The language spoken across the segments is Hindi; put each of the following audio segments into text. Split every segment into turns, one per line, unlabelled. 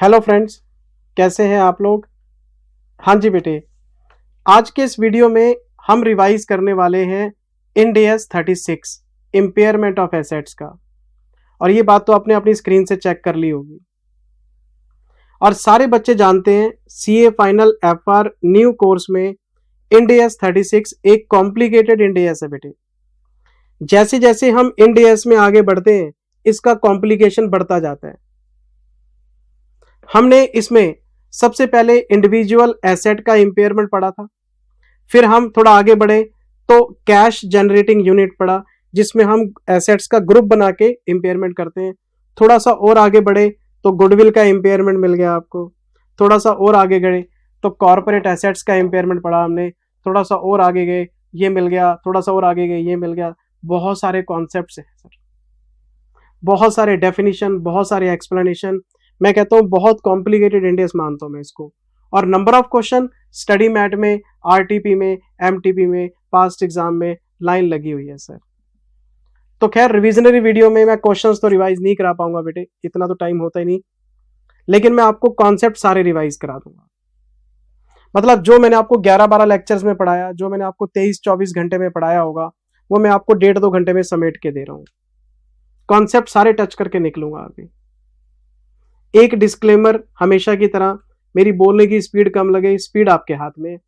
हेलो फ्रेंड्स, कैसे हैं आप लोग। हाँ जी बेटे, आज के इस वीडियो में हम रिवाइज करने वाले हैं Ind AS 36 impairment of assets का। और ये बात तो आपने अपनी स्क्रीन से चेक कर ली होगी। और सारे बच्चे जानते हैं CA final FR new course में इंड AS 36 एक कॉम्प्लिकेटेड इंड AS है बेटे। जैसे जैसे हम इंड AS में आगे बढ़ते हैं इसका कॉम्प्लिकेशन बढ़ता जाता है। हमने इसमें सबसे पहले इंडिविजुअल एसेट का इंपेयरमेंट पढ़ा था, फिर हम थोड़ा आगे बढ़े तो कैश जनरेटिंग यूनिट पढ़ा जिसमें हम एसेट्स का ग्रुप बना के इंपेयरमेंट करते हैं। थोड़ा सा और आगे बढ़े तो गुडविल का इंपेयरमेंट मिल गया आपको। थोड़ा सा और आगे गए तो कॉर्पोरेट एसेट्स का इंपेयरमेंट पढ़ा हमने। थोड़ा सा और आगे गए ये मिल गया, थोड़ा सा और आगे गए ये मिल गया। बहुत सारे कॉन्सेप्ट्स हैं सर, बहुत सारे डेफिनेशन, बहुत सारे एक्सप्लेनेशन। मैं कहता हूं बहुत कॉम्प्लिकेटेड इंड AS मानता हूं मैं इसको। और number of question study mat में, RTP में, MTP में, पास्ट एग्जाम में लाइन लगी हुई है सर। तो खैर रिविजनरी वीडियो में मैं क्वेश्चंस तो रिवाइज नहीं करा पाऊंगा बेटे, इतना तो टाइम होता ही नहीं, लेकिन मैं आपको कॉन्सेप्ट सारे रिवाइज करा दूंगा। मतलब जो मैंने आपको 11-12 लेक्चर्स में पढ़ाया, जो मैंने आपको 23-24 घंटे में पढ़ाया होगा, वो मैं आपको 1.5-2 घंटे में समेट के दे रहा हूं। कॉन्सेप्ट सारे टच करके निकलूंगा अभी। एक डिस्क्लेमर हमेशा की तरह, मेरी बोलने की स्पीड कम लगे, स्पीड आपके हाथ में,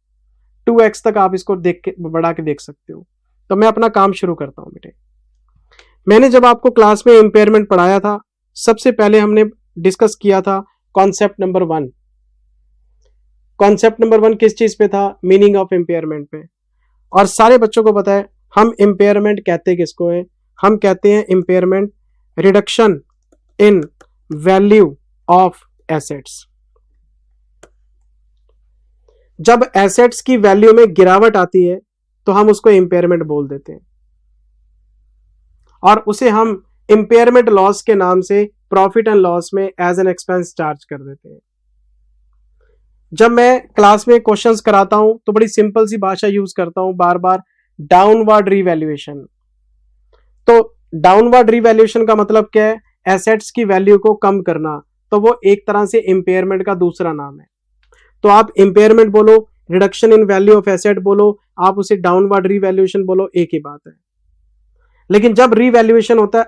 2x तक आप इसको देख के बढ़ा के देख सकते हो। तो मैं अपना काम शुरू करता हूं बेटे। मैंने जब आपको क्लास में इंपेयरमेंट पढ़ाया था, सबसे पहले हमने डिस्कस किया था कॉन्सेप्ट नंबर 1। कॉन्सेप्ट नंबर 1 किस चीज पे था? मीनिंग ऑफ इंपेयरमेंट पे। और सारे बच्चों को पता है हम इंपेयरमेंट कहते किसको है? हम कहते हैं impairment reduction in value of assets. जब एसेट्स की वैल्यू में गिरावट आती है तो हम उसको इंपेयरमेंट बोल देते हैं, और उसे हम इंपेयरमेंट लॉस के नाम से प्रॉफिट एंड लॉस में एज एन एक्सपेंस चार्ज कर देते हैं। जब मैं क्लास में क्वेश्चंस कराता हूं तो बड़ी सिंपल सी भाषा यूज करता हूं बार बार, डाउनवर्ड रीवैल्यूएशन। तो डाउनवर्ड रीवैल्यूएशन का मतलब क्या है? एसेट्स की वैल्यू को कम करना। तो वो एक तरह से इंपेयरमेंट का दूसरा नाम है। तो आप इंपेयरमेंट बोलो, reduction in value of asset बोलो, आप उसे डाउनवर्ड रीवैल्यूएशन बोलो, एक ही बात है। लेकिन जब रीवैल्यूएशन होता है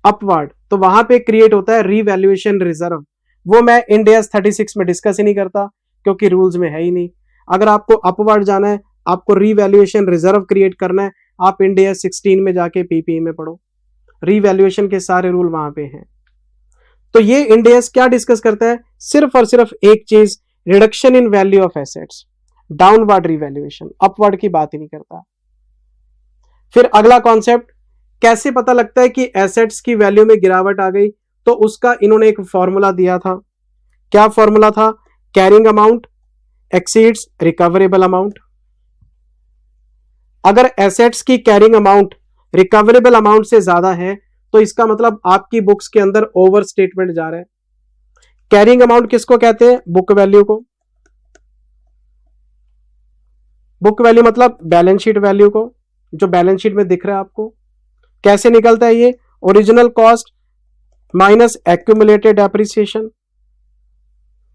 अपवर्ड तो वहां पे क्रिएट होता है रीवैल्यूएशन रिजर्व। वो मैं इंड AS 36 में डिस्कस ही नहीं करता क्योंकि रूल्स में है ही नहीं। अगर आपको अपवर्ड जाना है, आपको रीवैल्यूएशन रिजर्व क्रिएट करना है, आप इंड AS 16 में जाके PPE में पढ़ो, रीवैल्यूएशन के सारे रूल वहां पे हैं। तो ये इंड AS क्या डिस्कस करता है? सिर्फ और सिर्फ एक चीज, reduction in value of assets, downward revaluation, upward की बात ही नहीं करता। फिर अगला कॉन्सेप्ट, कैसे पता लगता है कि एसेट्स की वैल्यू में गिरावट आ गई? तो उसका इन्होंने एक फॉर्मूला दिया था। क्या फॉर्मूला था? Carrying amount exceeds recoverable amount. अगर एसेट्स की कैरिंग अमाउंट रिकवरेबल अमाउंट से ज्यादा है तो इसका मतलब आपकी बुक्स के अंदर ओवर स्टेटमेंट जा रहा है। कैरिंग अमाउंट किसको कहते हैं? बुक वैल्यू को। बुक वैल्यू मतलब बैलेंस शीट वैल्यू को, जो बैलेंस शीट में दिख रहा है आपको। कैसे निकलता है ये? Original cost minus accumulated depreciation.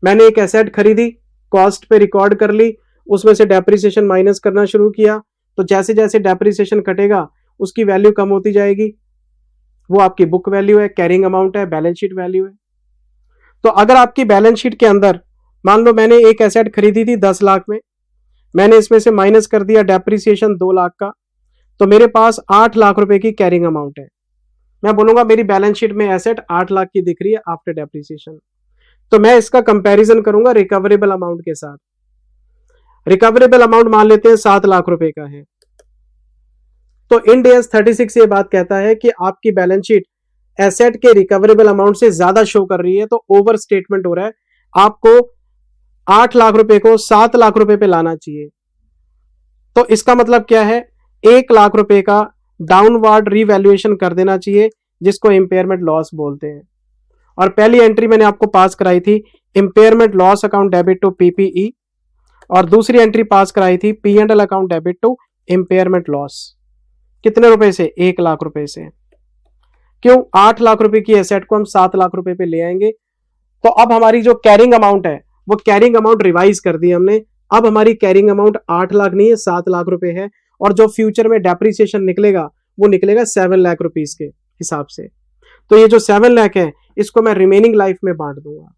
मैंने एक एसेट खरीदी, कॉस्ट पे रिकॉर्ड कर ली, उसमें से डेप्रिसिएशन माइनस करना शुरू किया, तो जैसे जैसे डेप्रिसिएशन कटेगा उसकी वैल्यू कम होती जाएगी। वो आपकी बुक वैल्यू है, कैरिंग अमाउंट है, बैलेंस शीट वैल्यू है। तो अगर आपकी बैलेंस शीट के अंदर, मान लो मैंने एक एसेट खरीदी थी 10 लाख में, मैंने इसमें से माइनस कर दिया डेप्रिसिएशन 2 लाख का, तो मेरे पास 8 लाख रुपए की कैरिंग अमाउंट है। मैं बोलूंगा मेरी बैलेंस शीट में एसेट 8 लाख की दिख रही है आफ्टर डेप्रिसिएशन। तो मैं इसका कंपैरिजन करूंगा रिकवरेबल अमाउंट के साथ। रिकवरेबल अमाउंट मान लेते हैं 7 लाख रुपए का है। तो इंड AS 36 ये बात कहता है कि आपकी बैलेंस शीट एसेट के रिकवरेबल अमाउंट से ज्यादा शो कर रही है, तो ओवर स्टेटमेंट हो रहा है। आपको 8 लाख रुपए को 7 लाख रुपए पे लाना चाहिए। तो इसका मतलब क्या है? 1 लाख रुपए का डाउनवर्ड रीवैल्यूएशन कर देना चाहिए, जिसको इंपेयरमेंट लॉस बोलते हैं। और पहली एंट्री मैंने आपको पास कराई थी impairment loss account debit to PPE, और दूसरी एंट्री पास कराई थी P&L account debit to impairment loss. कितने रुपए से? 1 लाख रुपए से। क्यों? 8 लाख रुपए की एसेट को हम 7 लाख रुपए पे ले आएंगे तो अब हमारी जो कैरिंग अमाउंट है वो कैरिंग अमाउंट रिवाइज कर दी हमने। अब हमारी कैरिंग अमाउंट 8 लाख नहीं है, 7 लाख रुपए है, और जो फ्यूचर में डेप्रिसिएशन निकलेगा वो निकलेगा 7 लाख रुपीज के हिसाब से। तो ये जो 7 लाख है इसको मैं रिमेनिंग लाइफ में बांट दूंगा।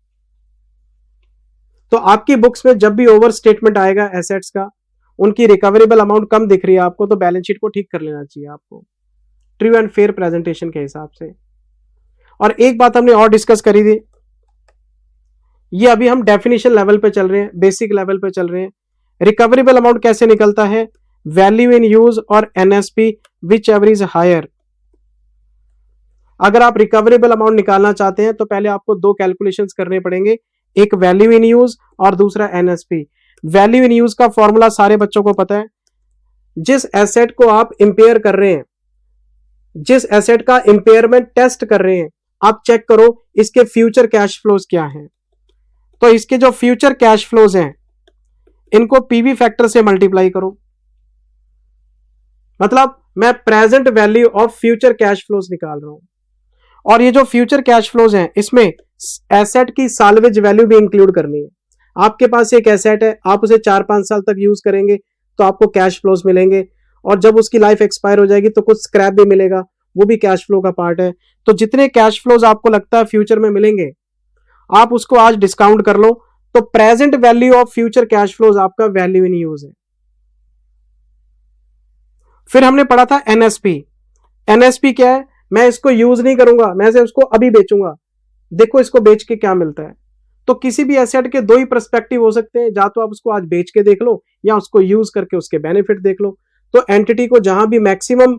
तो आपकी बुक्स में जब भी ओवर स्टेटमेंट आएगा एसेट्स का, उनकी रिकवरेबल अमाउंट कम दिख रही है आपको, तो बैलेंस शीट को ठीक कर लेना चाहिए आपको ट्रू एंड फेयर प्रेजेंटेशन के हिसाब से। और एक बात हमने और डिस्कस करी थी, ये अभी हम डेफिनेशन लेवल पे चल रहे हैं, बेसिक लेवल पे चल रहे हैं। रिकवरेबल अमाउंट कैसे निकलता है? वैल्यू इन यूज और NSP whichever is higher. अगर आप रिकवरेबल अमाउंट निकालना चाहते हैं तो पहले आपको दो कैलकुलेशंस करने पड़ेंगे, एक वैल्यू इन यूज और दूसरा एनएसपी। वैल्यू इन यूज का फॉर्मूला सारे बच्चों को पता है। जिस एसेट को आप इंपेयर कर रहे हैं, जिस एसेट का इंपेयरमेंट टेस्ट कर रहे हैं, आप चेक करो इसके फ्यूचर कैश फ्लोज क्या हैं। तो इसके जो फ्यूचर कैश फ्लोज हैं इनको पीवी फैक्टर से मल्टीप्लाई करो, मतलब मैं present value of future cash flows निकाल रहा हूं। और ये जो फ्यूचर कैश फ्लोज हैं इसमें एसेट की साल्वेज वैल्यू भी इंक्लूड करनी है। आपके पास एक एसेट है, आप उसे 4-5 साल तक यूज करेंगे तो आपको कैश फ्लोज मिलेंगे, और जब उसकी लाइफ एक्सपायर हो जाएगी तो कुछ स्क्रैप भी मिलेगा, वो भी कैश फ्लो का पार्ट है। तो जितने कैश फ्लोज आपको लगता है फ्यूचर में मिलेंगे, आप उसको आज डिस्काउंट कर लो, तो present value of future cash flows आपका वैल्यू इन यूज है। फिर हमने पढ़ा था एनएसपी। एनएसपी क्या है? मैं इसको यूज नहीं करूंगा, मैं इसको अभी बेचूंगा, देखो इसको बेच के क्या मिलता है। तो किसी भी एसेट के दो ही पर्सपेक्टिव हो सकते हैं, या तो आप उसको आज बेच के देख लो या उसको यूज करके उसके बेनिफिट देख लो। तो एंटिटी को जहां भी मैक्सिमम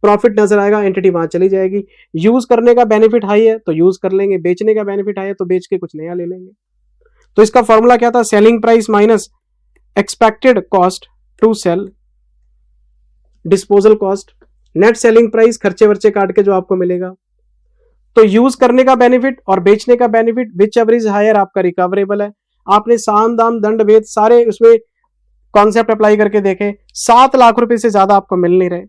प्रॉफिट नजर आएगा एंटिटी वहां चली जाएगी। यूज करने का बेनिफिट हाई है तो यूज कर लेंगे, बेचने का बेनिफिट हाई है तो बेच के कुछ नया ले लेंगे। तो इसका फॉर्मूला क्या था? Selling price minus expected cost to sell, disposal cost, net selling price खर्चे वर्चे काट के जो आपको मिलेगा। तो यूज करने का बेनिफिट और बेचने का benefit whichever is higher आपका रिकवरेबल है। आपने साम दाम दंड भेद सारे उसमें कॉन्सेप्ट अप्लाई करके देखे, 7 लाख रुपए से ज्यादा आपको मिल नहीं रहे।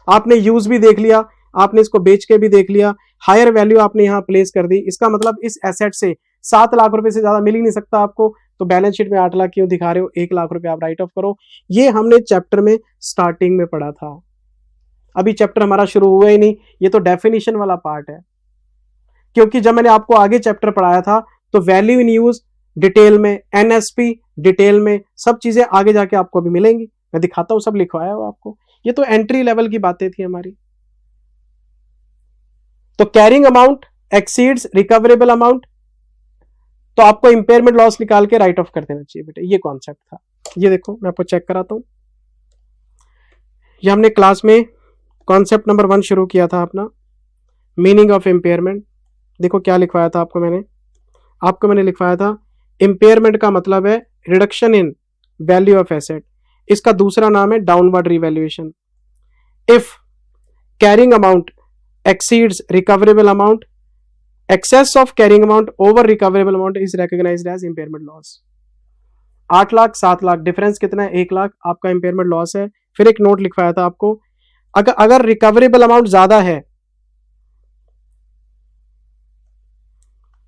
आपने यूज भी देख लिया, आपने इसको बेच के भी देख लिया, हायर वैल्यू आपने यहां प्लेस कर दी। इसका मतलब इस एसेट से 7 लाख रुपए से ज्यादा मिल ही नहीं सकता आपको, तो बैलेंस शीट में 8 लाख क्यों दिखा रहे हो? 1 लाख रुपए आप राइट ऑफ करो। ये हमने चैप्टर में स्टार्टिंग में पढ़ा था, अभी चैप्टर हमारा शुरू हुआ ही नहीं, ये तो डेफिनेशन वाला पार्ट है। क्योंकि जब मैंने आपको आगे चैप्टर पढ़ाया था तो वैल्यू इन यूज डिटेल में, एनएसपी डिटेल में, सब चीजें आगे जाके आपको भी मिलेंगी, मैं दिखाता हूं, सब लिखवाया हुआ आपको। ये तो एंट्री लेवल की बातें थी हमारी। तो carrying amount exceeds recoverable amount, तो आपको इंपेयरमेंट लॉस निकाल के राइट ऑफ कर देना चाहिए बेटे, ये कॉन्सेप्ट था। ये देखो मैं आपको चेक कराता हूं, ये हमने क्लास में कॉन्सेप्ट नंबर 1 शुरू किया था अपना, मीनिंग ऑफ इंपेयरमेंट। देखो क्या लिखवाया था आपको मैंने लिखवाया था इंपेयरमेंट का मतलब है reduction in value of asset, इसका दूसरा नाम है downward revaluation. If carrying amount exceeds recoverable amount, excess of carrying amount over recoverable amount is recognized as impairment loss। 8 lakh 7 lakh difference कितना है? 1 लाख आपका इम्पेयरमेंट लॉस है। फिर एक नोट लिखवाया था आपको, अगर रिकवरेबल अमाउंट ज्यादा है,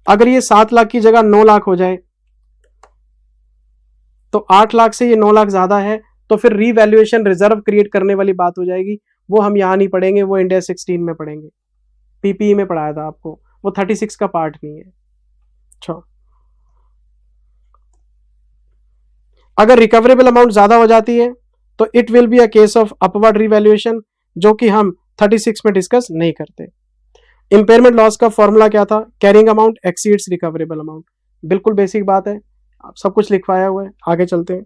अगर ये 7 लाख की जगह 9 लाख हो जाए, तो 8 लाख से ये 9 लाख ज्यादा है, तो फिर रीवैल्यूएशन रिजर्व क्रिएट करने वाली बात हो जाएगी। वो हम यहां नहीं पढ़ेंगे, वो इंडिया 16 में पढ़ेंगे, पीपीई में पढ़ाया था आपको, वो 36 का पार्ट नहीं है। अच्छा, अगर रिकवरेबल अमाउंट ज्यादा हो जाती है तो it will be a case of upward revaluation, जो कि हम 36 में डिस्कस नहीं करते। इंपेयरमेंट लॉस का फॉर्मूला क्या था? Carrying amount exceeds recoverable amount, बिल्कुल बेसिक बात है, आप सब कुछ लिखवाया हुआ है। आगे चलते हैं,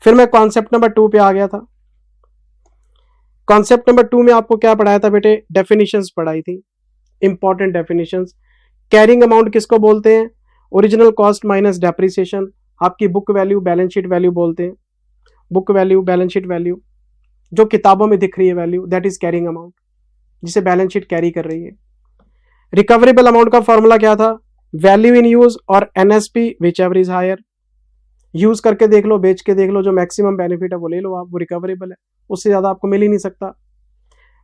फिर मैं कॉन्सेप्ट नंबर 2 पे आ गया था। कॉन्सेप्ट नंबर 2 में आपको क्या पढ़ाया था बेटे? डेफिनेशंस पढ़ाई थी, इंपॉर्टेंट डेफिनेशंस। कैरिंग अमाउंट किसको बोलते हैं? ओरिजिनल कॉस्ट माइनस डेप्रिसिएशन, आपकी book value balance sheet value बोलते हैं। Book value balance sheet value जो किताबों में दिख रही है value, that is carrying amount, जिसे बैलेंस शीट कैरी कर रही है। रिकवरेबल अमाउंट का फॉर्मूला क्या था? वैल्यू इन यूज और NSP whichever is higher. Use करके देख लो, बेच के देख लो, जो मैक्सिमम बेनिफिट है वो ले लो आप, वो रिकवरेबल है, उससे ज्यादा आपको मिल ही नहीं सकता।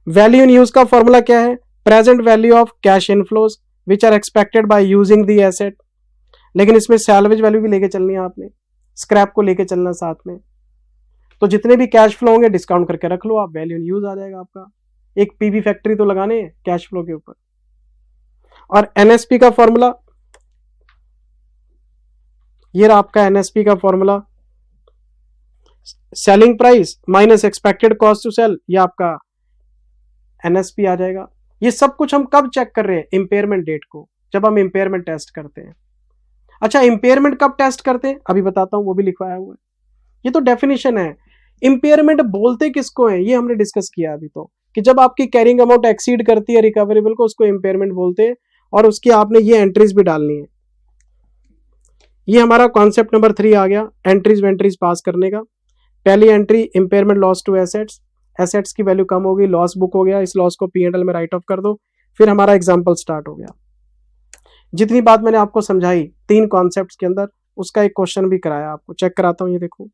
वैल्यू इन यूज का फॉर्मूला क्या है? Present value of cash inflows which are expected by using the asset, लेकिन इसमें सैलवेज वैल्यू भी लेके चलनी है आपने, स्क्रैप को लेके चलना साथ में। तो जितने भी कैश फ्लो होंगे डिस्काउंट करके रख लो आप, वैल्यू इन यूज आ जाएगा आपका। एक पीवी फैक्ट्री तो लगाने हैं कैश फ्लो के ऊपर। और एनएसपी का फॉर्मूला, ये रहा आपका एनएसपी का formula, selling price minus expected cost to sell, ये आपका एनएसपी आ जाएगा। ये सब कुछ हम कब चेक कर रहे हैं? इंपेयरमेंट डेट को, जब हम इंपेयरमेंट टेस्ट करते हैं। अच्छा, इंपेयरमेंट कब टेस्ट करते हैं अभी बताता हूं, वो भी लिखवाया हुआ है। ये तो डेफिनेशन है। इंपेयरमेंट बोलते किसको है ये हमने डिस्कस किया अभी, तो कि जब आपकी कैरिंग अमाउंट एक्सीड करती है रिकवरेबल को, उसको इंपेयरमेंट बोलते हैं। और उसकी आपने ये एंट्रीज भी डालनी है। ये हमारा कॉन्सेप्ट नंबर 3 आ गया, एंट्रीज वेंट्रीज पास करने का। पहली entry impairment loss to assets, assets की वैल्यू कम हो गई, लॉस बुक हो गया, इस लॉस को P&L में राइट ऑफ कर दो। फिर हमारा एग्जाम्पल स्टार्ट हो गया। जितनी बात मैंने आपको समझाई 3 कॉन्सेप्ट्स के अंदर, उसका एक क्वेश्चन भी कराया आपको, चेक कराता हूं। ये देखो,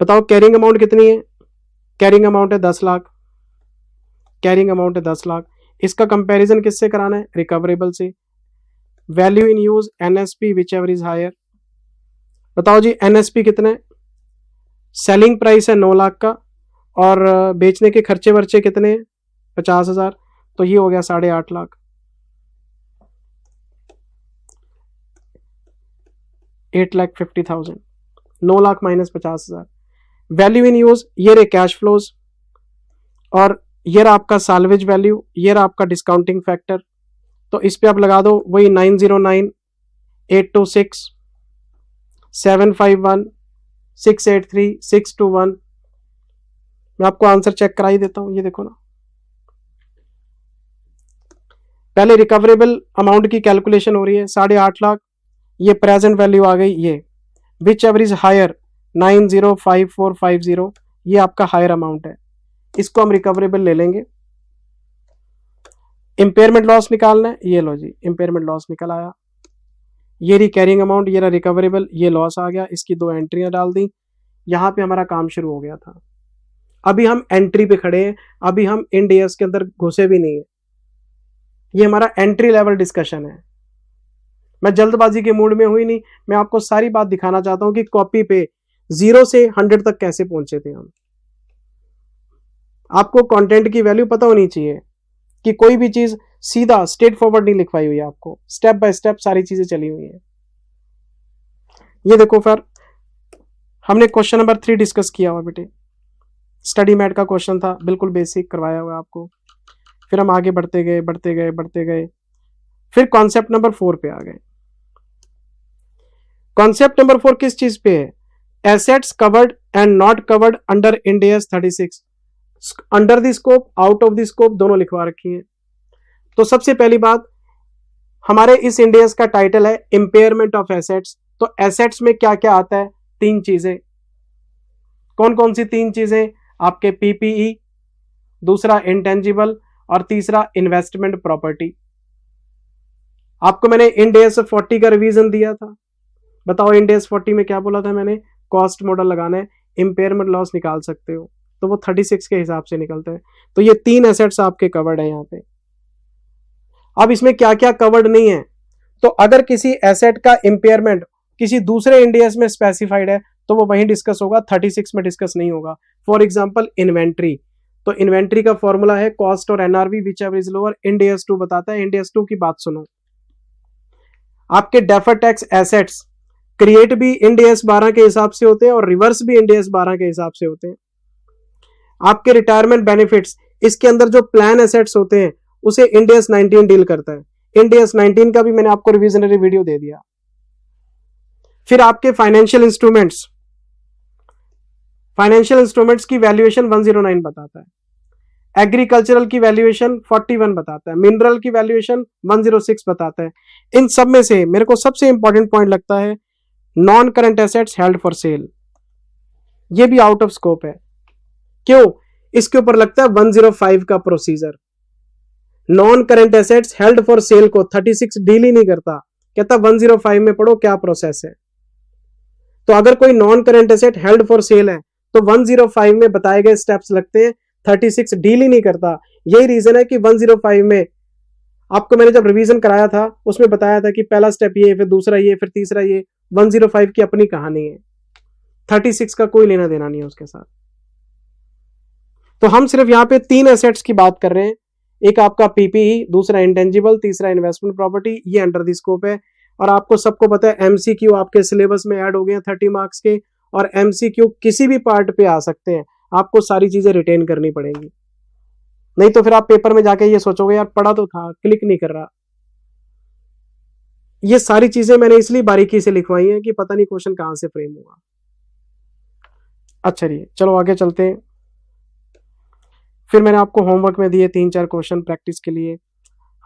बताओ कैरिंग अमाउंट कितनी है? कैरिंग अमाउंट है 10 लाख, कैरिंग अमाउंट है 10 लाख। इसका कंपैरिजन किससे कराना है? रिकवरेबल से। Value in use NSP whichever is higher. बताओ जी एनएसपी कितना है? सेलिंग प्राइस है 9 लाख का, और बेचने के खर्चे वर्चे कितने हैं? 50,000, तो ये हो गया 8.5 lakh. 8,50,000, 9 lakh minus 50,000। Value in use, ये रहे कैश फ्लोज, और ये रहा आपका साल्वेज वैल्यू, ये रहा आपका डिस्काउंटिंग फैक्टर। तो इस पे आप लगा दो वही 909, 826, 751, 683, 621। मैं आपको आंसर चेक करा ही देता हूं। ये देखो ना, पहले रिकवरेबल अमाउंट की कैलकुलेशन हो रही है 8.5 लाख, ये प्रेजेंट वैल्यू आ गई, ये विच एवर इज हायर 905450, ये आपका हायर अमाउंट है, इसको हम रिकवरेबल ले लेंगे। इंपेयरमेंट लॉस निकालना है, ये लो जी इंपेयरमेंट लॉस निकल आया। ये रही कैरिंग अमाउंट, ये रहा रिकवरेबल, ये लॉस आ गया, इसकी 2 एंट्रियां डाल दी। यहां पे हमारा काम शुरू हो गया था। अभी हम एंट्री पे खड़े हैं, अभी हम इंड एस के अंदर घुसे भी नहीं है। ये हमारा एंट्री लेवल डिस्कशन है। मैं जल्दबाजी के मूड में हुई नहीं, मैं आपको सारी बात दिखाना चाहता हूं कि कॉपी पे 0 से 100 तक कैसे पहुंचे थे हम। आपको कंटेंट की वैल्यू पता होनी चाहिए कि कोई भी चीज सीधा स्ट्रेट फॉरवर्ड नहीं लिखवाई हुई है, आपको स्टेप बाय स्टेप सारी चीजें चली हुई है। ये देखो फिर हमने क्वेश्चन नंबर 3 डिस्कस किया हुआ बेटे, स्टडी मैट का क्वेश्चन था, बिल्कुल बेसिक करवाया हुआ आपको। फिर हम आगे बढ़ते गए बढ़ते गए बढ़ते गए, फिर कॉन्सेप्ट नंबर 4 पे आ गए। कॉन्सेप्ट नंबर 4 किस चीज पे है? Assets covered and not covered under Ind AS 36, under the scope, out of the scope दोनों लिखवा रखी है। तो सबसे पहली बात, हमारे इस इंड AS का टाइटल है इंपेयरमेंट ऑफ एसेट्स। तो एसेट्स में क्या क्या आता है? 3 चीजें। कौन कौन सी 3 चीजें? आपके PPE, दूसरा इंटेंजिबल, और तीसरा इन्वेस्टमेंट प्रॉपर्टी। आपको मैंने इंड AS 40 का रिवीजन दिया था। बताओ इंड AS 40 में क्या बोला था मैंने? कॉस्ट मॉडल लगाना है, इंपेयरमेंट लॉस निकाल सकते हो, तो वो 36 के हिसाब से निकलता है। तो ये 3 एसेट्स आपके कवर्ड है यहाँ पे। अब इसमें क्या क्या कवर्ड नहीं है? तो अगर किसी एसेट का इंपेयरमेंट किसी दूसरे इंड AS में स्पेसिफाइड है तो वो वहीं डिस्कस होगा, 36 में डिस्कस नहीं होगा। फॉर एग्जांपल इन्वेंट्री, तो इन्वेंट्री का फॉर्मूला है कॉस्ट और NRV whichever is lower, Ind AS 2 बताता है। इंड AS 2 की बात सुनो। आपके डेफर टैक्स एसेट्स क्रिएट भी इंड AS 12 के हिसाब से होते हैं और रिवर्स भी इंड AS 12 के हिसाब से होते हैं। आपके रिटायरमेंट बेनिफिट्स, इसके अंदर जो प्लान एसेट्स होते हैं उसे इंड AS 19 डील करता है। इंड AS 19 का भी मैंने आपको रिविजनरी वीडियो दे दिया। फिर आपके फाइनेंशियल इंस्ट्रूमेंट्स, फाइनेंशियल इंस्ट्रूमेंट्स की वैल्यूएशन 109 बताता है, एग्रीकल्चरल की वैल्यूएशन 41 बताता है, मिनरल की वैल्यूएशन 106 बताता है। इन सब में से मेरे को सबसे इंपॉर्टेंट पॉइंट लगता है non current assets held for sale. ये भी आउट ऑफ स्कोप है। क्यों? इसके ऊपर लगता है 105 का procedure. Non current assets held for sale को 36 डील ही नहीं करता, कहता 105 में पढ़ो क्या प्रोसेस है। तो अगर कोई non current asset held for sale है तो 105 में बताए गए स्टेप्स लगते हैं, 36 डील ही नहीं करता। यही रीजन है कि 105 में आपको मैंने जब रिवीजन कराया था उसमें बताया था कि पहला स्टेप ये, फिर दूसरा ये, फिर तीसरा ये। 105 की अपनी कहानी है, 36 का कोई लेना देना नहीं है उसके साथ। तो हम सिर्फ यहां पे 3 एसेट्स की बात कर रहे हैं, एक आपका पीपीई, दूसरा इंटेंजिबल, तीसरा इन्वेस्टमेंट प्रॉपर्टी। ये अंडर द स्कोप है। और आपको सबको पता है एमसीक्यू आपके सिलेबस में ऐड हो गए हैं 30 मार्क्स के, और एमसीक्यू किसी भी पार्ट पे आ सकते हैं, आपको सारी चीजें रिटेन करनी पड़ेंगी, नहीं तो फिर आप पेपर में जाके ये सोचोगे यार पढ़ा तो था, क्लिक नहीं कर रहा। ये सारी चीजें मैंने इसलिए बारीकी से लिखवाई हैं कि पता नहीं क्वेश्चन कहां से फ्रेम होगा। अच्छा चलो आगे चलते हैं। फिर मैंने आपको होमवर्क में दिए 3-4 क्वेश्चन प्रैक्टिस के लिए।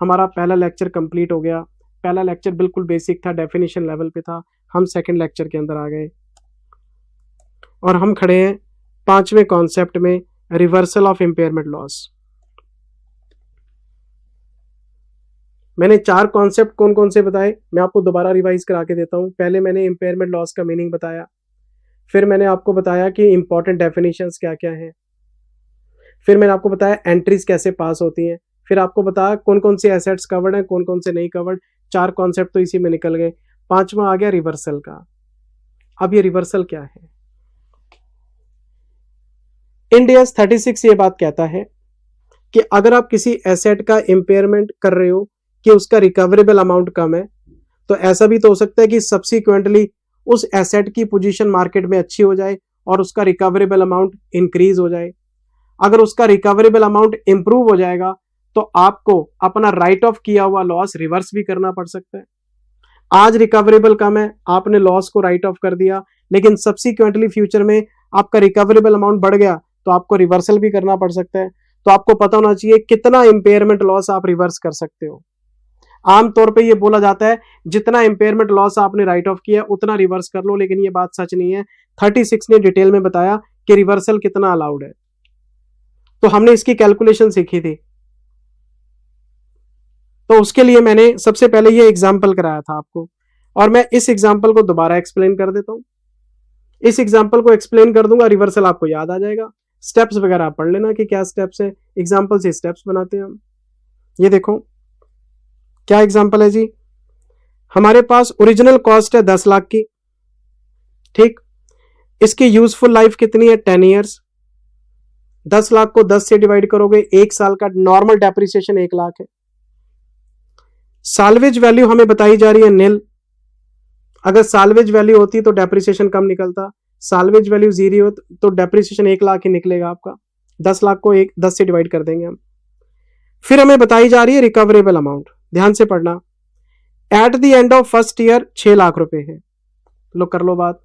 हमारा पहला लेक्चर कंप्लीट हो गया। पहला लेक्चर बिल्कुल बेसिक था, डेफिनेशन लेवल पे था। हम सेकंड लेक्चर के अंदर आ गए और हम खड़े हैं 5वें कॉन्सेप्ट में, रिवर्सल ऑफ इंपेयरमेंट लॉस। मैंने 4 कॉन्सेप्ट कौन कौन से बताए, मैं आपको दोबारा रिवाइज करा के देता हूं। पहले मैंने इंपेयरमेंट लॉस का मीनिंग बताया, फिर मैंने आपको बताया कि इंपॉर्टेंट डेफिनेशंस क्या क्या हैं, फिर मैंने आपको बताया एंट्रीज कैसे पास होती हैं, फिर आपको बताया कौन कौन से एसेट्स कवर्ड हैं, कौन कौन से नहीं कवर्ड। 4 कॉन्सेप्ट तो इसी में निकल गए। 5वां आ गया रिवर्सल का। अब ये रिवर्सल क्या है? इंडिया 36 ये बात कहता है कि अगर आप किसी एसेट का इंपेयरमेंट कर रहे हो कि उसका रिकवरेबल अमाउंट कम है, तो ऐसा भी तो हो सकता है कि सब्सिक्वेंटली उस एसेट की पोजीशन मार्केट में अच्छी हो जाए और उसका रिकवरेबल अमाउंट इंक्रीज हो जाए। अगर उसका रिकवरेबल अमाउंट इंप्रूव हो जाएगा तो आपको अपना राइट ऑफ किया हुआ लॉस रिवर्स भी करना पड़ सकता है। आज रिकवरेबल कम है, आपने लॉस को राइट ऑफ कर दिया, लेकिन सब्सिक्वेंटली फ्यूचर में आपका रिकवरेबल अमाउंट बढ़ गया तो आपको रिवर्सल भी करना पड़ सकता है। तो आपको पता होना चाहिए कितना इंपेयरमेंट लॉस आप रिवर्स कर सकते हो। आमतौर पे ये बोला जाता है जितना इंपेयरमेंट लॉस आपने राइट ऑफ किया उतना रिवर्स कर लो, लेकिन ये बात सच नहीं है। 36 ने डिटेल में बताया कि रिवर्सल कितना अलाउड है, तो हमने इसकी कैलकुलेशन सीखी थी। तो उसके लिए मैंने सबसे पहले ये एग्जाम्पल कराया था आपको, और मैं इस एग्जाम्पल को दोबारा एक्सप्लेन कर देता हूं। इस एग्जाम्पल को एक्सप्लेन कर दूंगा, रिवर्सल आपको याद आ जाएगा। स्टेप्स वगैरह आप पढ़ लेना कि क्या स्टेप्स है, एग्जाम्पल से स्टेप्स बनाते हैं हम। ये देखो क्या एग्जाम्पल है जी। हमारे पास ओरिजिनल कॉस्ट है 10 लाख की, ठीक। इसकी यूजफुल लाइफ कितनी है? 10 ईयर्स। 10 लाख को 10 से डिवाइड करोगे, 1 साल का नॉर्मल डेप्रिसिएशन 1 लाख है। साल्वेज वैल्यू हमें बताई जा रही है निल। अगर साल्वेज वैल्यू होती तो डेप्रिसिएशन कम निकलता, साल्वेज वैल्यू 0 हो तो डेप्रिसिएशन 1 लाख ही निकलेगा आपका। 10 लाख को 10 से डिवाइड कर देंगे हम। फिर हमें बताई जा रही है रिकवरेबल अमाउंट, ध्यान से पढ़ना। At the end of first year 6 lakh रुपए है। लो कर लो बात,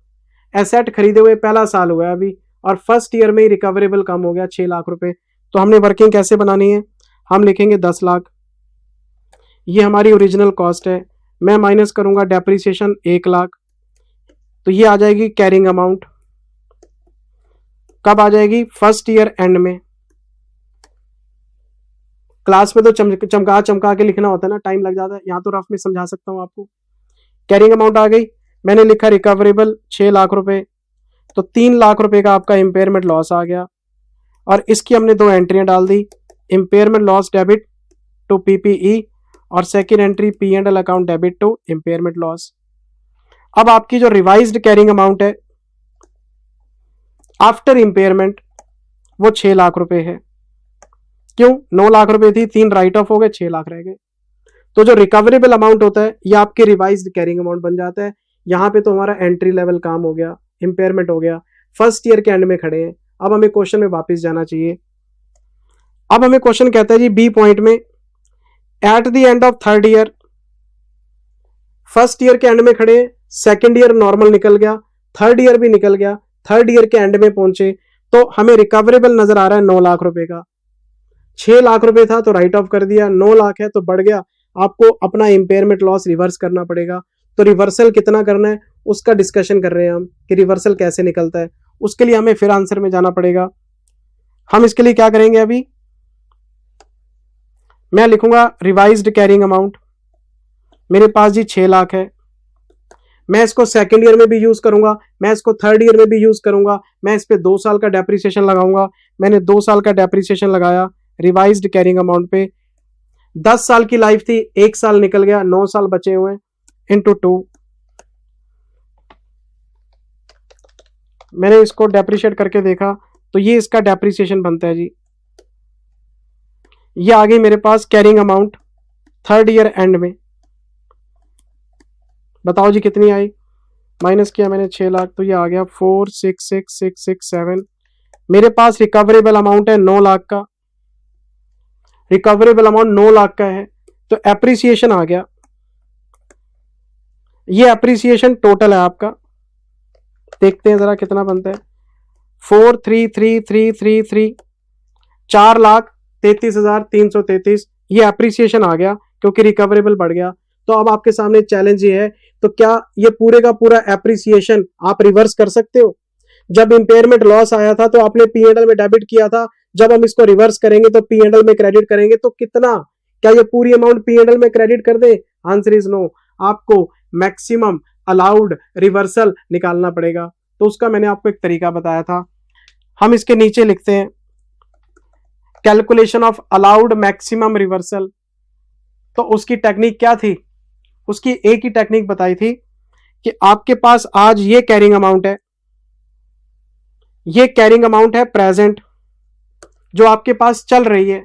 एसेट खरीदे हुए पहला साल हुआ है अभी, और फर्स्ट ईयर में ही रिकवरेबल कम हो गया 6 लाख रुपए। तो हमने वर्किंग कैसे बनानी है? हम लिखेंगे 10 लाख, ये हमारी ओरिजिनल कॉस्ट है, मैं माइनस करूंगा डेप्रिसिएशन 1 लाख, तो ये आ जाएगी कैरिंग अमाउंट। कब आ जाएगी? फर्स्ट ईयर एंड में। क्लास में तो चमका चमका के लिखना होता है ना, टाइम लग जाता है, यहां तो रफ में समझा सकता हूं आपको। कैरिंग अमाउंट आ गई, मैंने लिखा रिकवरेबल 6 लाख रुपए, तो 3 लाख रुपए का आपका इंपेयरमेंट लॉस आ गया, और इसकी हमने 2 एंट्रियां डाल दी, impairment loss debit to PPE, और second entry P&L account debit to impairment loss. अब आपकी जो रिवाइज्ड कैरिंग अमाउंट है आफ्टर इंपेयरमेंट वो 6 लाख रुपए है। क्यों? 9 लाख रुपए थी, 3 राइट ऑफ हो गए, 6 लाख रह गए। तो जो रिकवरेबल अमाउंट होता है ये आपके रिवाइज्ड कैरिंग अमाउंट बन जाता है। यहां पे तो हमारा एंट्री लेवल काम हो गया, इंपेयरमेंट हो गया, फर्स्ट ईयर के एंड में खड़े हैं। अब हमें क्वेश्चन में वापस जाना चाहिए। अब हमें क्वेश्चन कहता है जी बी पॉइंट में, at the end of third year, first year के एंड में खड़े, सेकेंड ईयर नॉर्मल निकल गया, थर्ड ईयर भी निकल गया, थर्ड ईयर के एंड में पहुंचे, तो हमें रिकवरेबल नजर आ रहा है 9 लाख रुपए का। 6 लाख रुपए था तो राइट ऑफ कर दिया, 9 लाख है तो बढ़ गया, आपको अपना इंपेयरमेंट लॉस रिवर्स करना पड़ेगा। तो रिवर्सल कितना करना है उसका डिस्कशन कर रहे हैं हम कि रिवर्सल कैसे निकलता है। उसके लिए हमें फिर आंसर में जाना पड़ेगा। हम इसके लिए क्या करेंगे? अभी मैं लिखूंगा रिवाइज्ड कैरिंग अमाउंट, मेरे पास जी 6 लाख है, मैं इसको सेकेंड ईयर में भी यूज करूंगा, मैं इसको थर्ड ईयर में भी यूज करूंगा, मैं इस पे 2 साल का डेप्रिसिएशन लगाऊंगा। मैंने 2 साल का डेप्रिसिएशन लगाया, रिवाइज्ड कैरिंग अमाउंट पे। 10 साल की लाइफ थी, 1 साल निकल गया, 9 साल बचे हुए हैं, इंटू 2। मैंने इसको डेप्रिशिएट करके देखा तो ये इसका डेप्रिसिएशन बनता है जी। ये आ गई मेरे पास carrying amount 3rd year end में। बताओ जी कितनी आई? माइनस किया मैंने 6 लाख, तो ये आ गया 466667। मेरे पास रिकवरेबल अमाउंट है 9 लाख का, रिकवरेबल अमाउंट 9 लाख का है, तो एप्रिसिएशन आ गया। ये एप्रिसिएशन टोटल है आपका, देखते हैं जरा कितना बनता है। 43333, 4,33,333, ये एप्रिसिएशन आ गया क्योंकि रिकवरेबल बढ़ गया। तो अब आपके सामने चैलेंज ये है, तो क्या ये पूरे का पूरा एप्रिसिएशन आप रिवर्स कर सकते हो? जब इंपेयरमेंट लॉस आया था तो आपने P&L में डेबिट किया था, जब हम इसको रिवर्स करेंगे तो P&L में क्रेडिट करेंगे, तो कितना, क्या ये पूरी अमाउंट P&L में क्रेडिट कर दे? Answer is no. आपको मैक्सिमम अलाउड रिवर्सल निकालना पड़ेगा। तो उसका मैंने आपको एक तरीका बताया था, हम इसके नीचे लिखते हैं calculation of allowed maximum reversal. तो उसकी टेक्निक क्या थी? उसकी एक ही टेक्निक बताई थी कि आपके पास आज ये कैरिंग अमाउंट है, ये कैरिंग अमाउंट है प्रेजेंट जो आपके पास चल रही है।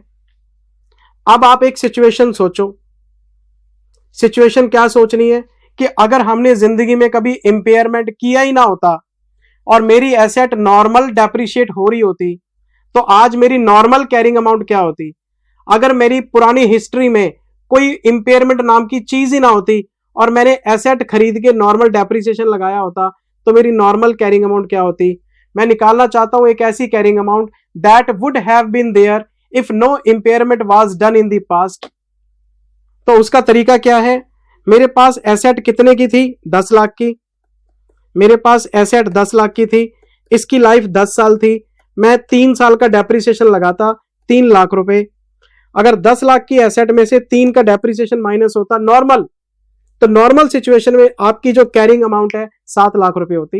अब आप एक सिचुएशन सोचो, सिचुएशन क्या सोचनी है कि अगर हमने जिंदगी में कभी इंपेयरमेंट किया ही ना होता और मेरी एसेट नॉर्मल डेप्रिशिएट हो रही होती, तो आज मेरी नॉर्मल कैरिंग अमाउंट क्या होती? अगर मेरी पुरानी हिस्ट्री में कोई इंपेयरमेंट नाम की चीज ही ना होती और मैंने एसेट खरीद के नॉर्मल डेप्रिसिएशन लगाया होता, तो मेरी नॉर्मल कैरिंग अमाउंट क्या होती? मैं निकालना चाहता हूं एक ऐसी carrying amount that would have been there if no impairment was done in the past. तो उसका तरीका क्या है? मेरे पास एसेट कितने की थी? 10 लाख की। मेरे पास एसेट 10 लाख की थी, इसकी लाइफ 10 साल थी, मैं 3 साल का डेप्रिसिएशन लगाता 3 लाख रुपए। अगर 10 लाख की एसेट में से 3 का डेप्रिसिएशन माइनस होता नॉर्मल, तो नॉर्मल सिचुएशन में आपकी जो कैरिंग अमाउंट है 7 लाख रुपए होती,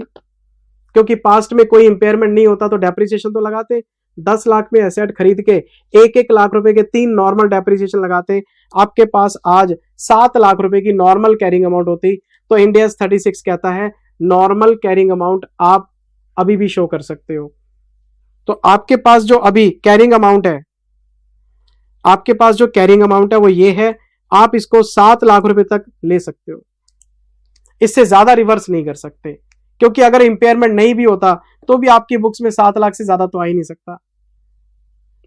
क्योंकि पास्ट में कोई इंपेयरमेंट नहीं होता तो डेप्रिसिएशन तो लगाते। 10 लाख में एसेट खरीद के 1-1 लाख रुपए के 3 नॉर्मल डेप्रिसिएशन लगाते, आपके पास आज 7 लाख रुपए की नॉर्मल कैरिंग अमाउंट होती। तो इंडिया 36 कहता है नॉर्मल कैरिंग अमाउंट आप अभी भी शो कर सकते हो। तो आपके पास जो अभी कैरिंग अमाउंट है, आपके पास जो कैरिंग अमाउंट है वो ये है, आप इसको 7 लाख रुपए तक ले सकते हो, इससे ज्यादा रिवर्स नहीं कर सकते, क्योंकि अगर इंपेयरमेंट नहीं भी होता तो भी आपकी बुक्स में 7 लाख से ज्यादा तो आ ही नहीं सकता।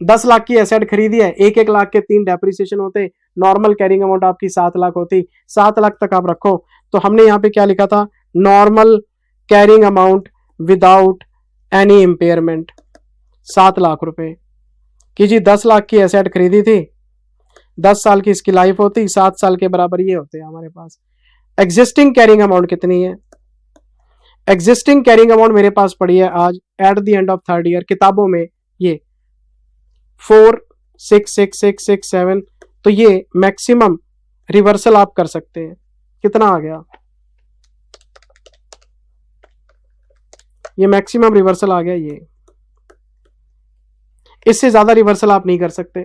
10 लाख की एसेट खरीदी है, 1-1 लाख के 3 डेप्रिसिएशन होते, नॉर्मल कैरिंग अमाउंट आपकी 7 लाख होती, 7 लाख तक आप रखो। तो हमने यहां पे क्या लिखा था? Normal carrying amount without any impairment 7 lakh रुपए कि जी 10 लाख की एसेट खरीदी थी, 10 साल की इसकी लाइफ होती, 7 साल के बराबर ये होते हैं हमारे पास। एग्जिस्टिंग कैरिंग अमाउंट कितनी है? एग्जिस्टिंग कैरिंग अमाउंट मेरे पास पड़ी है आज at the end of 3rd year किताबों में ये 4666667। तो ये मैक्सिमम रिवर्सल आप कर सकते हैं। कितना आ गया? ये मैक्सिमम रिवर्सल आ गया, ये इससे ज्यादा रिवर्सल आप नहीं कर सकते।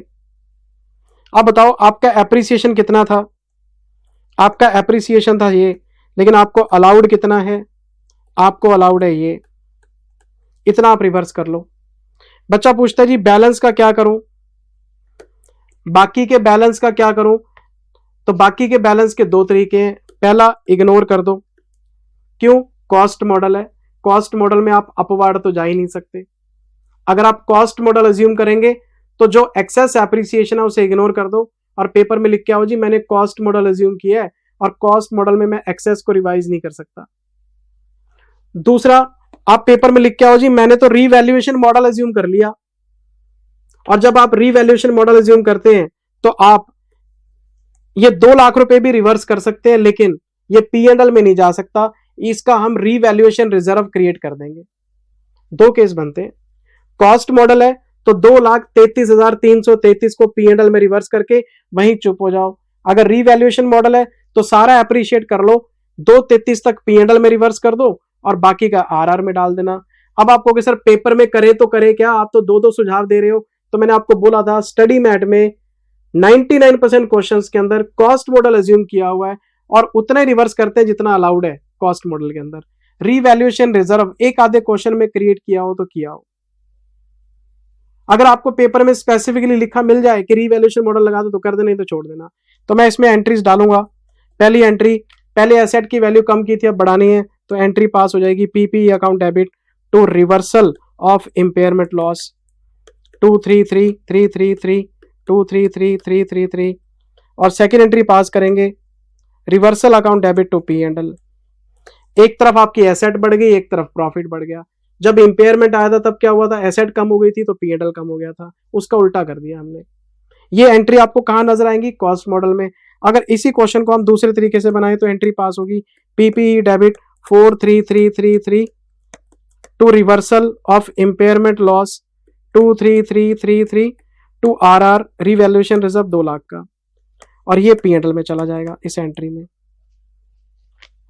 अब बताओ आपका एप्रिसिएशन कितना था? आपका एप्रिसिएशन था ये, लेकिन आपको अलाउड कितना है? आपको अलाउड है ये, इतना आप रिवर्स कर लो। बच्चा पूछता है जी बैलेंस का क्या करूं, बाकी के बैलेंस का क्या करूं? तो बाकी के बैलेंस के 2 तरीके हैं। पहला, इग्नोर कर दो। क्यों? कॉस्ट मॉडल है, कॉस्ट मॉडल में आप अपवार्ड तो जा ही नहीं सकते। अगर आप कॉस्ट मॉडल अज्यूम करेंगे तो जो एक्सेस एप्रिसिएशन है उसे इग्नोर कर दो और पेपर में लिख के आओ जी मैंने कॉस्ट मॉडल अज्यूम किया है और कॉस्ट मॉडल में मैं एक्सेस को रिवाइज नहीं कर सकता। दूसरा, आप पेपर में लिख के आओ जी मैंने तो रीवैल्यूएशन मॉडल अज्यूम कर लिया, और जब आप रीवैल्यूएशन मॉडल अज्यूम करते हैं तो आप ये 2 लाख रुपए भी रिवर्स कर सकते हैं, लेकिन ये P&L में नहीं जा सकता, इसका हम रीवैल्यूएशन रिजर्व क्रिएट कर देंगे। 2 केस बनते हैं। कॉस्ट मॉडल है तो 2,33,333 को P&L में रिवर्स करके वहीं चुप हो जाओ। अगर रीवैल्यूएशन मॉडल है तो सारा एप्रिशिएट कर लो, 2,33 तक P&L में रिवर्स कर दो और बाकी का RR में डाल देना। अब आपको कि सर पेपर में करे तो करे क्या, आप तो 2-2 सुझाव दे रहे हो, तो मैंने आपको बोला था स्टडी मैट में 99% क्वेश्चंस के अंदर कॉस्ट मॉडल अज्यूम किया हुआ है और उतना ही रिवर्स करते हैं जितना अलाउड है कॉस्ट मॉडल के अंदर। रीवैल्यूएशन रिजर्व एक आधे क्वेश्चन में क्रिएट किया हो तो किया हो। अगर आपको पेपर में स्पेसिफिकली लिखा मिल जाए कि रीवैल्यूएशन मॉडल लगा दो तो कर देना, नहीं तो छोड़ देना। तो मैं इसमें एंट्रीज डालूंगा। पहली एंट्री, पहले एसेट की वैल्यू कम की थी, अब बढ़ानी है, तो एंट्री पास हो जाएगी PP account debit to reversal of impairment loss 233333 233333। और सेकेंड एंट्री पास करेंगे reversal account debit to P and L. एक तरफ आपकी एसेट बढ़ गई, एक तरफ प्रॉफिट बढ़ गया। जब इंपेयरमेंट आया था तब क्या हुआ था, एसेट कम हो गई थी तो पी एंड एल कम हो गया था, उसका उल्टा कर दिया हमने। ये एंट्री आपको कहां नजर आएंगी, कॉस्ट मॉडल में। अगर इसी क्वेश्चन को हम दूसरे तरीके से बनाएं तो एंट्री पास होगी PP debit 433333 to reversal of impairment loss 23333 to RR revaluation reserve 2 lakh का, और ये पी एंड एल में चला जाएगा इस एंट्री में।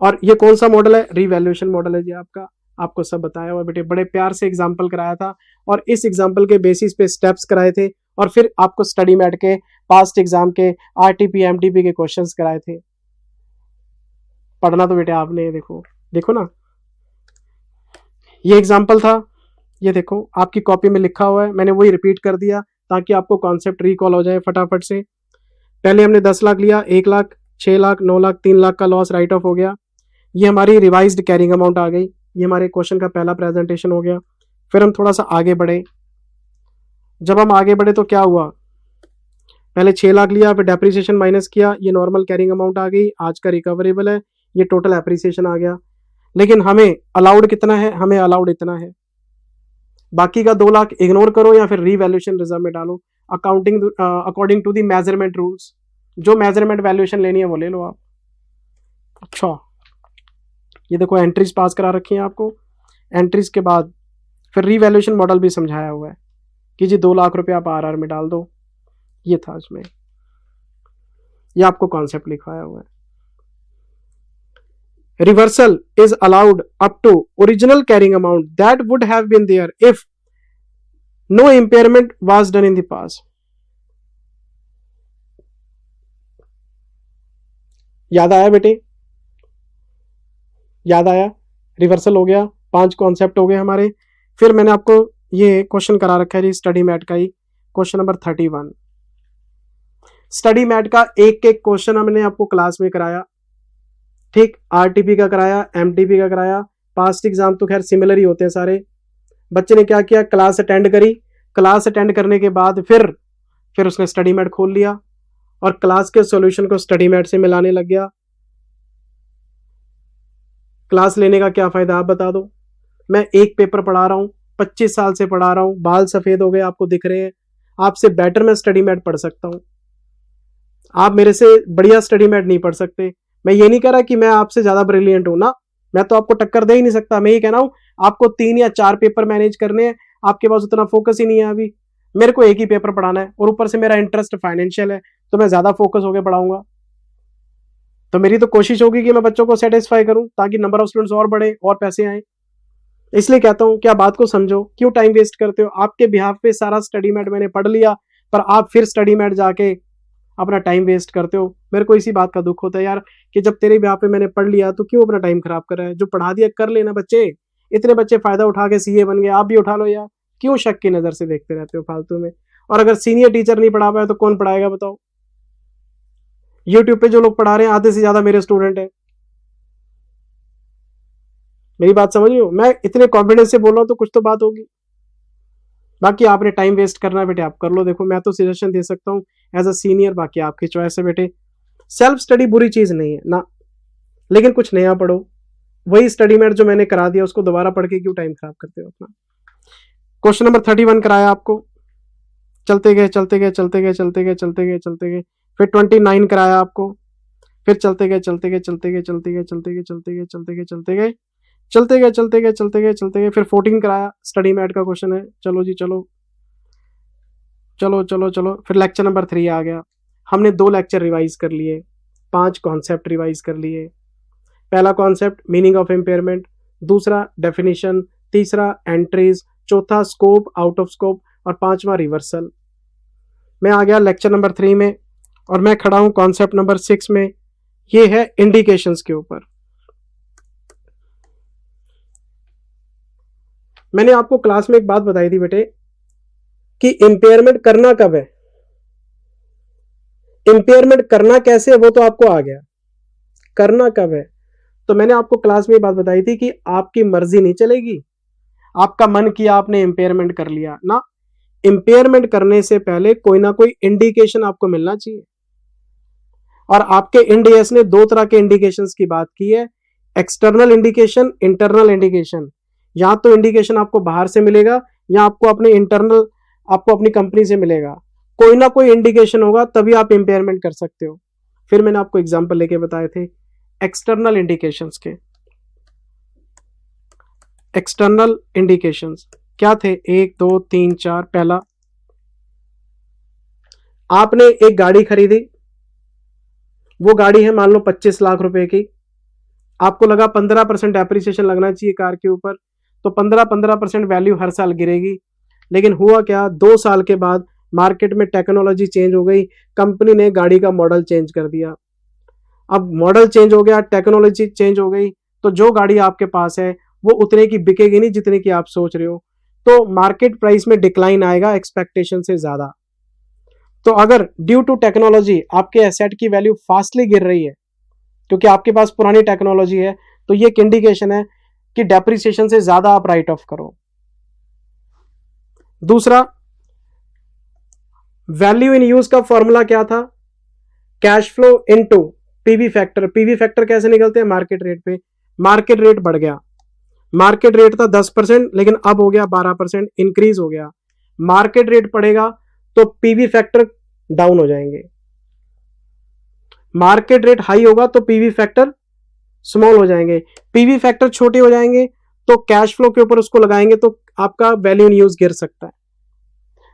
और ये कौन सा मॉडल है, रिवैल्यूएशन मॉडल है जी आपका। आपको सब बताया हुआ बेटे, बड़े प्यार से एग्जाम्पल कराया था और इस एग्जाम्पल के बेसिस पे स्टेप्स कराए थे और फिर आपको स्टडी मैट के पास्ट एग्जाम के आरटीपी एमटीपी के क्वेश्चंस कराए थे। पढ़ना तो बेटे आपने, देखो ना, ये एग्जाम्पल था, ये देखो आपकी कॉपी में लिखा हुआ है, मैंने वही रिपीट कर दिया ताकि आपको कॉन्सेप्ट रिकॉल हो जाए फटाफट से। पहले हमने 10 लाख लिया, 1 लाख, 6 लाख, 9 लाख, 3 लाख का लॉस राइट ऑफ हो गया। ये हमारी रिवाइज्ड कैरिंग अमाउंट आ गई। ये हमारे क्वेश्चन का पहला प्रेजेंटेशन हो गया। फिर हम थोड़ा सा आगे बढ़े। जब हम आगे बढ़े तो क्या हुआ, पहले 6 लाख लिया, फिर डेप्रिसिएशन माइनस किया, ये नॉर्मल कैरिंग अमाउंट आ गई, आज का रिकवरेबल है, ये टोटल एप्रिसिएशन आ गया। लेकिन हमें अलाउड कितना है, हमें अलाउड इतना है। बाकी का 2 लाख इग्नोर करो या फिर रीवैल्यूएशन रिजर्व में डालो accounting according to the measurement rules. जो मेजरमेंट वैल्यूएशन लेनी है वो ले लो आप। अच्छा, ये देखो एंट्रीज पास करा रखी हैं आपको। एंट्रीज के बाद फिर रीवैल्यूएशन मॉडल भी समझाया हुआ है कि जी 2 लाख रुपए आप आरआर में डाल दो। ये था इसमें, ये आपको कॉन्सेप्ट लिखवाया हुआ है। Reversal is allowed up to original carrying amount that would have been there if no impairment was done in the past. याद आया बेटे, याद आया, रिवर्सल हो गया, 5 कॉन्सेप्ट हो गए हमारे। फिर मैंने आपको ये क्वेश्चन करा रखा है जी स्टडी मैट का ही, क्वेश्चन नंबर 31। स्टडी मैट का एक एक क्वेश्चन हमने आपको क्लास में कराया, ठीक, आरटीपी का कराया, एमटीपी का कराया। पास्ट एग्जाम तो खैर सिमिलर ही होते हैं सारे। बच्चे ने क्या किया, क्लास अटेंड करी, क्लास अटेंड करने के बाद फिर उसने स्टडी मैट खोल लिया और क्लास के सॉल्यूशन को स्टडी मैट से मिलाने लग गया। क्लास लेने का क्या फायदा आप बता दो। मैं एक पेपर पढ़ा रहा हूं, 25 साल से पढ़ा रहा हूं, बाल सफेद हो गए आपको दिख रहे हैं, आपसे बेटर मैं स्टडी मैट पढ़ सकता हूं। आप मेरे से बढ़िया स्टडी मैट नहीं पढ़ सकते। मैं ये नहीं कह रहा कि मैं आपसे ज्यादा ब्रिलियंट हूं ना, मैं तो आपको टक्कर दे ही नहीं सकता। मैं ये कह रहा हूं आपको 3 या 4 पेपर मैनेज करने हैं, आपके पास उतना फोकस ही नहीं है अभी। मेरे को एक ही पेपर पढ़ाना है और ऊपर से मेरा इंटरेस्ट फाइनेंशियल है, तो मैं ज्यादा फोकस होकर पढ़ाऊंगा। तो मेरी तो कोशिश होगी कि मैं बच्चों को सेटिस्फाई करूं ताकि नंबर ऑफ स्टूडेंट्स और बढ़े और पैसे आए। इसलिए कहता हूं क्या बात को समझो, क्यों टाइम वेस्ट करते हो। आपके बिहाफ पे सारा स्टडी मैट मैंने पढ़ लिया, पर आप फिर स्टडी मैट जाके अपना टाइम वेस्ट करते हो। मेरे को इसी बात का दुख होता है यार कि जब तेरे बिहाफ पे मैंने पढ़ लिया तो क्यों अपना टाइम खराब कर रहा है। जो पढ़ा दिया कर लेना बच्चे। इतने बच्चे फायदा उठा के सीए बन गए, आप भी उठा लो यार। क्यों शक की नजर से देखते रहते हो फालतू में। और अगर सीनियर टीचर नहीं पढ़ा पाया तो कौन पढ़ाएगा बताओ। यूट्यूब पे जो लोग पढ़ा रहे हैं आधे से ज्यादा मेरे स्टूडेंट हैं। मेरी बात समझ रहे हो, मैं इतने कॉन्फिडेंस से बोल रहा हूं तो कुछ तो बात होगी। बाकी आपने टाइम वेस्ट करना है बेटे, आप कर लो। देखो मैं तो सजेशन दे सकता हूँ एज अ सीनियर, बाकी आपकी चॉइस है बेटे। सेल्फ स्टडी बुरी चीज नहीं है ना, लेकिन कुछ नया पढ़ो। वही स्टडी मैट जो मैंने करा दिया उसको दोबारा पढ़ के क्यों टाइम खराब करते हो अपना। क्वेश्चन नंबर 31 कराया आपको, चलते गए चलते गए चलते गए चलते गए चलते गए चलते गए। फिर 29 कराया आपको, फिर चलते गए चलते गए चलते गए चलते गए चलते गए चलते गए चलते गए चलते गए चलते गए चलते गए चलते गए चलते गए। फिर 14 कराया, स्टडी मैट का क्वेश्चन है। चलो जी चलो चलो चलो चलो। फिर लेक्चर नंबर 3 आ गया। हमने 2 लेक्चर रिवाइज कर लिए, 5 कॉन्सेप्ट रिवाइज कर लिए। पहला कॉन्सेप्ट मीनिंग ऑफ इम्पेयरमेंट, दूसरा डेफिनेशन, तीसरा एंट्रीज, चौथा स्कोप आउट ऑफ स्कोप, और 5वां रिवर्सल। मैं आ गया लेक्चर नंबर 3 में और मैं खड़ा हूं कॉन्सेप्ट नंबर 6 में। ये है इंडिकेशंस के ऊपर। मैंने आपको क्लास में एक बात बताई थी बेटे कि इंपेयरमेंट करना कब है, इंपेयरमेंट करना कैसे है वो तो आपको आ गया, करना कब है। तो मैंने आपको क्लास में ये बात बताई थी कि आपकी मर्जी नहीं चलेगी, आपका मन किया आपने इंपेयरमेंट कर लिया ना। इंपेयरमेंट करने से पहले कोई ना कोई इंडिकेशन आपको मिलना चाहिए। और आपके इंडियस ने 2 तरह के इंडिकेशंस की बात की है, एक्सटर्नल इंडिकेशन, इंटरनल इंडिकेशन। या तो इंडिकेशन आपको बाहर से मिलेगा या आपको अपने इंटरनल, आपको अपनी कंपनी से मिलेगा। कोई ना कोई इंडिकेशन होगा तभी आप इंपेयरमेंट कर सकते हो। फिर मैंने आपको एग्जांपल लेके बताए थे एक्सटर्नल इंडिकेशंस के। एक्सटर्नल इंडिकेशंस क्या थे? 1 2 3 4। पहला, आपने एक गाड़ी खरीदी, वो गाड़ी है मान लो 25 लाख रुपए की। आपको लगा 15% डेप्रिसिएशन लगना चाहिए कार के ऊपर, तो 15% वैल्यू हर साल गिरेगी। लेकिन हुआ क्या, 2 साल के बाद मार्केट में टेक्नोलॉजी चेंज हो गई, कंपनी ने गाड़ी का मॉडल चेंज कर दिया। अब मॉडल चेंज हो गया, टेक्नोलॉजी चेंज हो गई, तो जो गाड़ी आपके पास है वो उतने की बिकेगी नहीं जितने की आप सोच रहे हो, तो मार्केट प्राइस में डिक्लाइन आएगा एक्सपेक्टेशन से ज्यादा। तो अगर ड्यू टू टेक्नोलॉजी आपके एसेट की वैल्यू फास्टली गिर रही है क्योंकि आपके पास पुरानी टेक्नोलॉजी है, तो ये एक इंडिकेशन है कि डेप्रिसिएशन से ज्यादा आप राइट ऑफ करो। दूसरा, वैल्यू इन यूज का फॉर्मूला क्या था? Cash flow into PV factor. PV factor कैसे निकलते हैं? मार्केट रेट पे। मार्केट रेट बढ़ गया, मार्केट रेट था 10% लेकिन अब हो गया 12%, इंक्रीज हो गया। मार्केट रेट बढ़ेगा तो पीवी फैक्टर डाउन हो जाएंगे, मार्केट रेट हाई होगा तो पीवी फैक्टर स्मॉल हो जाएंगे। पीवी फैक्टर छोटे हो जाएंगे तो कैश फ्लो के ऊपर उसको लगाएंगे तो आपका वैल्यू इन यूज गिर सकता है।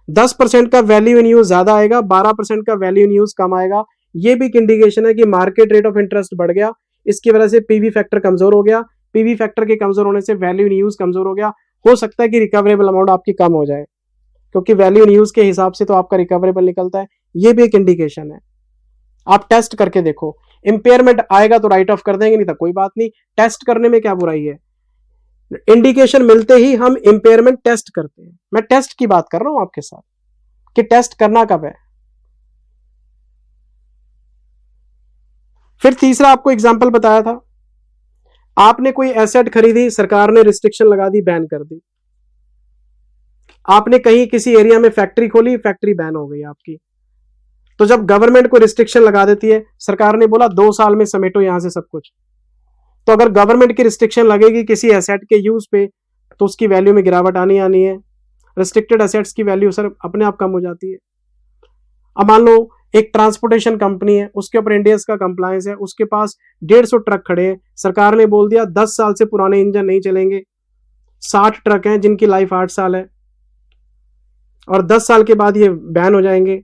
10% का वैल्यू इन यूज ज्यादा आएगा, 12% का वैल्यू इन यूज कम आएगा। ये भी एक इंडिकेशन है कि मार्केट रेट ऑफ इंटरेस्ट बढ़ गया, इसकी वजह से पीवी फैक्टर कमजोर हो गया। पीवी फैक्टर के कमजोर होने से वैल्यू इन यूज कमजोर हो गया। हो सकता है कि रिकवरेबल अमाउंट आपकी कम हो जाए क्योंकि वैल्यू इन यूज के हिसाब से तो आपका रिकवरेबल निकलता है। ये भी एक इंडिकेशन है, आप टेस्ट करके देखो। इंपेयरमेंट आएगा तो राइट ऑफ कर देंगे, नहीं तो कोई बात नहीं, टेस्ट करने में क्या बुराई है। इंडिकेशन मिलते ही हम इंपेयरमेंट टेस्ट करते हैं। मैं टेस्ट की बात कर रहा हूं आपके साथ कि टेस्ट करना कब है। फिर तीसरा आपको एग्जांपल बताया था, आपने कोई एसेट खरीदी, सरकार ने रिस्ट्रिक्शन लगा दी, बैन कर दी। आपने कहीं किसी एरिया में फैक्ट्री खोली, फैक्ट्री बैन हो गई आपकी। तो जब गवर्नमेंट को रिस्ट्रिक्शन लगा देती है, सरकार ने बोला 2 साल में समेटो यहां से सब कुछ, तो अगर गवर्नमेंट की रिस्ट्रिक्शन लगेगी किसी एसेट के यूज पे तो उसकी वैल्यू में गिरावट आनी है। रिस्ट्रिक्टेड एसेट्स की वैल्यू सर अपने आप कम हो जाती है। अब मान लो एक ट्रांसपोर्टेशन कंपनी है, उसके ऊपर इंडियस का कंप्लायंस है, उसके पास 150 ट्रक खड़े हैं, सरकार ने बोल दिया 10 साल से पुराने इंजन नहीं चलेंगे। 60 ट्रक हैं जिनकी लाइफ 8 साल है और 10 साल के बाद ये बैन हो जाएंगे,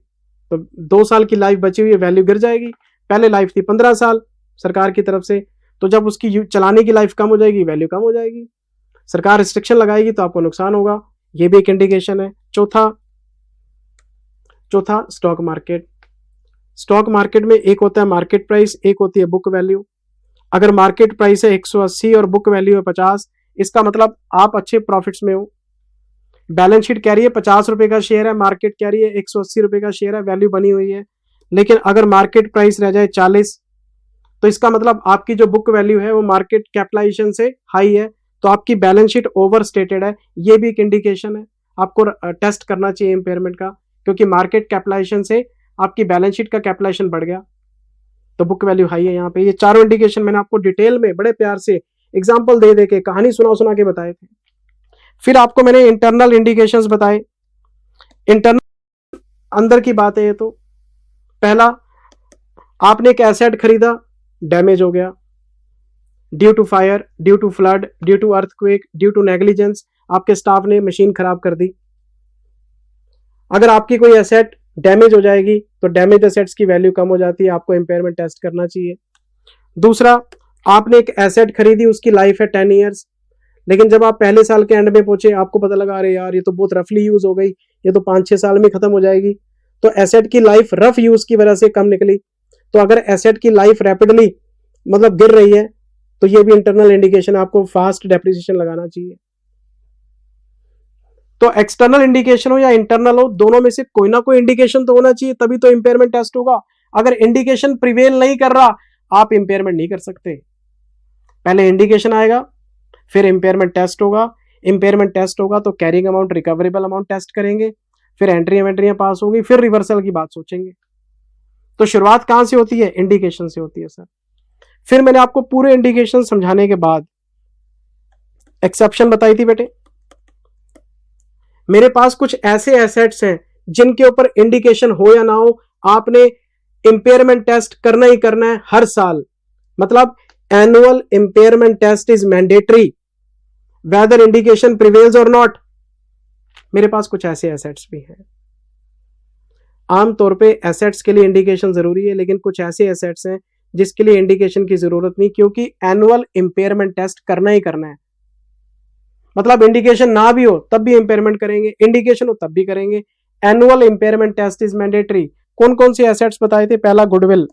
तो 2 साल की लाइफ बची हुई है, वैल्यू गिर जाएगी। पहले लाइफ थी 15 साल सरकार की तरफ से, तो जब उसकी चलाने की लाइफ कम हो जाएगी, वैल्यू कम हो जाएगी। सरकार रिस्ट्रिक्शन लगाएगी तो आपको नुकसान होगा, ये भी एक इंडिकेशन है। चौथा स्टॉक मार्केट। स्टॉक मार्केट में एक होता है मार्केट प्राइस, एक होती है बुक वैल्यू। अगर मार्केट प्राइस है 180 और बुक वैल्यू है 50, इसका मतलब आप अच्छे प्रॉफिट्स में हो। बैलेंस शीट कह रही है 50 रुपए का शेयर है, मार्केट कह रही है 180 रुपए का शेयर है, वैल्यू बनी हुई है। लेकिन अगर मार्केट प्राइस रह जाए 40, तो इसका मतलब आपकी जो बुक वैल्यू है वो मार्केट कैपिटलाइजेशन से हाई है, तो आपकी बैलेंस शीट ओवर स्टेटेड है। ये भी एक इंडिकेशन है, आपको टेस्ट करना चाहिए इंपेयरमेंट का, क्योंकि मार्केट कैपिटलाइजेशन से आपकी बैलेंस शीट का कैपिटलाइजेशन बढ़ गया तो बुक वैल्यू हाई है यहाँ पे। ये चारों इंडिकेशन मैंने आपको डिटेल में बड़े प्यार से एग्जांपल दे दे के, कहानी सुना के बताए थे। फिर आपको मैंने इंटरनल इंडिकेशंस बताए। इंटरनल अंदर की बात है ये। तो पहला, आपने एक एसेट खरीदा, डैमेज हो गया due to fire, due to flood, due to earthquake, due to negligence, आपके स्टाफ ने मशीन खराब कर दी। अगर आपकी कोई एसेट डैमेज हो जाएगी तो डैमेज एसेट्स की वैल्यू कम हो जाती है, आपको इंपेयरमेंट टेस्ट करना चाहिए। दूसरा, आपने एक एसेट खरीदी, उसकी लाइफ है 10 ईयर्स, लेकिन जब आप पहले साल के एंड में पहुंचे, आपको पता लगा अरे यार ये तो बहुत रफली यूज हो गई, ये तो 5-6 साल में खत्म हो जाएगी, तो एसेट की लाइफ रफ यूज की वजह से कम निकली। तो अगर एसेट की लाइफ रैपिडली मतलब गिर रही है तो ये भी इंटरनल इंडिकेशन, आपको फास्ट डेप्रिसिएशन लगाना चाहिए। तो एक्सटर्नल इंडिकेशन हो या इंटरनल हो, दोनों में से कोई ना कोई इंडिकेशन तो होना चाहिए, तभी तो इंपेयरमेंट टेस्ट होगा। अगर इंडिकेशन प्रिवेल नहीं कर रहा, आप इंपेयरमेंट नहीं कर सकते। पहले इंडिकेशन आएगा, फिर इंपेयरमेंट टेस्ट होगा। इंपेयरमेंट टेस्ट होगा तो carrying amount, recoverable amount test करेंगे, फिर एंट्रियां पास होगी, फिर रिवर्सल की बात सोचेंगे। तो शुरुआत कहां से होती है? इंडिकेशन से होती है सर। फिर मैंने आपको पूरे इंडिकेशन समझाने के बाद एक्सेप्शन बताई थी बेटे। मेरे पास कुछ ऐसे एसेट्स हैं जिनके ऊपर इंडिकेशन हो या ना हो, आपने इंपेयरमेंट टेस्ट करना ही करना है हर साल। मतलब annual impairment test is mandatory whether indication prevails और नॉट। मेरे पास कुछ ऐसे एसेट्स भी हैं, आमतौर पे एसेट्स के लिए इंडिकेशन जरूरी है, लेकिन कुछ ऐसे एसेट्स हैं जिसके लिए इंडिकेशन की जरूरत नहीं, क्योंकि एनुअल इंपेयरमेंट टेस्ट करना ही करना है। मतलब इंडिकेशन ना भी हो तब भी इंपेयरमेंट करेंगे, इंडिकेशन हो तब भी करेंगे। Annual impairment test is mandatory. कौन कौन से एसेट्स बताए थे? पहला गुडविल,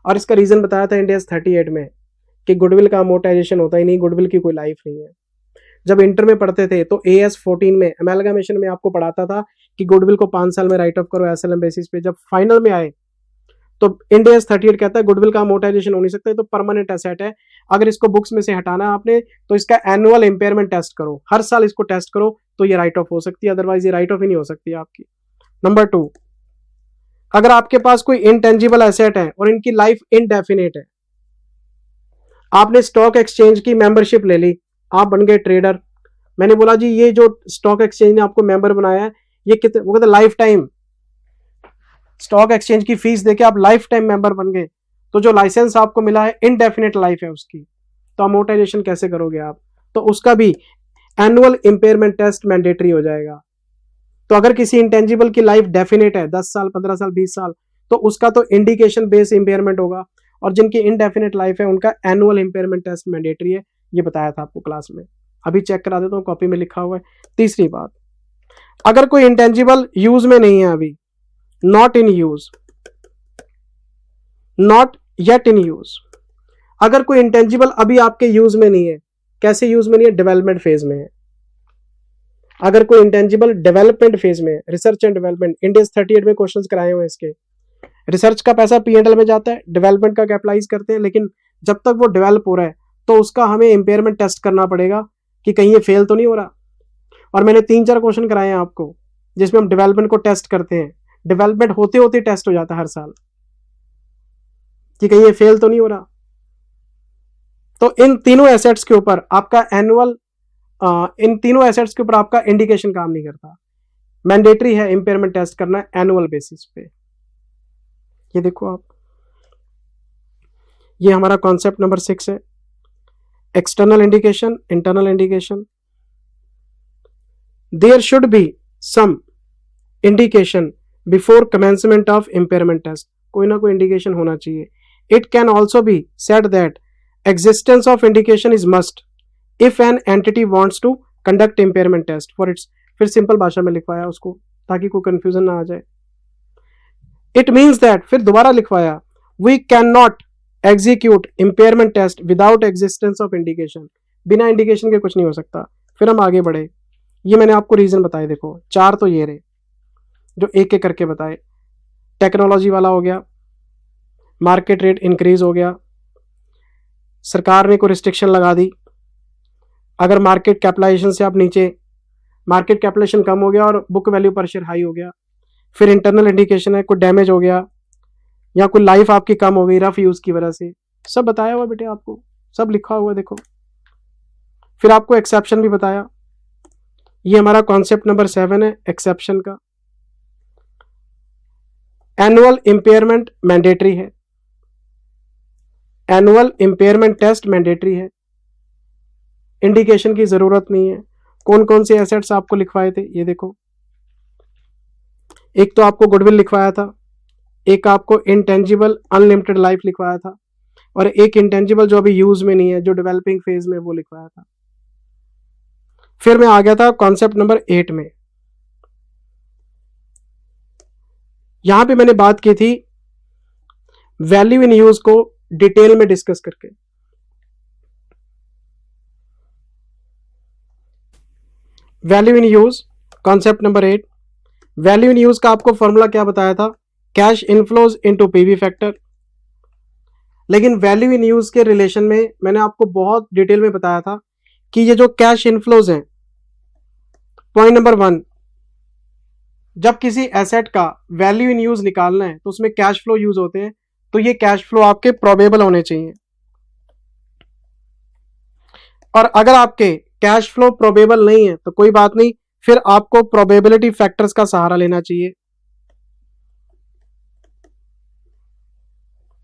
और इसका रीजन बताया था इंडिया 38 में कि गुडविल का अमोर्टाइजेशन होता ही नहीं, गुडविल की कोई लाइफ नहीं है। जब इंटर में पढ़ते थे तो AS 14 में अमेलगामेशन में आपको पढ़ाता था कि गुडविल को 5 साल में राइट ऑफ करो SLM बेसिस पे। जब फाइनल में आए तो इंडिया 38 कहता है गुडविल का अमोर्टाइजेशन हो नहीं सकता, तो परमानेंट एसेट है। अगर इसको बुक्स में से हटाना आपने तो इसका एनुअल इंपेयरमेंट टेस्ट करो, हर साल इसको टेस्ट करो तो ये राइट ऑफ हो सकती है, अदरवाइज ये राइट ऑफ ही नहीं हो सकती आपकी। नंबर 2, अगर आपके पास कोई इंटेंजिबल एसेट है और इनकी लाइफ इनडेफिनेट है, आपने स्टॉक एक्सचेंज की मेंबरशिप ले ली, आप बन गए ट्रेडर। मैंने बोला जी ये जो स्टॉक एक्सचेंज ने आपको मेंबर बनाया है ये कितने, वो कहते लाइफ टाइम, स्टॉक एक्सचेंज की फीस देके आप लाइफ टाइम मेंबर बन गए, तो जो लाइसेंस आपको मिला है इनडेफिनेट लाइफ है उसकी, तो अमोर्टाइजेशन कैसे करोगे आप? तो उसका भी एनुअल इंपेयरमेंट टेस्ट मैंडेटरी हो जाएगा। तो अगर किसी इंटेंजिबल की लाइफ डेफिनेट है 10 साल, 15 साल, 20 साल, तो उसका तो इंडिकेशन बेस इंपेयरमेंट होगा, और जिनकी इनडेफिनेट लाइफ है उनका एनुअल इंपेयरमेंट टेस्ट मैंडेटरी है। ये बताया था आपको क्लास में, अभी चेक करा देता हूँ, कॉपी में लिखा हुआ है। तीसरी बात, अगर कोई इंटेंजिबल यूज में नहीं है अभी, not in use, not yet in use, अगर कोई इंटेंजिबल अभी आपके यूज में नहीं है, कैसे यूज में नहीं है? डेवलपमेंट फेज में है। अगर कोई इंटेंजिबल डेवलपमेंट फेज में है, रिसर्च एंड डेवलपमेंट, इंडिया 38 में क्वेश्चंस कराए हुए इसके। रिसर्च का पैसा P&L में जाता है, डेवलपमेंट का कैपिटलाइज करते हैं, लेकिन जब तक वो डेवलप हो रहा है तो उसका हमें इंपेयरमेंट टेस्ट करना पड़ेगा कि कहीं ये फेल तो नहीं हो रहा। और मैंने 3-4 क्वेश्चन कराए हैं आपको जिसमें हम डेवलपमेंट को टेस्ट करते हैं, डेवलपमेंट होते होते टेस्ट हो जाता है हर साल कि कहीं ये फेल तो नहीं हो रहा। तो इन तीनों एसेट्स के ऊपर आपका एनुअल, इन तीनों एसेट्स के ऊपर आपका इंडिकेशन काम नहीं करता, मैंडेटरी है इंपेयरमेंट टेस्ट करना एनुअल बेसिस पे। ये देखो आप, ये हमारा कॉन्सेप्ट नंबर 6 है, external indication, internal indication. There should be some indication before commencement of impairment test, कोई ना कोई इंडिकेशन होना चाहिए। It can also be said that existence of indication is must if an entity wants to conduct impairment test for its, फिर सिंपल भाषा में लिखवाया उसको ताकि कोई कंफ्यूजन ना आ जाए। इट मीन्स दैट, फिर दोबारा लिखवाया, we can not execute impairment test without existence of indication, बिना इंडिकेशन के कुछ नहीं हो सकता। फिर हम आगे बढ़े, ये मैंने आपको रीजन बताए, देखो 4 तो ये रहे जो एक एक करके बताए। टेक्नोलॉजी वाला हो गया, मार्केट रेट इंक्रीज हो गया, सरकार ने कोई रिस्ट्रिक्शन लगा दी, अगर मार्केट कैपिटलाइजेशन से आप नीचे, मार्केट कैपिटलाइजेशन कम हो गया और बुक वैल्यू पर शेयर हाई हो गया। फिर इंटरनल इंडिकेशन है, कोई डैमेज हो गया या कोई लाइफ आपकी कम हो गई रफ यूज की वजह से, सब बताया हुआ बेटे, आपको सब लिखा हुआ देखो। फिर आपको एक्सेप्शन भी बताया, ये हमारा कॉन्सेप्ट नंबर 7 है एक्सेप्शन का। एनुअल इंपेयरमेंट मैंडेटरी है, एनुअल इंपेयरमेंट टेस्ट मैंडेटरी है, इंडिकेशन की जरूरत नहीं है। कौन कौन से एसेट्स आपको लिखवाए थे ये देखो, एक तो आपको गुडविल लिखवाया था, एक आपको इंटेंजिबल अनलिमिटेड लाइफ लिखवाया था, और एक इंटेंजिबल जो अभी यूज में नहीं है, जो डेवलपिंग फेज में, वो लिखवाया था। फिर मैं आ गया था कॉन्सेप्ट नंबर 8 में। यहां पे मैंने बात की थी वैल्यू इन यूज को डिटेल में डिस्कस करके। Value in use concept number 8। Value in use का आपको फॉर्मूला क्या बताया था? Cash inflows into PV factor. लेकिन वैल्यू इन यूज के रिलेशन में मैंने आपको बहुत डिटेल में बताया था कि ये जो कैश इनफ्लोज हैं, पॉइंट नंबर 1, जब किसी एसेट का वैल्यू इन यूज निकालना है तो उसमें कैश फ्लो यूज होते हैं, तो ये कैश फ्लो आपके प्रोबेबल होने चाहिए। और अगर आपके कैश फ्लो प्रोबेबल नहीं है तो कोई बात नहीं, फिर आपको प्रोबेबिलिटी फैक्टर्स का सहारा लेना चाहिए।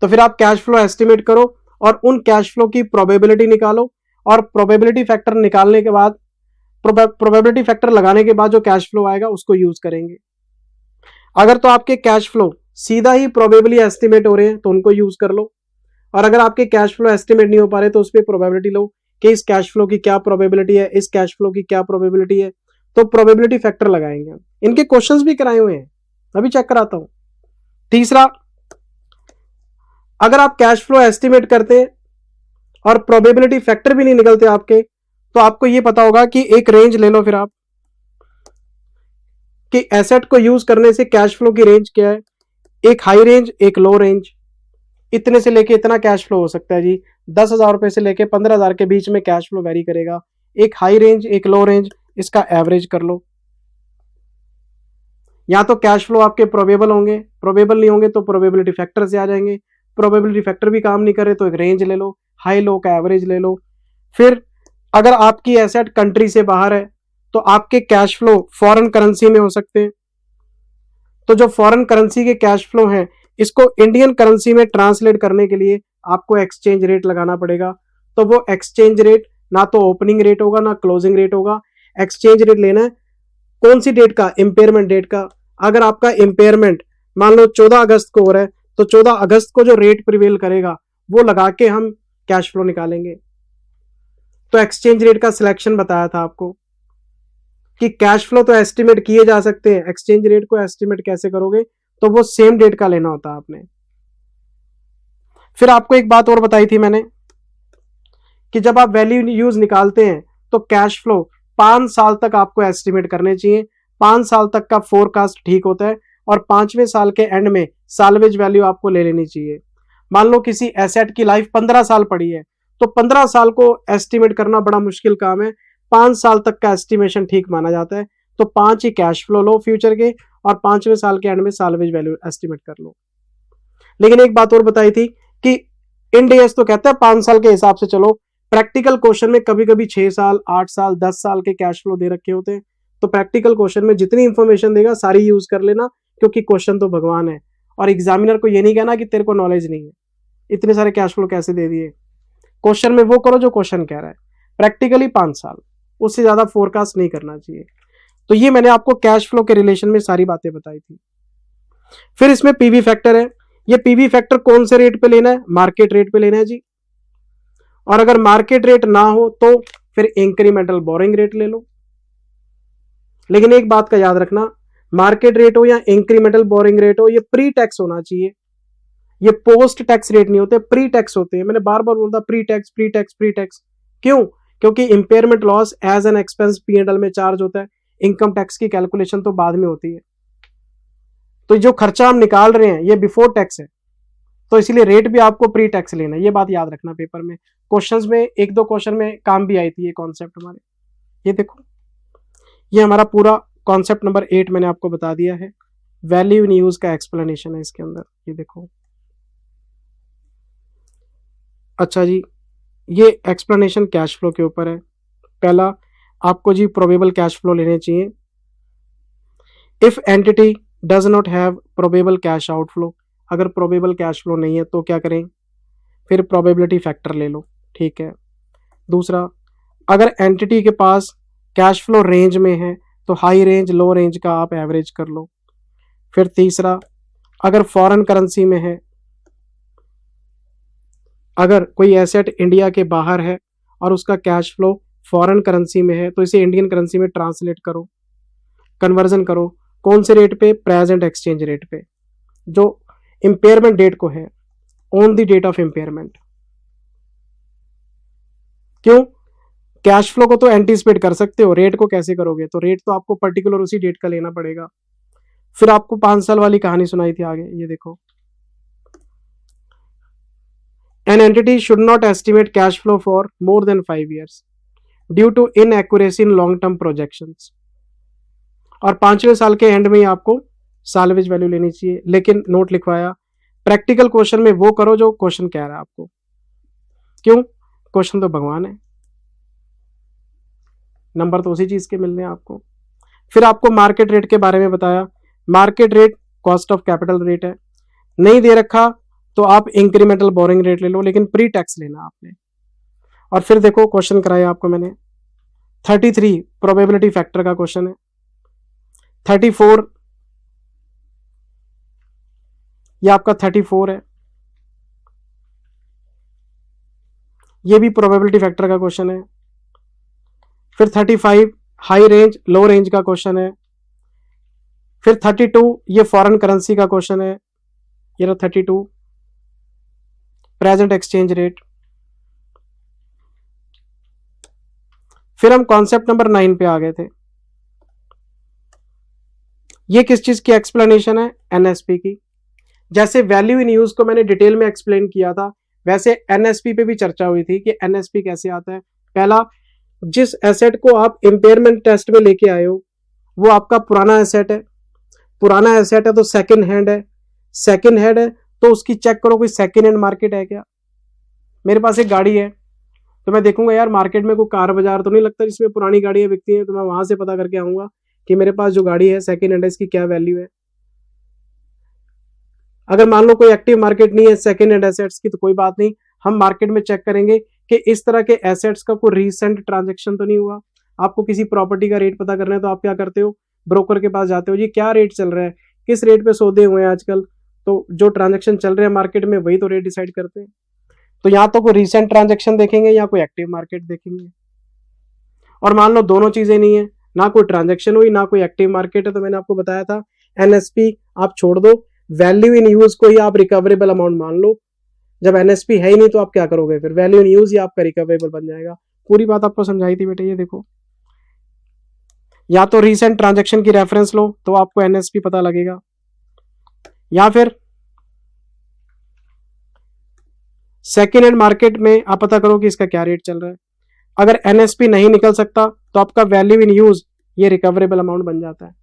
तो फिर आप कैश फ्लो एस्टिमेट करो और उन कैश फ्लो की प्रोबेबिलिटी निकालो, और प्रोबेबिलिटी फैक्टर निकालने के बाद, प्रोबेबिलिटी फैक्टर लगाने के बाद जो कैश फ्लो आएगा उसको यूज करेंगे। अगर तो आपके कैश फ्लो सीधा ही प्रोबेबली एस्टिमेट हो रहे हैं तो उनको यूज कर लो, और अगर आपके कैश फ्लो एस्टिमेट नहीं हो पा रहे तो उस पर प्रोबेबिलिटी लो कि इस कैश फ्लो की क्या प्रोबेबिलिटी है, इस कैश फ्लो की क्या प्रोबेबिलिटी है, तो प्रोबेबिलिटी फैक्टर लगाएंगे। इनके क्वेश्चंस भी कराए हुए हैं, अभी चेक कराता हूं। तीसरा, अगर आप कैश फ्लो एस्टिमेट करते हैं और प्रोबेबिलिटी फैक्टर भी नहीं निकलते आपके, तो आपको यह पता होगा कि एक रेंज ले लो फिर आप, कि एसेट को यूज करने से कैश फ्लो की रेंज क्या है। एक हाई रेंज, एक लो रेंज। इतने से लेके इतना कैश फ्लो हो सकता है जी, 10,000 रुपए से लेके 15,000 के बीच में कैश फ्लो वेरी करेगा। एक हाई रेंज, एक लो रेंज, इसका एवरेज कर लो। या तो कैश फ्लो आपके प्रोबेबल होंगे, प्रोबेबल नहीं होंगे तो प्रोबेबिलिटी फैक्टर से आ जाएंगे। प्रोबेबिलिटी फैक्टर भी काम नहीं करे तो एक रेंज ले लो, हाई लो का एवरेज ले लो। फिर अगर आपकी एसेट कंट्री से बाहर है तो आपके कैश फ्लो फॉरेन करेंसी में हो सकते हैं। तो जो फॉरेन करेंसी के कैश फ्लो हैं, इसको इंडियन करेंसी में ट्रांसलेट करने के लिए आपको एक्सचेंज रेट लगाना पड़ेगा। तो वो एक्सचेंज रेट ना तो ओपनिंग रेट होगा ना क्लोजिंग रेट होगा, एक्सचेंज रेट लेना है। कौन सी डेट का? इंपेयरमेंट डेट का। अगर आपका इंपेयरमेंट मान लो 14 अगस्त को हो रहा है तो 14 अगस्त को जो रेट प्रिवेल करेगा वो लगा के हम कैश फ्लो निकालेंगे। तो एक्सचेंज रेट का सिलेक्शन बताया था आपको कि कैश फ्लो तो एस्टिमेट किए जा सकते हैं, एक्सचेंज रेट को एस्टिमेट कैसे करोगे, तो वो सेम डेट का लेना होता है आपने। फिर आपको एक बात और बताई थी मैंने कि जब आप वैल्यू यूज निकालते हैं तो कैश फ्लो 5 साल तक आपको एस्टिमेट करने चाहिए। 5 साल तक का फोरकास्ट ठीक होता है, और 5वें साल के एंड में साल्वेज वैल्यू आपको ले लेनी चाहिए। मान लो किसी एसेट की लाइफ 15 साल पड़ी है तो 15 साल को एस्टिमेट करना बड़ा मुश्किल काम है, 5 साल तक का एस्टिमेशन ठीक माना जाता है। तो 5 ही कैश फ्लो लो फ्यूचर के, और 5वें साल के एंड में साल्वेज वैल्यू एस्टिमेट कर लो। लेकिन एक बात और बताई थी कि इंडियस तो कहता है 5 साल के हिसाब से चलो, प्रैक्टिकल क्वेश्चन में कभी कभी 6 साल, 8 साल, 10 साल के कैश फ्लो दे रखे होते हैं। तो प्रैक्टिकल क्वेश्चन में जितनी इंफॉर्मेशन देगा सारी यूज कर लेना, क्योंकि क्वेश्चन तो भगवान है, और एग्जामिनर को ये नहीं कहना कि तेरे को नॉलेज नहीं है, इतने सारे कैश फ्लो कैसे दे दिए। क्वेश्चन में वो करो जो क्वेश्चन कह रहा है। प्रैक्टिकली 5 साल, उससे ज्यादा फोरकास्ट नहीं करना चाहिए। तो ये मैंने आपको कैश फ्लो के रिलेशन में सारी बातें बताई थी। फिर इसमें पीवी फैक्टर है। ये पीवी फैक्टर कौन से रेट पे लेना है? मार्केट रेट पे लेना है जी। और अगर मार्केट रेट ना हो तो फिर इंक्रीमेंटल बोरिंग रेट ले लो। लेकिन एक बात का याद रखना, मार्केट रेट हो या इंक्रीमेंटल बोरिंग रेट हो, ये प्री टैक्स होना चाहिए। ये पोस्ट टैक्स रेट नहीं होते, प्री टैक्स होते हैं। मैंने बार बार बोलता pre tax, pre tax, pre tax. क्यों? क्योंकि impairment loss as an expense P&L में चार्ज होता है, इनकम टैक्स की कैलकुलेशन तो बाद में होती है। तो जो खर्चा हम निकाल रहे हैं ये बिफोर टैक्स है, तो इसीलिए रेट भी आपको प्री टैक्स लेना है। ये बात याद रखना, पेपर में क्वेश्चंस में 1-2 क्वेश्चन में काम भी आई थी ये कॉन्सेप्ट हमारे। ये देखो, ये हमारा पूरा कॉन्सेप्ट नंबर 8 मैंने आपको बता दिया है। वैल्यू इन यूज का एक्सप्लेनेशन है इसके अंदर, ये देखो। अच्छा जी, ये एक्सप्लेनेशन कैश फ्लो के ऊपर है। पहला, आपको जी प्रोबेबल कैश फ्लो लेने चाहिए। If entity does not have probable cash outflow, अगर प्रोबेबल कैश फ्लो नहीं है तो क्या करें? फिर प्रोबेबिलिटी फैक्टर ले लो, ठीक है। दूसरा, अगर एंटिटी के पास कैश फ्लो रेंज में है तो हाई रेंज लो रेंज का आप एवरेज कर लो। फिर तीसरा, अगर फॉरेन करेंसी में है, अगर कोई एसेट इंडिया के बाहर है और उसका कैश फ्लो फॉरेन करेंसी में है तो इसे इंडियन करेंसी में ट्रांसलेट करो, कन्वर्जन करो। कौन से रेट पे? प्रेजेंट एक्सचेंज रेट पे, जो इंपेयरमेंट डेट को है, on the date of impairment. क्यों? कैश फ्लो को तो एंटीसिपेट कर सकते हो, रेट को कैसे करोगे? तो रेट तो आपको पर्टिकुलर उसी डेट का लेना पड़ेगा। फिर आपको 5 साल वाली कहानी सुनाई थी आगे, ये देखो, an entity should not estimate cash flow for more than 5 years due to inaccuracy in long term projections. और 5वें साल के एंड में ही आपको साल्वेज वैल्यू लेनी चाहिए। लेकिन नोट लिखवाया, प्रैक्टिकल क्वेश्चन में वो करो जो क्वेश्चन कह रहा है आपको। क्यों? क्वेश्चन तो भगवान है, नंबर तो उसी चीज के मिलने हैं आपको। फिर आपको मार्केट रेट के बारे में बताया। Market rate cost of capital rate है, नहीं दे रखा तो आप इंक्रीमेंटल बोरिंग रेट ले लो, लेकिन प्री टैक्स लेना आपने। और फिर देखो क्वेश्चन कराया आपको मैंने 33 प्रोबेबिलिटी फैक्टर का क्वेश्चन है, 34 ये आपका 34 है, ये भी प्रोबेबिलिटी फैक्टर का क्वेश्चन है। फिर 35 हाई रेंज लो रेंज का क्वेश्चन है। फिर 32 ये फॉरेन करेंसी का क्वेश्चन है, ये रहा 32 प्रेजेंट एक्सचेंज रेट। फिर हम कॉन्सेप्ट नंबर 9 पे आ गए थे। ये किस चीज की एक्सप्लेनेशन है? एनएसपी की। जैसे वैल्यू इन यूज को मैंने डिटेल में एक्सप्लेन किया था, वैसे एनएसपी पे भी चर्चा हुई थी कि एनएसपी कैसे आता है। पहला, जिस एसेट को आप इंपेयरमेंट टेस्ट में लेके आए हो वो आपका पुराना एसेट है। पुराना एसेट है तो सेकंड हैंड है, सेकंड हैंड है तो उसकी चेक करो कोई सेकंड हैंड मार्केट है क्या। मेरे पास एक गाड़ी है तो मैं देखूंगा यार मार्केट में कोई कार बाजार तो नहीं लगता जिसमें पुरानी गाड़ियां बिकती हैं, तो मैं वहां से पता करके आऊंगा कि मेरे पास जो गाड़ी है सेकंड हैंड है, इसकी क्या वैल्यू है। अगर मान लो कोई एक्टिव मार्केट नहीं है सेकंड हैंड एसेट्स की तो कोई बात नहीं, हम मार्केट में चेक करेंगे कि इस तरह के एसेट्स का कोई रीसेंट ट्रांजैक्शन तो नहीं हुआ। आपको किसी प्रॉपर्टी का रेट पता करना है तो आप क्या करते हो? ब्रोकर के पास जाते हो, जी क्या रेट चल रहा है, किस रेट पे सौदे हुए हैं आजकल, तो जो ट्रांजैक्शन चल रहे हैं मार्केट में वही तो रेट डिसाइड करते हैं। तो या तो कोई रीसेंट ट्रांजैक्शन देखेंगे या कोई एक्टिव मार्केट देखेंगे। और मान लो दोनों चीजें नहीं है, ना कोई ट्रांजैक्शन हुई ना कोई एक्टिव मार्केट है, तो मैंने आपको बताया था एनएसपी आप छोड़ दो, वैल्यू इन यूज को ही आप रिकवरेबल अमाउंट मान लो। जब एनएसपी है ही नहीं तो आप क्या करोगे? फिर वैल्यू इन यूज ही आपका रिकवरेबल बन जाएगा। पूरी बात आपको समझाई थी बेटे, ये देखो, या तो रीसेंट ट्रांजैक्शन की रेफरेंस लो तो आपको एनएसपी पता लगेगा, या फिर सेकेंड हैंड मार्केट में आप पता करो कि इसका क्या रेट चल रहा है। अगर एनएसपी नहीं निकल सकता तो आपका वैल्यू इन यूज ये रिकवरेबल अमाउंट बन जाता है।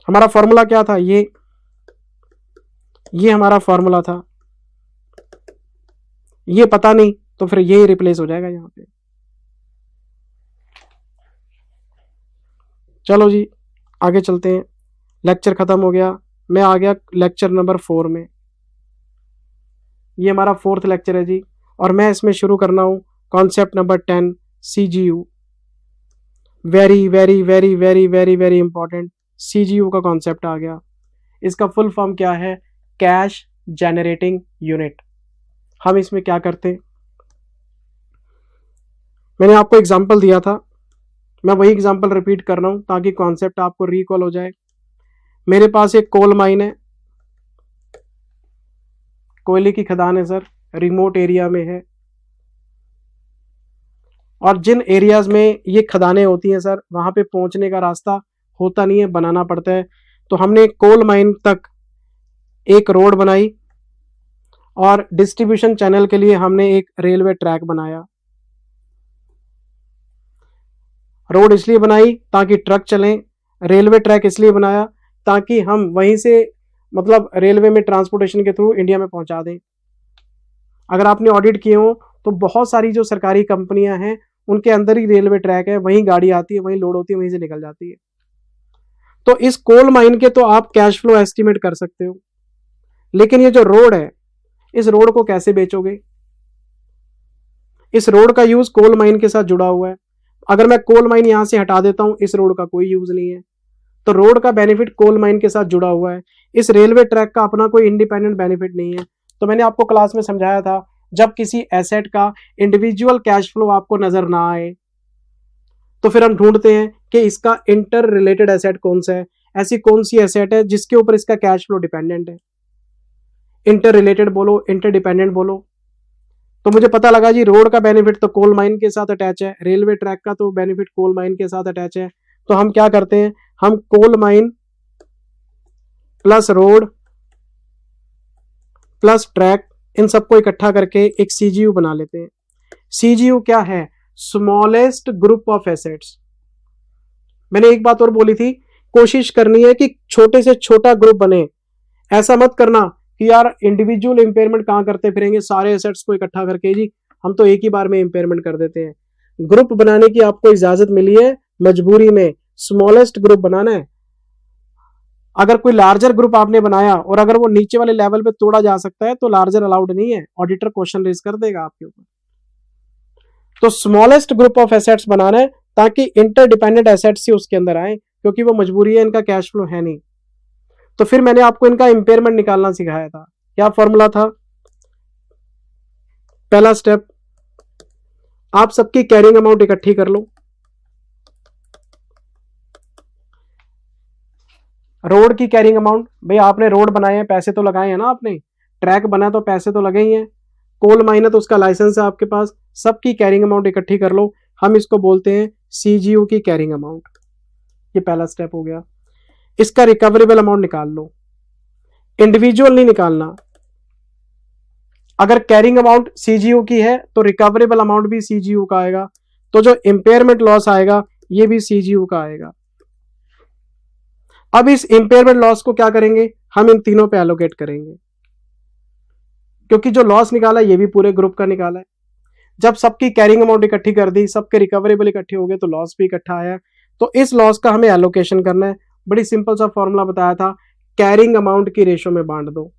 हमारा फॉर्मूला क्या था? ये हमारा फॉर्मूला था, ये पता नहीं तो फिर ये रिप्लेस हो जाएगा यहां पे। चलो जी आगे चलते हैं, लेक्चर खत्म हो गया, मैं आ गया लेक्चर नंबर 4 में। ये हमारा 4th लेक्चर है जी, और मैं इसमें शुरू करना हूं concept number 10 CGU. Very very very very very very important CGU का कॉन्सेप्ट आ गया। इसका फुल फॉर्म क्या है? Cash generating unit. हम इसमें क्या करते हैं, मैंने आपको एग्जांपल दिया था, मैं वही एग्जांपल रिपीट कर रहा हूं ताकि कॉन्सेप्ट आपको रिकॉल हो जाए। मेरे पास एक कोल माइन है, कोयले की खदान है सर, रिमोट एरिया में है, और जिन एरियाज में ये खदानें होती हैं सर वहां पे पहुंचने का रास्ता होता नहीं है, बनाना पड़ता है। तो हमने कोल माइन तक एक रोड बनाई और डिस्ट्रीब्यूशन चैनल के लिए हमने एक रेलवे ट्रैक बनाया। रोड इसलिए बनाई ताकि ट्रक चलें, रेलवे ट्रैक इसलिए बनाया ताकि हम वहीं से मतलब रेलवे में ट्रांसपोर्टेशन के थ्रू इंडिया में पहुंचा दें। अगर आपने ऑडिट किए हो तो बहुत सारी जो सरकारी कंपनियां हैं उनके अंदर ही रेलवे ट्रैक है, वहीं गाड़ी आती है, वहीं लोड होती है, वहीं से निकल जाती है। तो इस कोल माइन के तो आप कैश फ्लो एस्टिमेट कर सकते हो, लेकिन ये जो रोड है इस रोड को कैसे बेचोगे? इस रोड का यूज कोल माइन के साथ जुड़ा हुआ है। अगर मैं कोल माइन यहां से हटा देता हूं, इस रोड का कोई यूज नहीं है। तो रोड का बेनिफिट कोल माइन के साथ जुड़ा हुआ है, इस रेलवे ट्रैक का अपना कोई इंडिपेंडेंट बेनिफिट नहीं है। तो मैंने आपको क्लास में समझाया था, जब किसी एसेट का इंडिविजुअल कैश फ्लो आपको नजर ना आए तो फिर हम ढूंढते हैं कि इसका इंटर रिलेटेड एसेट कौन सा है, ऐसी कौन सी एसेट है जिसके ऊपर इसका कैश फ्लो डिपेंडेंट है। इंटर रिलेटेड बोलो, इंटर डिपेंडेंट बोलो। तो मुझे पता लगा जी रोड का बेनिफिट तो कोल माइन के साथ अटैच है, रेलवे ट्रैक का तो बेनिफिट कोल माइन के साथ अटैच है। तो हम क्या करते हैं, हम coal mine plus road plus track इन सबको इकट्ठा करके एक सीजीयू बना लेते हैं। सीजीयू क्या है, स्मॉलेस्ट ग्रुप ऑफ एसेट्स। मैंने एक बात और बोली थी, कोशिश करनी है कि छोटे से छोटा ग्रुप बने। ऐसा मत करना कि यार इंडिविजुअल इंपेयरमेंट कहां करते फिरेंगे, सारे एसेट्स को इकट्ठा करके जी हम तो एक ही बार में इंपेयरमेंट कर देते हैं। ग्रुप बनाने की आपको इजाजत मिली है, मजबूरी में स्मॉलेस्ट ग्रुप बनाना है। अगर कोई लार्जर ग्रुप आपने बनाया और अगर वो नीचे वाले लेवल पे तोड़ा जा सकता है तो लार्जर अलाउड नहीं है, ऑडिटर क्वेश्चन रेज कर देगा आपके ऊपर। तो स्मॉलेस्ट ग्रुप ऑफ एसेट्स बनाना है ताकि इंटरडिपेंडेंट एसेट्स ही उसके अंदर आए, क्योंकि वो मजबूरी है, इनका कैश फ्लो है नहीं। तो फिर मैंने आपको इनका इंपेयरमेंट निकालना सिखाया था। क्या फॉर्मूला था, पहला स्टेप, आप सबकी कैरिंग अमाउंट इकट्ठी कर लो। रोड की कैरिंग अमाउंट, भाई आपने रोड बनाए हैं, पैसे तो लगाए हैं ना आपने, ट्रैक बना तो पैसे तो लगे ही हैं, कोल माइन है तो उसका लाइसेंस है आपके पास, सबकी कैरिंग अमाउंट इकट्ठी कर लो। हम इसको बोलते हैं सीजीयू की कैरिंग अमाउंट। ये पहला स्टेप हो गया। इसका रिकवरेबल अमाउंट निकाल लो, इंडिविजुअल नहीं निकालना। अगर कैरिंग अमाउंट सीजीयू की है तो रिकवरेबल अमाउंट भी सीजीयू का आएगा, तो जो इंपेयरमेंट लॉस आएगा ये भी सीजीयू का आएगा। अब इस इंपेयरमेंट लॉस को क्या करेंगे, हम इन तीनों पे एलोकेट करेंगे, क्योंकि जो लॉस निकाला ये भी पूरे ग्रुप का निकाला है। जब सबकी कैरिंग अमाउंट इकट्ठी कर दी, सबके रिकवरेबल इकट्ठे हो गए, तो लॉस भी इकट्ठा आया। तो इस लॉस का हमें एलोकेशन करना है। बड़ी सिंपल सा फॉर्मूला बताया था, कैरिंग अमाउंट की रेशो में बांट दो।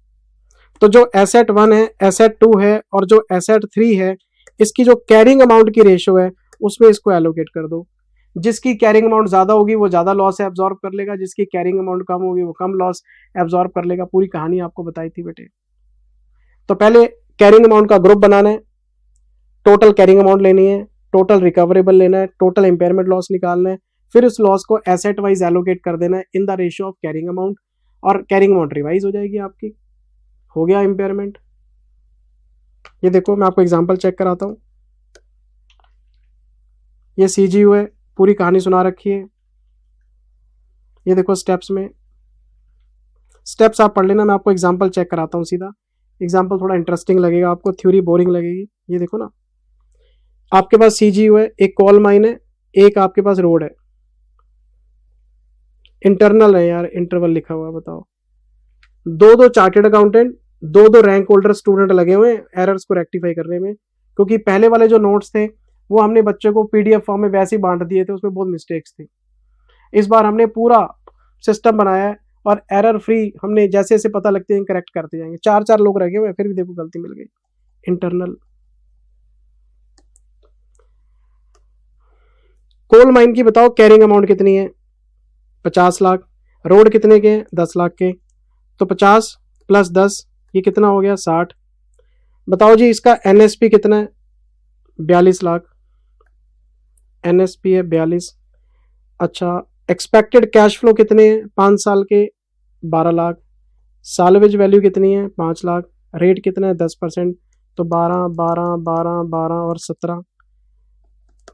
तो जो एसेट 1 है, एसेट 2 है और जो एसेट 3 है, इसकी जो कैरिंग अमाउंट की रेशो है उसमें इसको एलोकेट कर दो। जिसकी कैरिंग अमाउंट ज्यादा होगी वो ज्यादा लॉस एब्जॉर्ब कर लेगा, जिसकी कैरिंग अमाउंट कम होगी वो कम लॉस एब्जॉर्ब कर लेगा। पूरी कहानी आपको बताई थी बेटे। तो पहले कैरिंग अमाउंट का ग्रुप बनाना है, टोटल कैरिंग अमाउंट लेनी है, टोटल रिकवरेबल लेना है, टोटल इंपेयरमेंट लॉस निकालना है, फिर उस लॉस को एसेट वाइज एलोकेट कर देना है in the ratio of carrying amount, और कैरिंग अमाउंट रिवाइज हो जाएगी आपकी। हो गया इंपेयरमेंट। ये देखो मैं आपको एग्जांपल चेक कराता हूं। ये सीजीयू है, पूरी कहानी सुना रखी है। ये देखो स्टेप्स में, स्टेप्स आप पढ़ लेना, मैं आपको एग्जांपल चेक कराता हूं सीधा। एग्जांपल थोड़ा इंटरेस्टिंग लगेगा आपको, थ्योरी बोरिंग लगेगी। ये देखो ना, आपके पास सीजीयू है, एक कोल माइन है, एक आपके पास रोड है। इंटरनल है यार, इंटरवल लिखा हुआ है, बताओ। दो चार्टेड अकाउंटेंट, दो रैंक होल्डर स्टूडेंट लगे हुए हैं एरर्स को रेक्टिफाई करने में, क्योंकि पहले वाले जो नोट्स थे वो हमने बच्चों को पीडीएफ फॉर्म में वैसे ही बांट दिए थे, उसमें बहुत मिस्टेक्स थी। इस बार हमने पूरा सिस्टम बनाया है और एरर फ्री हमने जैसे जैसे पता लगते हैं करेक्ट करते जाएंगे। 4 लोग रखे हुए फिर भी देखो गलती मिल गई। इंटरनल कोल माइन की बताओ कैरिंग अमाउंट कितनी है, 50 लाख। रोड कितने के हैं, 10 लाख के। तो 50 प्लस 10 ये कितना हो गया, 60। बताओ जी इसका एनएसपी कितना है, 42 लाख। एनएसपी है 42। अच्छा, एक्सपेक्टेड कैश फ्लो कितने हैं, 5 साल के, 12 लाख। सालवेज वैल्यू कितनी है, 5 लाख। रेट कितना है, 10%। तो 12 12 12 12 और 17,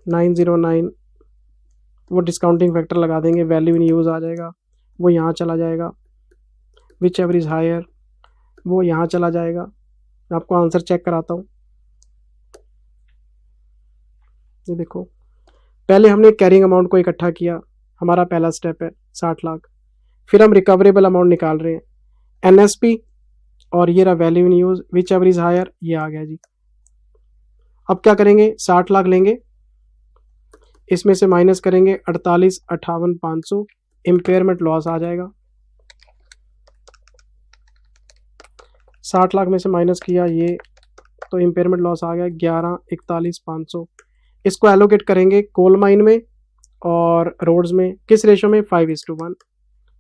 909। वो डिस्काउंटिंग फैक्टर लगा देंगे, वैल्यू इन यूज आ जाएगा, वो यहाँ चला जाएगा। विच एवर इज हायर, वो यहाँ चला जाएगा। मैं आपको आंसर चेक कराता हूँ। ये देखो, पहले हमने कैरिंग अमाउंट को इकट्ठा किया, हमारा पहला स्टेप है 60 लाख। फिर हम रिकवरेबल अमाउंट निकाल रहे हैं, एनएसपी और ये रहा value in use, whichever is higher, ये आ गया जी। अब क्या करेंगे, 60 लाख लेंगे, इसमें से माइनस करेंगे 48,58,500, इंपेयरमेंट लॉस आ जाएगा। 60 लाख में से माइनस किया ये, तो इंपेयरमेंट लॉस आ गया 11,41,500। इसको एलोकेट करेंगे कोल माइन में और रोड्स में, किस रेशो में, 5:1।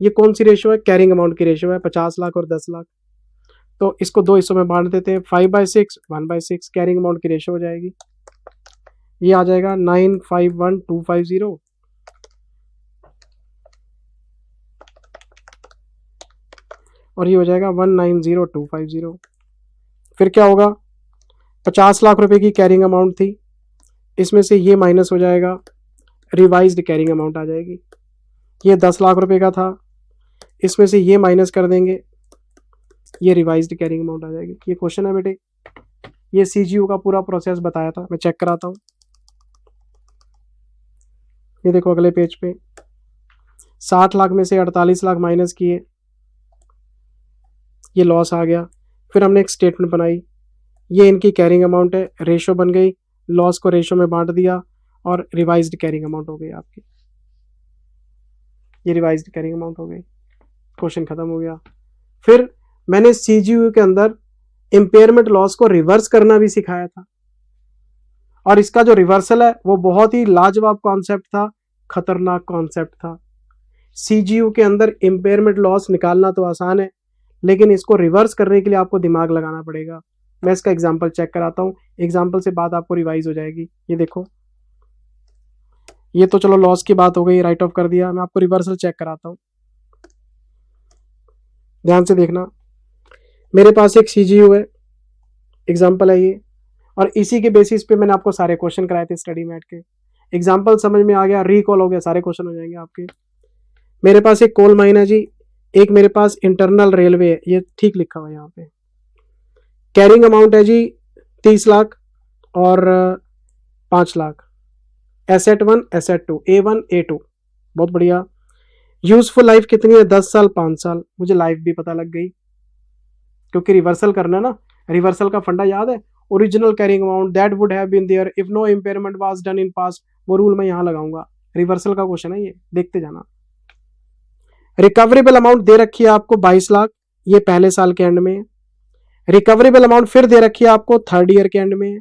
ये कौन सी रेशो है, कैरिंग अमाउंट की रेशो है, 50 लाख और 10 लाख। तो इसको 2 हिस्सों में बांट देते हैं, 5/6 1/6 कैरिंग अमाउंट की रेशो हो जाएगी। ये आ जाएगा 951250 और ये हो जाएगा 190250। फिर क्या होगा, 50 लाख रुपए की कैरिंग अमाउंट थी, इसमें से ये माइनस हो जाएगा, रिवाइज्ड कैरिंग अमाउंट आ जाएगी। ये 10 लाख रुपए का था, इसमें से ये माइनस कर देंगे, ये रिवाइज्ड कैरिंग अमाउंट आ जाएगी। ये क्वेश्चन है बेटे, ये सीजीयू का पूरा प्रोसेस बताया था, मैं चेक कराता हूँ। ये देखो अगले पेज पे, 60 लाख में से 48 लाख माइनस किए, ये लॉस आ गया। फिर हमने एक स्टेटमेंट बनाई, ये इनकी कैरिंग अमाउंट है, रेशो बन गई, लॉस को रेशो में बांट दिया और रिवाइज्ड कैरिंग अमाउंट हो गई आपकी। ये रिवाइज्ड कैरिंग अमाउंट हो गई, क्वेश्चन खत्म हो गया। फिर मैंने सीजीयू के अंदर इंपेयरमेंट लॉस को रिवर्स करना भी सिखाया था, और इसका जो रिवर्सल है वो बहुत ही लाजवाब कॉन्सेप्ट था, खतरनाक कॉन्सेप्ट था। सीजीयू के अंदर इंपेयरमेंट लॉस निकालना तो आसान है, लेकिन इसको रिवर्स करने के लिए आपको दिमाग लगाना पड़ेगा। मैं इसका एग्जांपल चेक कराता हूं, एग्जांपल से बात आपको रिवाइज हो जाएगी। ये देखो, ये तो चलो लॉस की बात हो गई, राइट ऑफ कर दिया, मैं आपको रिवर्सल चेक कराता हूं, ध्यान से देखना। मेरे पास एक सीजीयू है, एग्जाम्पल है ये, और इसी के बेसिस पे मैंने आपको सारे क्वेश्चन कराए थे स्टडी मैट के। एग्जाम्पल समझ में आ गया, रिकॉल हो गया, सारे क्वेश्चन हो जाएंगे आपके। मेरे पास एक कोल माइन है जी, एक मेरे पास इंटरनल रेलवे है, ये ठीक लिखा हुआ है यहाँ पे। कैरिंग अमाउंट है जी 30 लाख और 5 lakh. Asset 1 asset 2, A1 A2, बहुत बढ़िया। यूजफुल लाइफ कितनी है, 10 साल 5 साल, मुझे लाइफ भी पता लग गई, क्योंकि रिवर्सल करना ना, रिवर्सल का फंडा याद है, original carrying amount that would have been there if no impairment was done in past, वो रूल मैं यहां लगाऊंगा। रिवर्सल का क्वेश्चन है ये, देखते जाना। रिकवरेबल अमाउंट दे रखी है आपको 22 लाख, ये पहले साल के एंड में। रिकवरेबल अमाउंट फिर दे रखी है आपको थर्ड ईयर के एंड में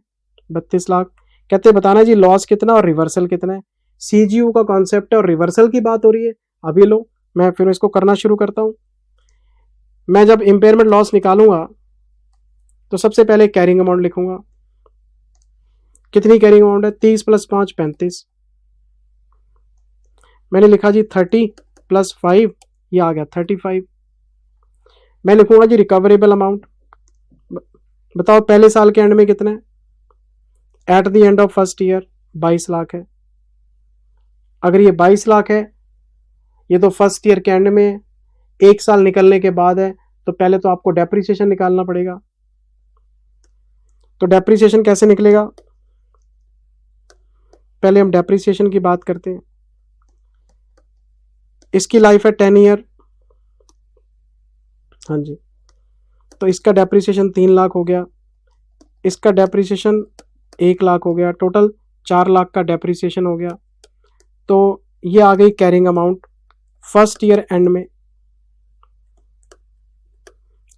32 लाख। कहते बताना जी लॉस कितना और रिवर्सल कितना है। सीजीयू का कॉन्सेप्ट है और रिवर्सल की बात हो रही है। अभी लो, मैं फिर इसको करना शुरू करता हूं। मैं जब इंपेयरमेंट लॉस निकालूंगा तो सबसे पहले कैरिंग अमाउंट लिखूंगा। कितनी कैरिंग अमाउंट है, 30 + 5 35। मैंने लिखा जी 30 + 5, ये आ गया 35। मैं लिखूंगा जी रिकवरेबल अमाउंट, बताओ पहले साल के एंड में कितना है, at the end of first year 22 lakh है। अगर ये 22 लाख है, ये तो फर्स्ट ईयर के एंड में, एक साल निकलने के बाद है, तो पहले तो आपको डेप्रिसिएशन निकालना पड़ेगा। तो डेप्रिसिएशन कैसे निकलेगा, पहले हम डेप्रिसिएशन की बात करते हैं। इसकी लाइफ है 10 ईयर, हाँ जी, तो इसका डेप्रिसिएशन 3 लाख हो गया, इसका डेप्रिसिएशन 1 लाख हो गया, टोटल 4 लाख का डेप्रिसिएशन हो गया। तो ये आ गई carrying amount first year end में,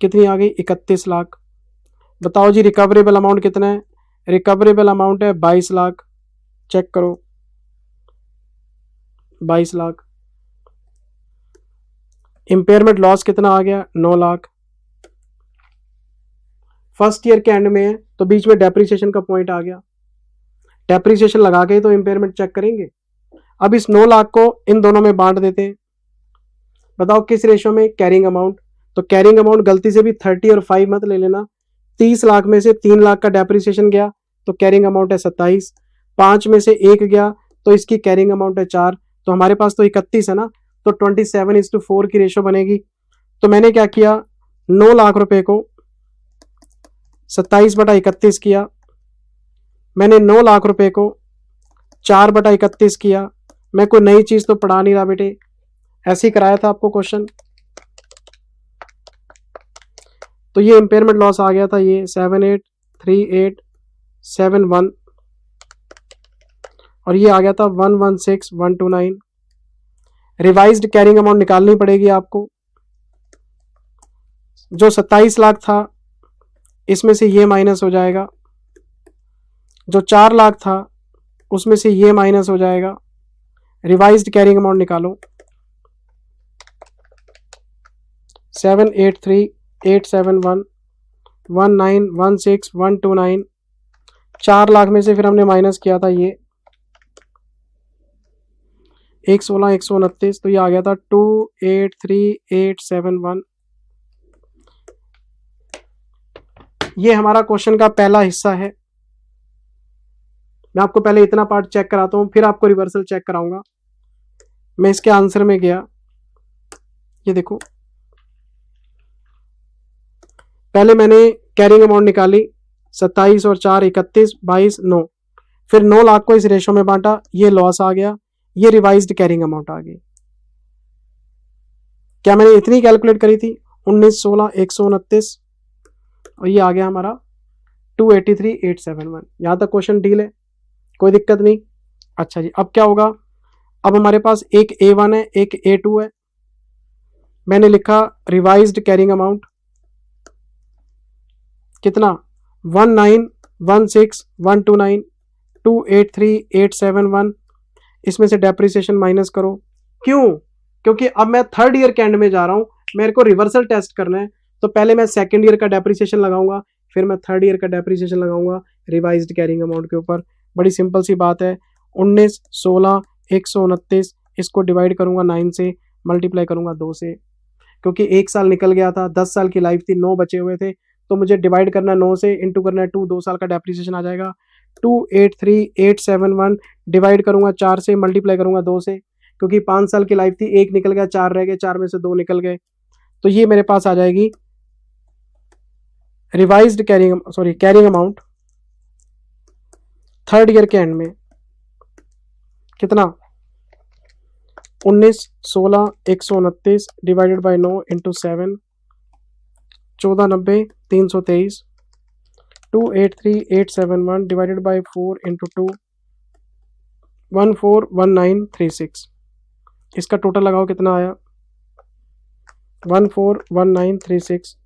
कितनी आ गई, 31 लाख। बताओ जी रिकवरेबल अमाउंट कितना है, रिकवरेबल अमाउंट है 22 लाख, चेक करो 22 लाख। इंपेयरमेंट लॉस कितना आ गया, 9 लाख। फर्स्ट ईयर के एंड में है, तो बीच में डेप्रिसिएशन का पॉइंट आ गया, डेप्रिसिएशन लगा के ही तो इंपेयरमेंट चेक करेंगे। अब इस 9 लाख को इन दोनों में बांट देते हैं, बताओ किस रेशो में, कैरिंग अमाउंट। तो कैरिंग अमाउंट गलती से भी 30 और 5 मत ले लेना, 30 लाख में से 3 लाख का डेप्रिसिएशन गया तो कैरिंग अमाउंट है 27, 5 में से 1 गया तो इसकी कैरिंग अमाउंट है 4, तो हमारे पास तो 31 है ना, तो 27:4 की रेशो बनेगी। तो मैंने क्या किया, 9 लाख रुपए को 27/31 किया, मैंने 9 लाख रुपए को 4/31 किया। मैं कोई नई चीज तो पढ़ा नहीं रहा बेटे, ऐसे ही कराया था आपको क्वेश्चन। तो ये इंपेयरमेंट लॉस आ गया था, ये 783871 और ये आ गया था 116129। रिवाइज्ड कैरिंग अमाउंट निकालनी पड़ेगी आपको, जो 27 लाख था इसमें से ये माइनस हो जाएगा, जो 4 लाख था उसमें से ये माइनस हो जाएगा। रिवाइज्ड कैरिंग अमाउंट निकालो, 783871 1916129 4 लाख में से फिर हमने माइनस किया था ये 116 129, तो ये आ गया था 283871। ये हमारा क्वेश्चन का पहला हिस्सा है। मैं आपको पहले इतना पार्ट चेक कराता हूं, फिर आपको रिवर्सल चेक कराऊंगा। मैं इसके आंसर में गया, ये देखो पहले मैंने कैरिंग अमाउंट निकाली 27 और 4 31 22 9, फिर 9 लाख को इस रेशो में बांटा, ये लॉस आ गया, ये रिवाइज्ड कैरिंग अमाउंट आ गई। क्या मैंने इतनी कैलकुलेट करी थी 19 16 129, और ये आ गया हमारा 283871। यहां तक क्वेश्चन डील है, कोई दिक्कत नहीं। अच्छा जी, अब क्या होगा, अब हमारे पास एक A1 है एक A2 है। मैंने लिखा रिवाइज्ड कैरिंग अमाउंट कितना 1916129 283871, इसमें से डेप्रिसिएशन माइनस करो। क्यों? क्योंकि अब मैं थर्ड ईयर के एंड में जा रहा हूं, मेरे को रिवर्सल टेस्ट करना है, तो पहले मैं सेकंड ईयर का डेप्रिसिएशन लगाऊंगा, फिर मैं थर्ड ईयर का डेप्रिसिएशन लगाऊंगा रिवाइज्ड कैरिंग अमाउंट के ऊपर। बड़ी सिंपल सी बात है, 19 16 129, इसको डिवाइड करूंगा 9 से, मल्टीप्लाई करूंगा 2 से, क्योंकि 1 साल निकल गया था, 10 साल की लाइफ थी, 9 बचे हुए थे, तो मुझे डिवाइड करना 9 से, इंटू करना 2, 2 साल का डेप्रिसिएशन आ जाएगा। 283871 डिवाइड करूंगा 4 से, मल्टीप्लाई करूंगा 2 से, क्योंकि 5 साल की लाइफ थी, 1 निकल गया, 4 रह गए, 4 में से 2 निकल गए, तो ये मेरे पास आ जाएगी revised carrying amount third year के एंड में कितना 19 16 129 divided by 9 into 7, 1490 323, 283871 divided by 4 into 2, 141936। इसका टोटल लगाओ कितना आया 141936,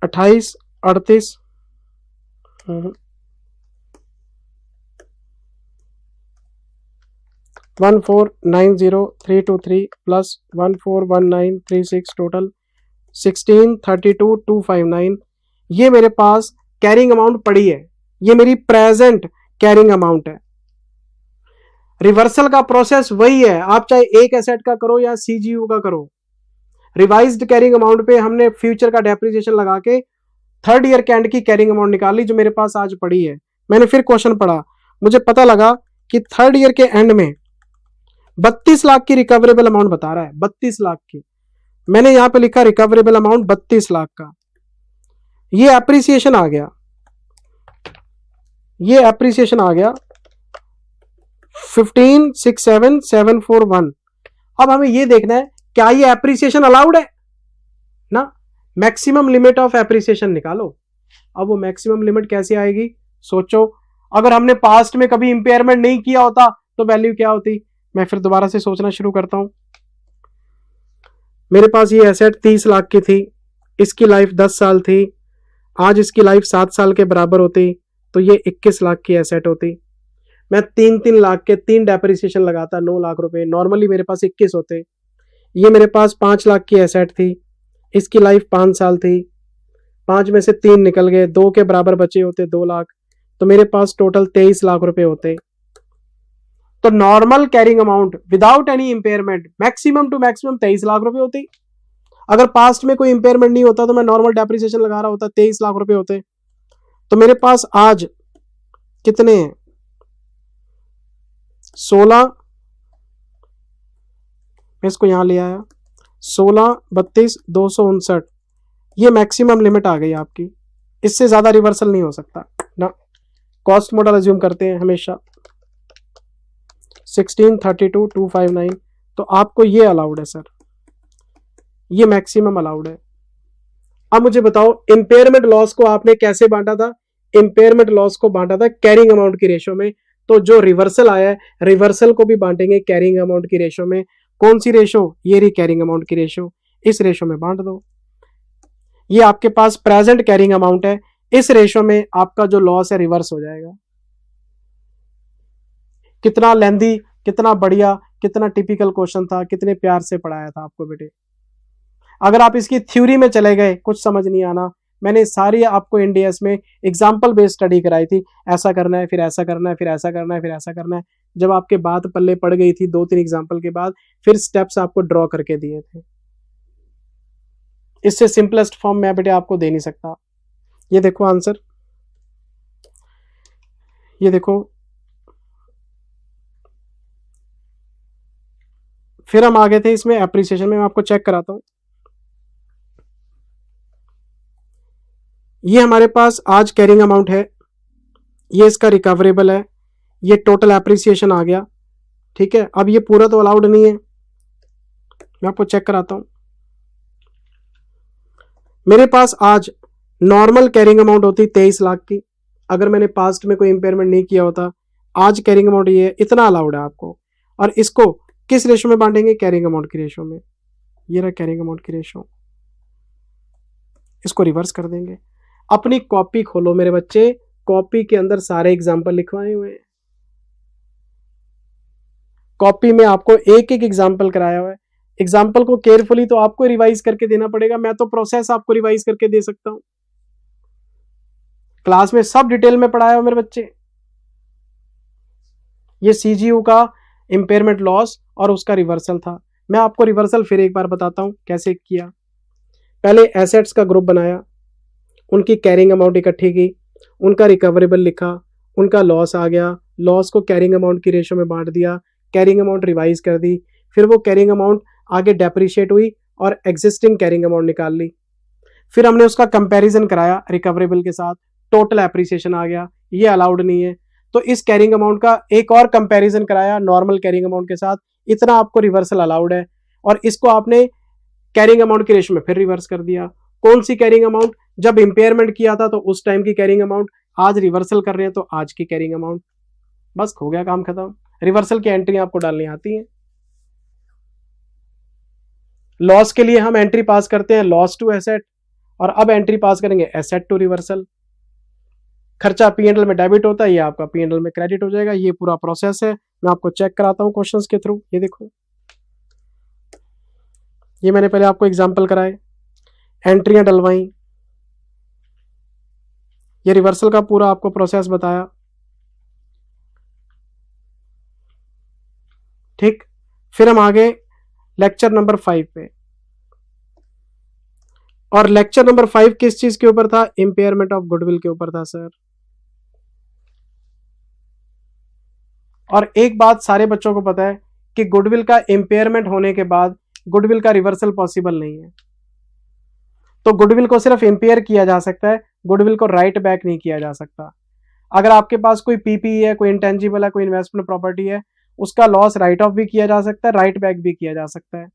28 38 1490323 प्लस 141936 टोटल 1632259। ये मेरे पास कैरिंग अमाउंट पड़ी है, ये मेरी प्रेजेंट कैरिंग अमाउंट है। रिवर्सल का प्रोसेस वही है, आप चाहे एक एसेट का करो या सीजीयू का करो। रिवाइज्ड कैरिंग अमाउंट पे हमने फ्यूचर का डेप्रिसिएशन लगा के थर्ड ईयर के एंड की कैरिंग अमाउंट निकाली, जो मेरे पास आज पड़ी है। मैंने फिर क्वेश्चन पढ़ा, मुझे पता लगा कि थर्ड ईयर के एंड में 32 लाख की रिकवरेबल अमाउंट बता रहा है, 32 लाख की। मैंने यहां पे लिखा रिकवरेबल अमाउंट 32 लाख का। ये एप्रिसिएशन आ गया, ये एप्रिसिएशन आ गया 1567741। अब हमें ये देखना है क्या ये एप्रिसिएशन अलाउड है ना, मैक्सिमम लिमिट ऑफ एप्रिसिएशन निकालो। अब वो मैक्सिमम लिमिट कैसे आएगी सोचो, अगर हमने पास्ट में कभी इंपेयरमेंट नहीं किया होता तो वैल्यू क्या होती। मैं फिर दोबारा से सोचना शुरू करता हूं। मेरे पास ये एसेट 30 लाख की थी, इसकी लाइफ 10 साल थी, आज इसकी लाइफ 7 साल के बराबर होती, तो ये 21 लाख की एसेट होती। मैं 3-3 लाख के 3 डेप्रिसिएशन लगाता, 9 लाख रुपए, नॉर्मली मेरे पास 21 होते। ये मेरे पास 5 लाख की एसेट थी, इसकी लाइफ 5 साल थी, 5 में से 3 निकल गए, 2 के बराबर बचे होते 2 लाख, तो मेरे पास टोटल 23 लाख रुपए होते। तो normal carrying amount without any impairment maximum to maximum 23 lakh रुपए होती। अगर पास्ट में कोई इंपेयरमेंट नहीं होता तो मैं नॉर्मल डेप्रिसिएशन लगा रहा होता, 23 लाख रुपए होते। तो मेरे पास आज कितने हैं 16, मैं इसको यहां ले आया 16 32 259, ये मैक्सिमम लिमिट आ गई आपकी, इससे ज्यादा रिवर्सल नहीं हो सकता ना। कॉस्ट मॉडल अज्यूम करते हैं हमेशा 1632259, तो आपको ये अलाउड है सर, ये मैक्सिमम अलाउड है। अब मुझे बताओ इंपेयरमेंट लॉस को आपने कैसे बांटा था, इंपेयरमेंट लॉस को बांटा था कैरिंग अमाउंट की रेशो में, तो जो रिवर्सल आया है रिवर्सल को भी बांटेंगे कैरिंग अमाउंट की रेशो में। कौन सी रेशो, ये रही कैरिंग अमाउंट की रेशो, इस रेशो में बांट दो। ये आपके पास प्रेजेंट कैरिंग अमाउंट है, इस रेशो में आपका जो लॉस है रिवर्स हो जाएगा। कितना लेंदी, कितना बढ़िया, कितना टिपिकल क्वेश्चन था, कितने प्यार से पढ़ाया था आपको बेटे। अगर आप इसकी थ्योरी में चले गए कुछ समझ नहीं आना, मैंने सारी आपको इंडियस में एग्जाम्पल बेस्ड स्टडी कराई थी, ऐसा करना है, फिर ऐसा करना है, फिर ऐसा करना है, फिर ऐसा करना है। जब आपके बात पल्ले पड़ गई थी 2-3 एग्जाम्पल के बाद, फिर स्टेप्स आपको ड्रॉ करके दिए थे। इससे सिंपलेस्ट फॉर्म मैं बेटे आपको दे नहीं सकता। ये देखो आंसर, ये देखो। फिर हम आगे थे इसमें एप्रिसिएशन में, मैं आपको चेक कराता हूं। ये हमारे पास आज कैरिंग अमाउंट है, ये इसका रिकवरेबल है, ये टोटल एप्रिसिएशन आ गया, ठीक है। अब ये पूरा तो अलाउड नहीं है, मैं आपको चेक कराता हूं। मेरे पास आज नॉर्मल कैरिंग अमाउंट होती 23 लाख की, अगर मैंने पास्ट में कोई इंपेयरमेंट नहीं किया होता। आज कैरिंग अमाउंट ये इतना अलाउड है आपको, और इसको किस रेशो में बांटेंगे? कैरिंग अमाउंट की रेशो में। ये रहा कैरिंग अमाउंट की रेशो, इसको रिवर्स कर देंगे। अपनी कॉपी खोलो मेरे बच्चे, कॉपी के अंदर सारे एग्जाम्पल लिखवाए हुए हैं, कॉपी में आपको एक एक एग्जाम्पल कराया हुआ है। एग्जाम्पल को केयरफुली तो आपको रिवाइज करके देना पड़ेगा, मैं तो प्रोसेस आपको रिवाइज करके दे सकता हूं। क्लास में सब डिटेल में पढ़ाया हो मेरे बच्चे। ये सीजीयू का इंपेयरमेंट लॉस और उसका रिवर्सल था। मैं आपको रिवर्सल फिर एक बार बताता हूं कैसे किया। पहले एसेट्स का ग्रुप बनाया, उनकी कैरिंग अमाउंट इकट्ठी की, उनका रिकवरेबल लिखा, उनका लॉस आ गया, लॉस को कैरिंग अमाउंट की रेशो में बांट दिया, कैरिंग अमाउंट रिवाइज कर दी, फिर वो कैरिंग अमाउंट आगे डेप्रिशिएट हुई और एग्जिस्टिंग कैरिंग अमाउंट निकाल ली। फिर हमने उसका कंपैरिजन कराया रिकवरेबल के साथ, टोटल एप्रिसिएशन आ गया, ये अलाउड नहीं है। तो इस कैरिंग अमाउंट का एक और कंपैरिजन कराया नॉर्मल कैरिंग अमाउंट के साथ, इतना आपको रिवर्सल अलाउड है, और इसको आपने कैरिंग अमाउंट की रेशो में फिर रिवर्स कर दिया। कौन सी कैरिंग अमाउंट? जब इंपेयरमेंट किया था तो उस टाइम की कैरिंग अमाउंट, आज रिवर्सल कर रहे हैं तो आज की कैरिंग अमाउंट। बस हो गया काम खत्म। रिवर्सल की एंट्री आपको डालनी आती है। लॉस के लिए हम एंट्री पास करते हैं लॉस टू एसेट, और अब एंट्री पास करेंगे एसेट टू रिवर्सल। खर्चा पीएनएल में डेबिट होता है, ये आपका पीएनएल में क्रेडिट हो जाएगा। ये पूरा प्रोसेस है, मैं आपको चेक कराता हूं क्वेश्चंस के थ्रू। ये देखो, ये मैंने पहले आपको एग्जांपल कराए, एंट्रियां डलवाई, ये रिवर्सल का पूरा आपको प्रोसेस बताया, ठीक। फिर हम आगे लेक्चर नंबर 5 पे, और लेक्चर नंबर 5 किस चीज के ऊपर था? इंपेयरमेंट ऑफ गुडविल के ऊपर था सर। और एक बात सारे बच्चों को पता है कि गुडविल का इंपेयरमेंट होने के बाद गुडविल का रिवर्सल पॉसिबल नहीं है। तो गुडविल को सिर्फ इंपेयर किया जा सकता है, गुडविल को राइट बैक नहीं किया जा सकता। अगर आपके पास कोई पीपी है, कोई इंटेंजिबल है, कोई इन्वेस्टमेंट प्रॉपर्टी है, उसका लॉस राइट ऑफ भी किया जा सकता है, राइट बैक भी किया जा सकता है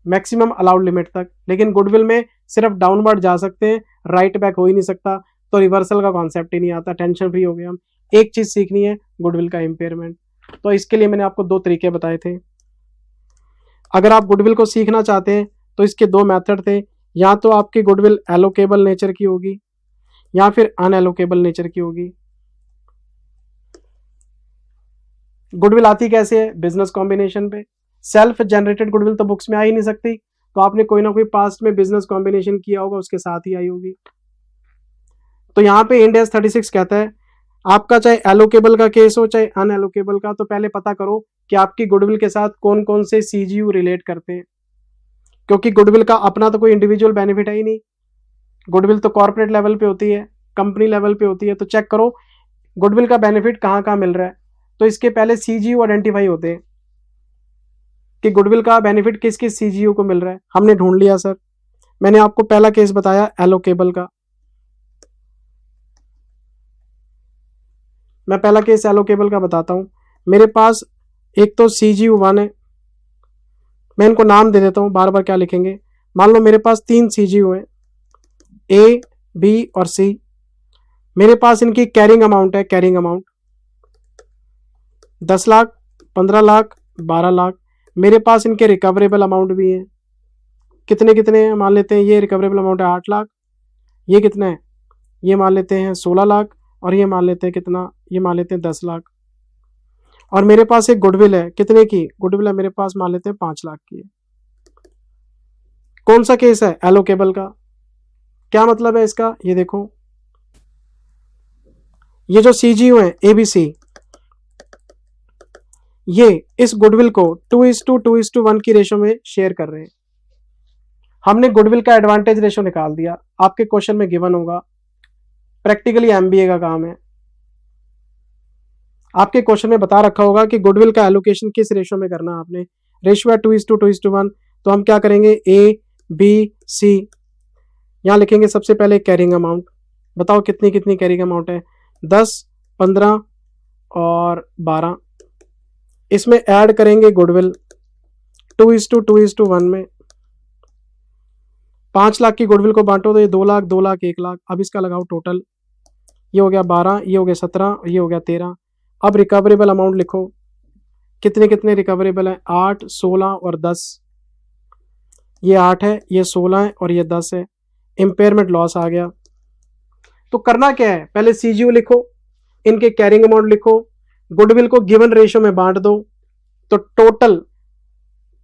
मैक्सिमम अलाउड लिमिट तक। लेकिन गुडविल में सिर्फ डाउनवर्ड जा सकते हैं, राइट बैक हो ही नहीं सकता। तो रिवर्सल का कॉन्सेप्ट ही नहीं आता, टेंशन फ्री हो गए हम। एक चीज सीखनी है, गुडविल का इंपेयरमेंट। तो इसके लिए मैंने आपको 2 तरीके बताए थे। अगर आप गुडविल को सीखना चाहते हैं तो इसके 2 मेथड थे, या तो आपकी गुडविल एलोकेबल नेचर की होगी या फिर अनएलोकेबल नेचर की होगी। गुडविल आती कैसे है? बिजनेस कॉम्बिनेशन पे। सेल्फ जनरेटेड गुडविल तो बुक्स में आ ही नहीं सकती, तो आपने कोई ना कोई पास्ट में बिजनेस कॉम्बिनेशन किया होगा, उसके साथ ही आई होगी। तो यहाँ पे इंड AS 36 कहता है आपका चाहे एलोकेबल का केस हो चाहे अनएलोकेबल का, तो पहले पता करो कि आपकी गुडविल के साथ कौन कौन से सीजीयू रिलेट करते हैं, क्योंकि गुडविल का अपना तो कोई इंडिविजुअल बेनिफिट है ही नहीं। गुडविल तो कॉर्पोरेट लेवल पे होती है, कंपनी लेवल पे होती है। तो चेक करो गुडविल का बेनिफिट कहाँ कहाँ मिल रहा है। तो इसके पहले सीजीयू आइडेंटिफाई होते हैं कि गुडविल का बेनिफिट किस किस सीजीयू को मिल रहा है। हमने ढूंढ लिया सर। मैंने आपको पहला केस बताया एलोकेबल का। मैं पहला केस एलोकेबल का बताता हूं। मेरे पास एक तो CGU1 है, मैं इनको नाम दे देता हूं, बार बार क्या लिखेंगे। मान लो मेरे पास 3 CGU हैं, A, B और C। मेरे पास इनकी कैरिंग अमाउंट है, कैरिंग अमाउंट 10 लाख, 15 लाख, 12 लाख। मेरे पास इनके रिकवरेबल अमाउंट भी हैं। कितने कितने हैं? मान लेते हैं ये रिकवरेबल अमाउंट है 8 लाख। ये कितना है? ये मान लेते हैं 16 लाख। और ये मान लेते हैं कितना? ये मान लेते हैं 10 लाख। और मेरे पास एक गुडविल है, कितने की गुडविल है मेरे पास? मान लेते हैं 5 लाख की है। कौन सा केस है? एलोकेबल का। क्या मतलब है इसका, ये देखो, ये जो CGU है ABC, ये इस गुडविल को 2:1 की रेशो में शेयर कर रहे हैं। हमने गुडविल का एडवांटेज रेशो निकाल दिया, आपके क्वेश्चन में गिवन होगा, प्रैक्टिकली MBA का काम है। आपके क्वेश्चन में बता रखा होगा कि गुडविल का एलोकेशन किस रेशो में करना है आपने। रेशियो है 2:1, तो हम क्या करेंगे, ABC, यहां लिखेंगे सबसे पहले कैरिंग अमाउंट। बताओ कितनी कितनी कैरिंग अमाउंट है, 10, 15 और 12। इसमें ऐड करेंगे गुडविल 2:1 में। 5 लाख की गुडविल को बांटो तो ये 2 लाख, 2 लाख, 1 लाख। अब इसका लगाओ टोटल, ये हो गया 12, ये हो गया 17, ये हो गया 13। अब रिकवरेबल अमाउंट लिखो, कितने कितने रिकवरेबल है, 8, 16 और 10। ये 8 है, ये 16 है और ये 10 है। इंपेयरमेंट लॉस आ गया। तो करना क्या है, पहले CGU लिखो, इनके कैरिंग अमाउंट लिखो, गुडविल को गिवन रेशियो में बांट दो, तो टोटल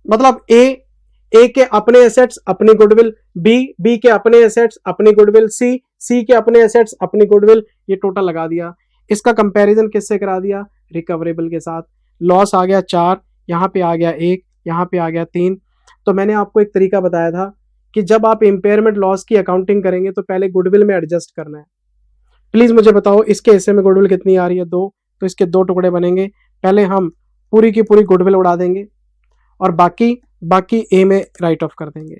मतलब ए के अपने एसेट्स अपनी गुडविल, बी के अपने एसेट्स अपनी गुडविल, सी के अपने एसेट्स अपनी गुडविल, ये टोटल लगा दिया। इसका कंपैरिजन किससे करा दिया, रिकवरेबल के साथ। लॉस आ गया 4, यहां पे आ गया 1, यहां पे आ गया 3। तो मैंने आपको एक तरीका बताया था कि जब आप इंपेयरमेंट लॉस की अकाउंटिंग करेंगे तो पहले गुडविल में एडजस्ट करना है। प्लीज मुझे बताओ इसके हिस्से में गुडविल कितनी आ रही है, 2, तो इसके 2 टुकड़े बनेंगे। पहले हम पूरी की पूरी गुडविल उड़ा देंगे और बाकी ए में राइट ऑफ कर देंगे।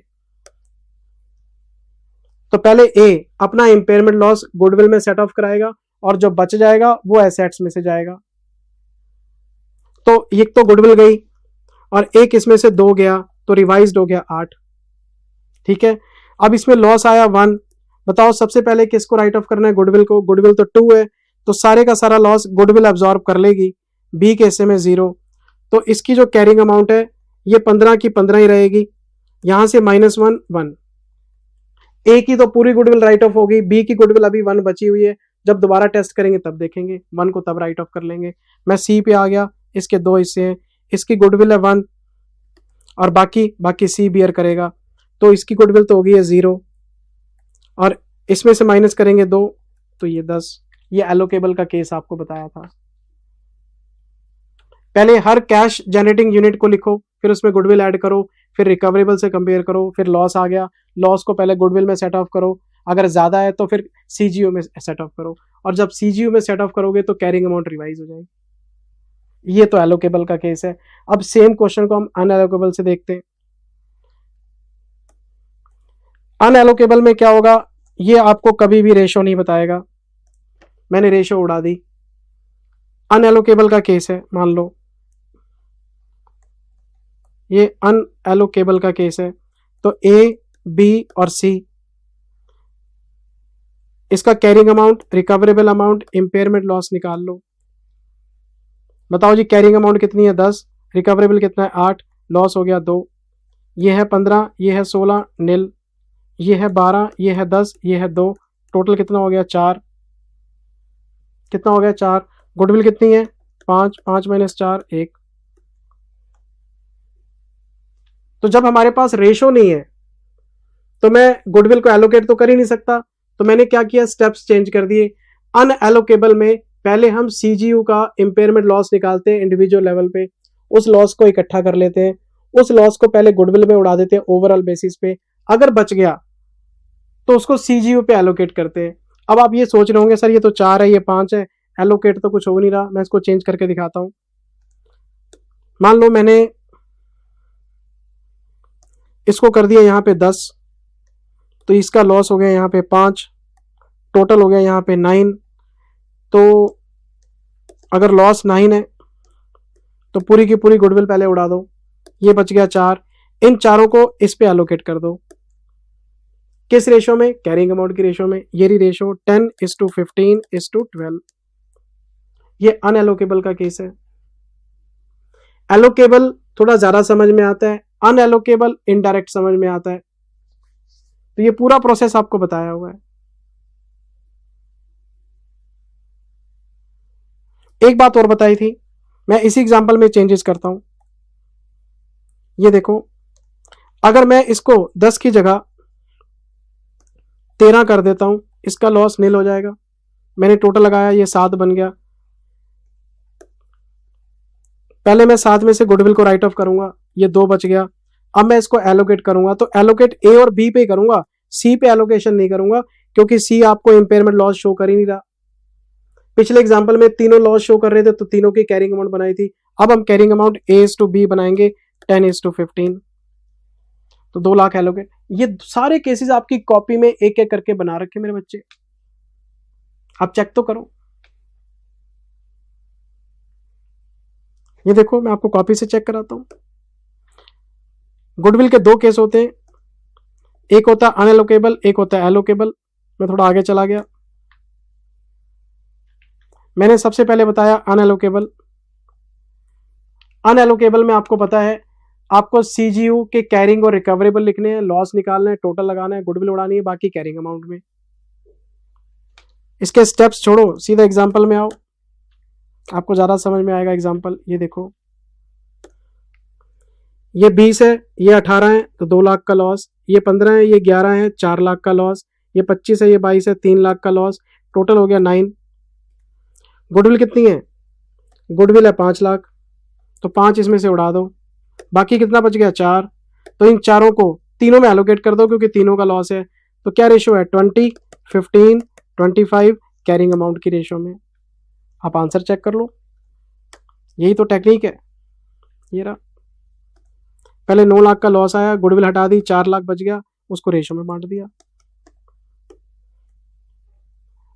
तो पहले ए अपना इंपेयरमेंट लॉस गुडविल में सेट ऑफ कराएगा और जो बच जाएगा वो एसेट्स में से जाएगा। तो एक तो गुडविल गई और एक इसमें से 2 गया, तो रिवाइज्ड हो गया 8। ठीक है, अब इसमें लॉस आया 1। बताओ सबसे पहले किसको राइट ऑफ करना है, गुडविल को। गुडविल तो 2 है, तो सारे का सारा लॉस गुडविल एब्जॉर्ब कर लेगी। बी के हिस्से में 0, तो इसकी जो कैरिंग अमाउंट है ये 15 की 15 ही रहेगी। यहां से -1, 1। ए की तो पूरी गुडविल राइट ऑफ होगी, बी की गुडविल अभी 1 बची हुई है। जब दोबारा टेस्ट करेंगे तब देखेंगे, 1 को तब राइट ऑफ कर लेंगे। मैं सी पे आ गया, इसके 2 हिस्से हैं, इसकी गुडविल है 1 और बाकी सी बियर करेगा, तो इसकी गुडविल तो होगी 0 और इसमें से माइनस करेंगे 2, तो ये 10। ये एलोकेबल का केस आपको बताया था। पहले हर कैश जनरेटिंग यूनिट को लिखो, फिर उसमें गुडविल ऐड करो, फिर रिकवरेबल से कंपेयर करो, फिर लॉस आ गया, लॉस को पहले गुडविल में सेट ऑफ करो, अगर ज्यादा है तो फिर CGU में सेट ऑफ करो, और जब CGU में सेट ऑफ करोगे तो कैरिंग अमाउंट रिवाइज हो जाएगी। ये तो एलोकेबल का केस है। अब सेम क्वेश्चन को हम अनएलोकेबल से देखते हैं। अनएलोकेबल में क्या होगा, ये आपको कभी भी रेशो नहीं बताएगा। मैंने रेशो उड़ा दी। अनएलोकेबल का केस है, मान लो ये अनएलोकेबल का केस है, तो ए, बी और सी, इसका carrying amount, recoverable amount, impairment loss निकाल लो। बताओ जी कैरिंग अमाउंट कितनी है, 10, रिकवरेबल कितना है, 8, लॉस हो गया 2, ये है 15, ये है 16, नील, ये है 12, ये है 10, ये है 2, टोटल कितना हो गया 4। कितना हो गया 4। गुडविल कितनी है, 5, 5 - 4, 1। तो जब हमारे पास रेशो नहीं है तो मैं गुडविल को एलोकेट तो कर ही नहीं सकता, तो मैंने क्या किया, स्टेप्स चेंज कर दिए। अनएलोकेबल में पहले हम CGU का इंपेयरमेंट लॉस निकालते हैं इंडिविजुअल लेवल पे, उस लॉस को इकट्ठा कर लेते हैं, उस लॉस को पहले गुडविल में उड़ा देते हैं ओवरऑल बेसिस पे, अगर बच गया तो उसको CGU पे एलोकेट करते हैं। अब आप ये सोच रहे होंगे सर ये तो 4 है, ये 5 है, एलोकेट तो कुछ हो नहीं रहा। मैं इसको चेंज करके दिखाता हूं। मान लो मैंने इसको कर दिया यहाँ पे 10, तो इसका लॉस हो गया यहाँ पे 5, टोटल हो गया यहाँ पे 9। तो अगर लॉस 9 है तो पूरी की पूरी गुडविल पहले उड़ा दो, ये बच गया 4। इन चारों को इस पे एलोकेट कर दो, किस रेशो में, कैरिंग अमाउंट की रेशो में। ये रेशो 10:15:12। ये अनएलोकेबल का केस है। एलोकेबल थोड़ा ज्यादा समझ में आता है, अनएलोकेबल इनडायरेक्ट समझ में आता है। तो ये पूरा प्रोसेस आपको बताया हुआ है। एक बात और बताई थी, मैं इसी एग्जांपल में चेंजेस करता हूं। ये देखो, अगर मैं इसको 10 की जगह 13 कर देता हूं, इसका लॉस नील हो जाएगा। मैंने टोटल लगाया, ये 7 बन गया। पहले मैं 7 में से गुडविल को राइट ऑफ करूंगा, ये 2 बच गया। अब मैं इसको एलोकेट करूंगा, तो एलोकेट ए और बी पे करूंगा, सी पे एलोकेशन नहीं करूंगा, क्योंकि सी आपको इंपेयरमेंट लॉस शो कर ही नहीं रहा। पिछले एग्जांपल में तीनों लॉस शो कर रहे थे, तो तीनों की कैरिंग अमाउंट बनाई थी। अब हम कैरिंग अमाउंट A/B बनाएंगे 10:15, तो 2 लाख एलोकेट। ये सारे केसेस आपकी कॉपी में एक एक करके बना रखे मेरे बच्चे, आप चेक तो करो। ये देखो, मैं आपको कॉपी से चेक कराता हूं। गुडविल के 2 केस होते हैं, एक होता है अनएलोकेबल, एक होता है एलोकेबल। मैं थोड़ा आगे चला गया, मैंने सबसे पहले बताया अनएलोकेबल। अनएलोकेबल में आपको पता है, आपको सीजीयू के कैरिंग और रिकवरेबल लिखने हैं, लॉस निकालना है, टोटल लगाना है, गुडविल उड़ानी है, बाकी कैरिंग अमाउंट में। इसके स्टेप्स छोड़ो, सीधा एग्जांपल में आओ, आपको ज्यादा समझ में आएगा एग्जांपल। ये देखो, ये 20 है, ये 18 है, तो 2 लाख का लॉस। ये 15 है, ये 11 है, 4 लाख का लॉस। ये 25 है, ये 22 है, 3 लाख का लॉस। टोटल हो गया 9। गुडविल कितनी है? गुडविल है 5 लाख, तो 5 इसमें से उड़ा दो, बाकी कितना बच गया? 4। तो इन चारों को तीनों में एलोकेट कर दो, क्योंकि तीनों का लॉस है। तो क्या रेशो है? 20, 15, 25 कैरिंग अमाउंट की रेशो में। आप आंसर चेक कर लो, यही तो टेक्निक है। ये रहा, पहले 9 लाख का लॉस आया, गुडविल हटा दी, 4 लाख बच गया, उसको रेशो में बांट दिया।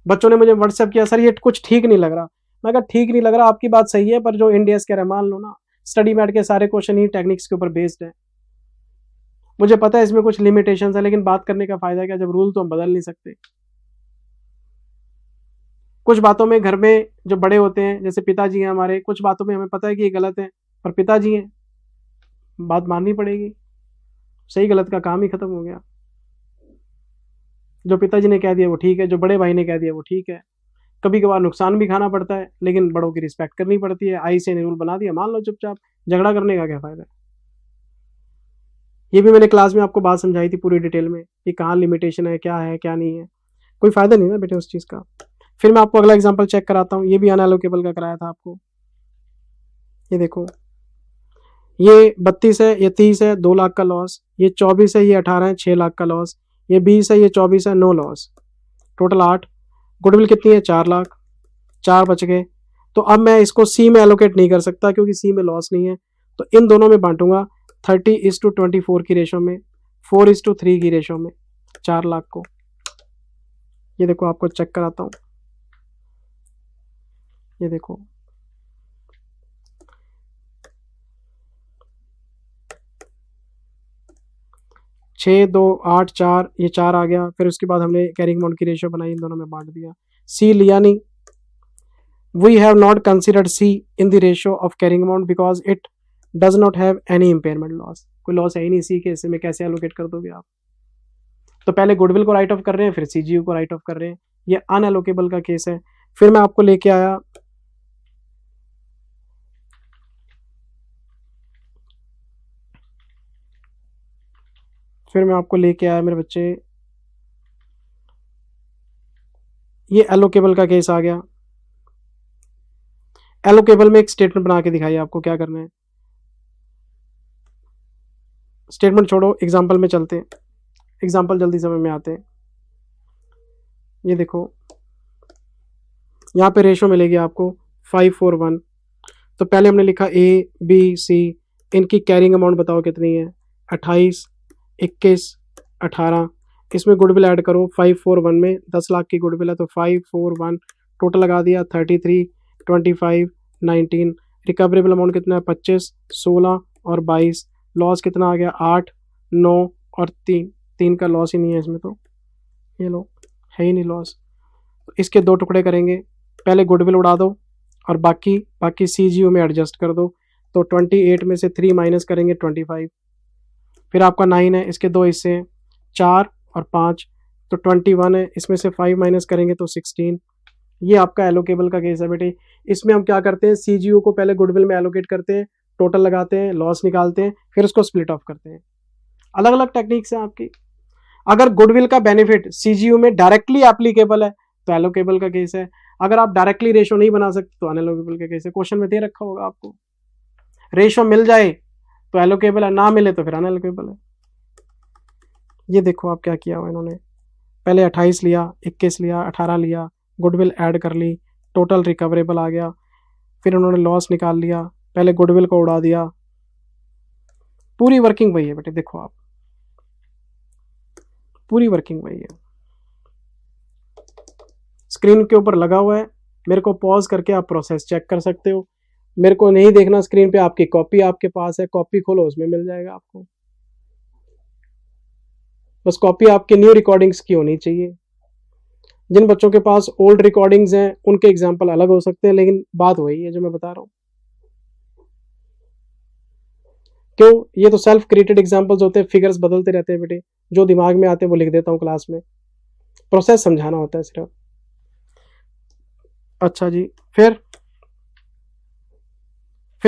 बच्चों ने मुझे व्हाट्सएप किया, सर ये कुछ ठीक नहीं लग रहा। मैं कहा ठीक नहीं लग रहा, आपकी बात सही है, पर जो इंडियस कह रहे हैं, मान लो ना, स्टडी मैट के सारे क्वेश्चन ही टेक्निक्स के ऊपर बेस्ड है। मुझे पता है इसमें कुछ लिमिटेशंस है, लेकिन बात करने का फायदा क्या, जब रूल तो हम बदल नहीं सकते। कुछ बातों में घर में जो बड़े होते हैं, जैसे पिताजी हैं हमारे, कुछ बातों में हमें पता है कि ये गलत है, पर पिताजी हैं, बात माननी पड़ेगी। सही गलत का काम ही खत्म हो गया। जो पिताजी ने कह दिया वो ठीक है, जो बड़े भाई ने कह दिया वो ठीक है। कभी कभार नुकसान भी खाना पड़ता है, लेकिन बड़ों की रिस्पेक्ट करनी पड़ती है। आई से ने रूल बना दिया, मान लो चुपचाप, झगड़ा करने का क्या फायदा है। ये भी मैंने क्लास में आपको बात समझाई थी पूरी डिटेल में कि कहाँ लिमिटेशन है, क्या है क्या नहीं है। कोई फायदा नहीं ना बेटे उस चीज़ का। फिर मैं आपको अगला एग्जांपल चेक कराता हूँ, ये भी अनएलोकेबल का कराया था आपको। ये देखो, ये 32 है, ये 30 है, 2 लाख का लॉस। ये 24 है, ये 18 है, 6 लाख का लॉस। ये 20 है, ये 24 है, 9 लॉस। टोटल 8। गुडविल कितनी है? 4 लाख, 4 बच गए। तो अब मैं इसको सी में एलोकेट नहीं कर सकता, क्योंकि सी में लॉस नहीं है। तो इन दोनों में बांटूंगा 30:24 की रेशो में, 4:3 की रेशो में, 4 लाख को। ये देखो, आपको चेक कराता हूँ। ये देखो, छः 2 8 4, ये 4 आ गया। फिर उसके बाद हमने कैरिंग अमाउंट की रेशो बनाई, इन दोनों में बांट दिया। सी लिया नहीं, we have not considered C in the ratio of carrying amount because it does not have any impairment loss. कोई लॉस है ही नहीं सी के, इसमें कैसे एलोकेट कर दोगे आप। तो पहले गुडविल को राइट ऑफ कर रहे हैं, फिर सीजीयू को राइट ऑफ कर रहे हैं। ये अनएलोकेबल का केस है। फिर मैं आपको लेके आया मेरे बच्चे, ये एलोकेबल का केस आ गया। एलोकेबल में एक स्टेटमेंट बना के दिखाइए आपको क्या करना है। स्टेटमेंट छोड़ो, एग्जाम्पल में चलते हैं, एग्जाम्पल जल्दी समझ में आते हैं। ये देखो, यहाँ पे रेशो मिलेगी आपको 5:4:1। तो पहले हमने लिखा A, B, C, इनकी कैरिंग अमाउंट बताओ कितनी है? 28, 21, 18। इसमें गुडविल ऐड करो 5:4:1 में, 10 लाख की गुडविल है, तो 5:4:1 टोटल लगा दिया 33, 25, 19। रिकवरेबल अमाउंट कितना है? 25, 16 और 22। लॉस कितना आ गया? 8, 9 और 3 का लॉस ही नहीं है इसमें, तो ये लो, है ही नहीं लॉस। इसके 2 टुकड़े करेंगे, पहले गुडविल उड़ा दो और बाकी सीजीयू में एडजस्ट कर दो। तो 28 में से 3 माइनस करेंगे 25, फिर आपका 9 है, इसके 2 हिस्से हैं, 4 और 5, तो 21 है, इसमें से 5 माइनस करेंगे तो 16। ये आपका एलोकेबल का केस है बेटे। इसमें हम क्या करते हैं, सीजीयू को पहले गुडविल में एलोकेट करते हैं, टोटल लगाते हैं, लॉस निकालते हैं, फिर उसको स्प्लिट ऑफ करते हैं। अलग अलग टेक्निक्स हैं आपकी। अगर गुडविल का बेनिफिट सीजीयू में डायरेक्टली एप्लीकेबल है तो एलोकेबल का केस है, अगर आप डायरेक्टली रेशो नहीं बना सकते तो अनएलोकेबल का केस है। क्वेश्चन में दे रखा होगा आपको, रेशो मिल जाए तो एलोकेबल है, ना मिले तो फिर अनएलोकेबल है। ये देखो आप क्या किया हुआ इन्होंने, पहले 28 लिया, 21 लिया, 18 लिया, गुडविल ऐड कर ली, टोटल रिकवरेबल आ गया, फिर उन्होंने लॉस निकाल लिया, पहले गुडविल को उड़ा दिया। पूरी वर्किंग वही है बेटे, देखो आप पूरी वर्किंग वही है, स्क्रीन के ऊपर लगा हुआ है, मेरे को पॉज करके आप प्रोसेस चेक कर सकते हो। मेरे को नहीं देखना स्क्रीन पे, आपकी कॉपी आपके पास है, कॉपी खोलो उसमें मिल जाएगा आपको। बस कॉपी आपके न्यू रिकॉर्डिंग्स की होनी चाहिए। जिन बच्चों के पास ओल्ड रिकॉर्डिंग्स हैं उनके एग्जाम्पल अलग हो सकते हैं, लेकिन बात वही है जो मैं बता रहा हूं। क्यों, ये तो सेल्फ क्रिएटेड एग्जाम्पल्स होते हैं, फिगर्स बदलते रहते हैं बेटे, जो दिमाग में आते हैं वो लिख देता हूं क्लास में, प्रोसेस समझाना होता है सिर्फ। अच्छा जी, फिर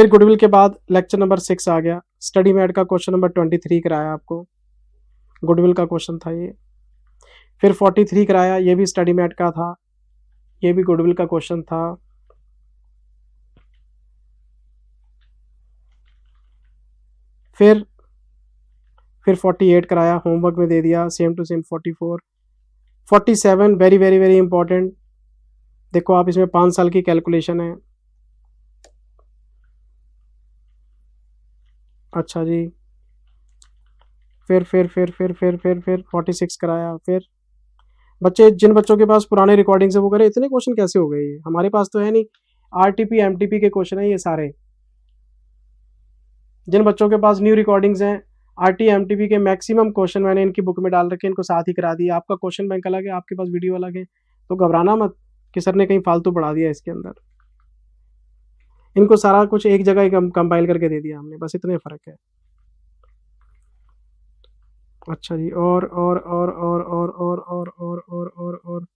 गुडविल के बाद लेक्चर नंबर 6 आ गया, स्टडी मैट का क्वेश्चन नंबर 23 कराया आपको, गुडविल का क्वेश्चन था ये। फिर 43 कराया, ये भी स्टडी मैट का था, ये भी गुडविल का क्वेश्चन था। फिर 48 कराया, होमवर्क में दे दिया, same to same 44। 47 very very very important, देखो आप इसमें 5 साल की कैलकुलेशन है। अच्छा जी, फिर 46 कराया। फिर बच्चे, जिन बच्चों के पास पुराने रिकॉर्डिंग से वो करे, इतने क्वेश्चन कैसे हो गए ये, हमारे पास तो है नहीं, आरटीपी एमटीपी के क्वेश्चन है ये सारे। जिन बच्चों के पास न्यू रिकॉर्डिंग्स हैं, आरटी एमटीपी के मैक्सिमम क्वेश्चन मैंने इनकी बुक में डाल रखे हैं, इनको साथ ही करा दिया। आपका क्वेश्चन बैंक अलग है, आपके पास वीडियो अलग है, तो घबराना मत कि सर ने कहीं फालतू पढ़ा दिया इसके अंदर। इनको सारा कुछ एक जगह ही कंपाइल करके दे दिया हमने, बस इतने फर्क है। अच्छा जी, और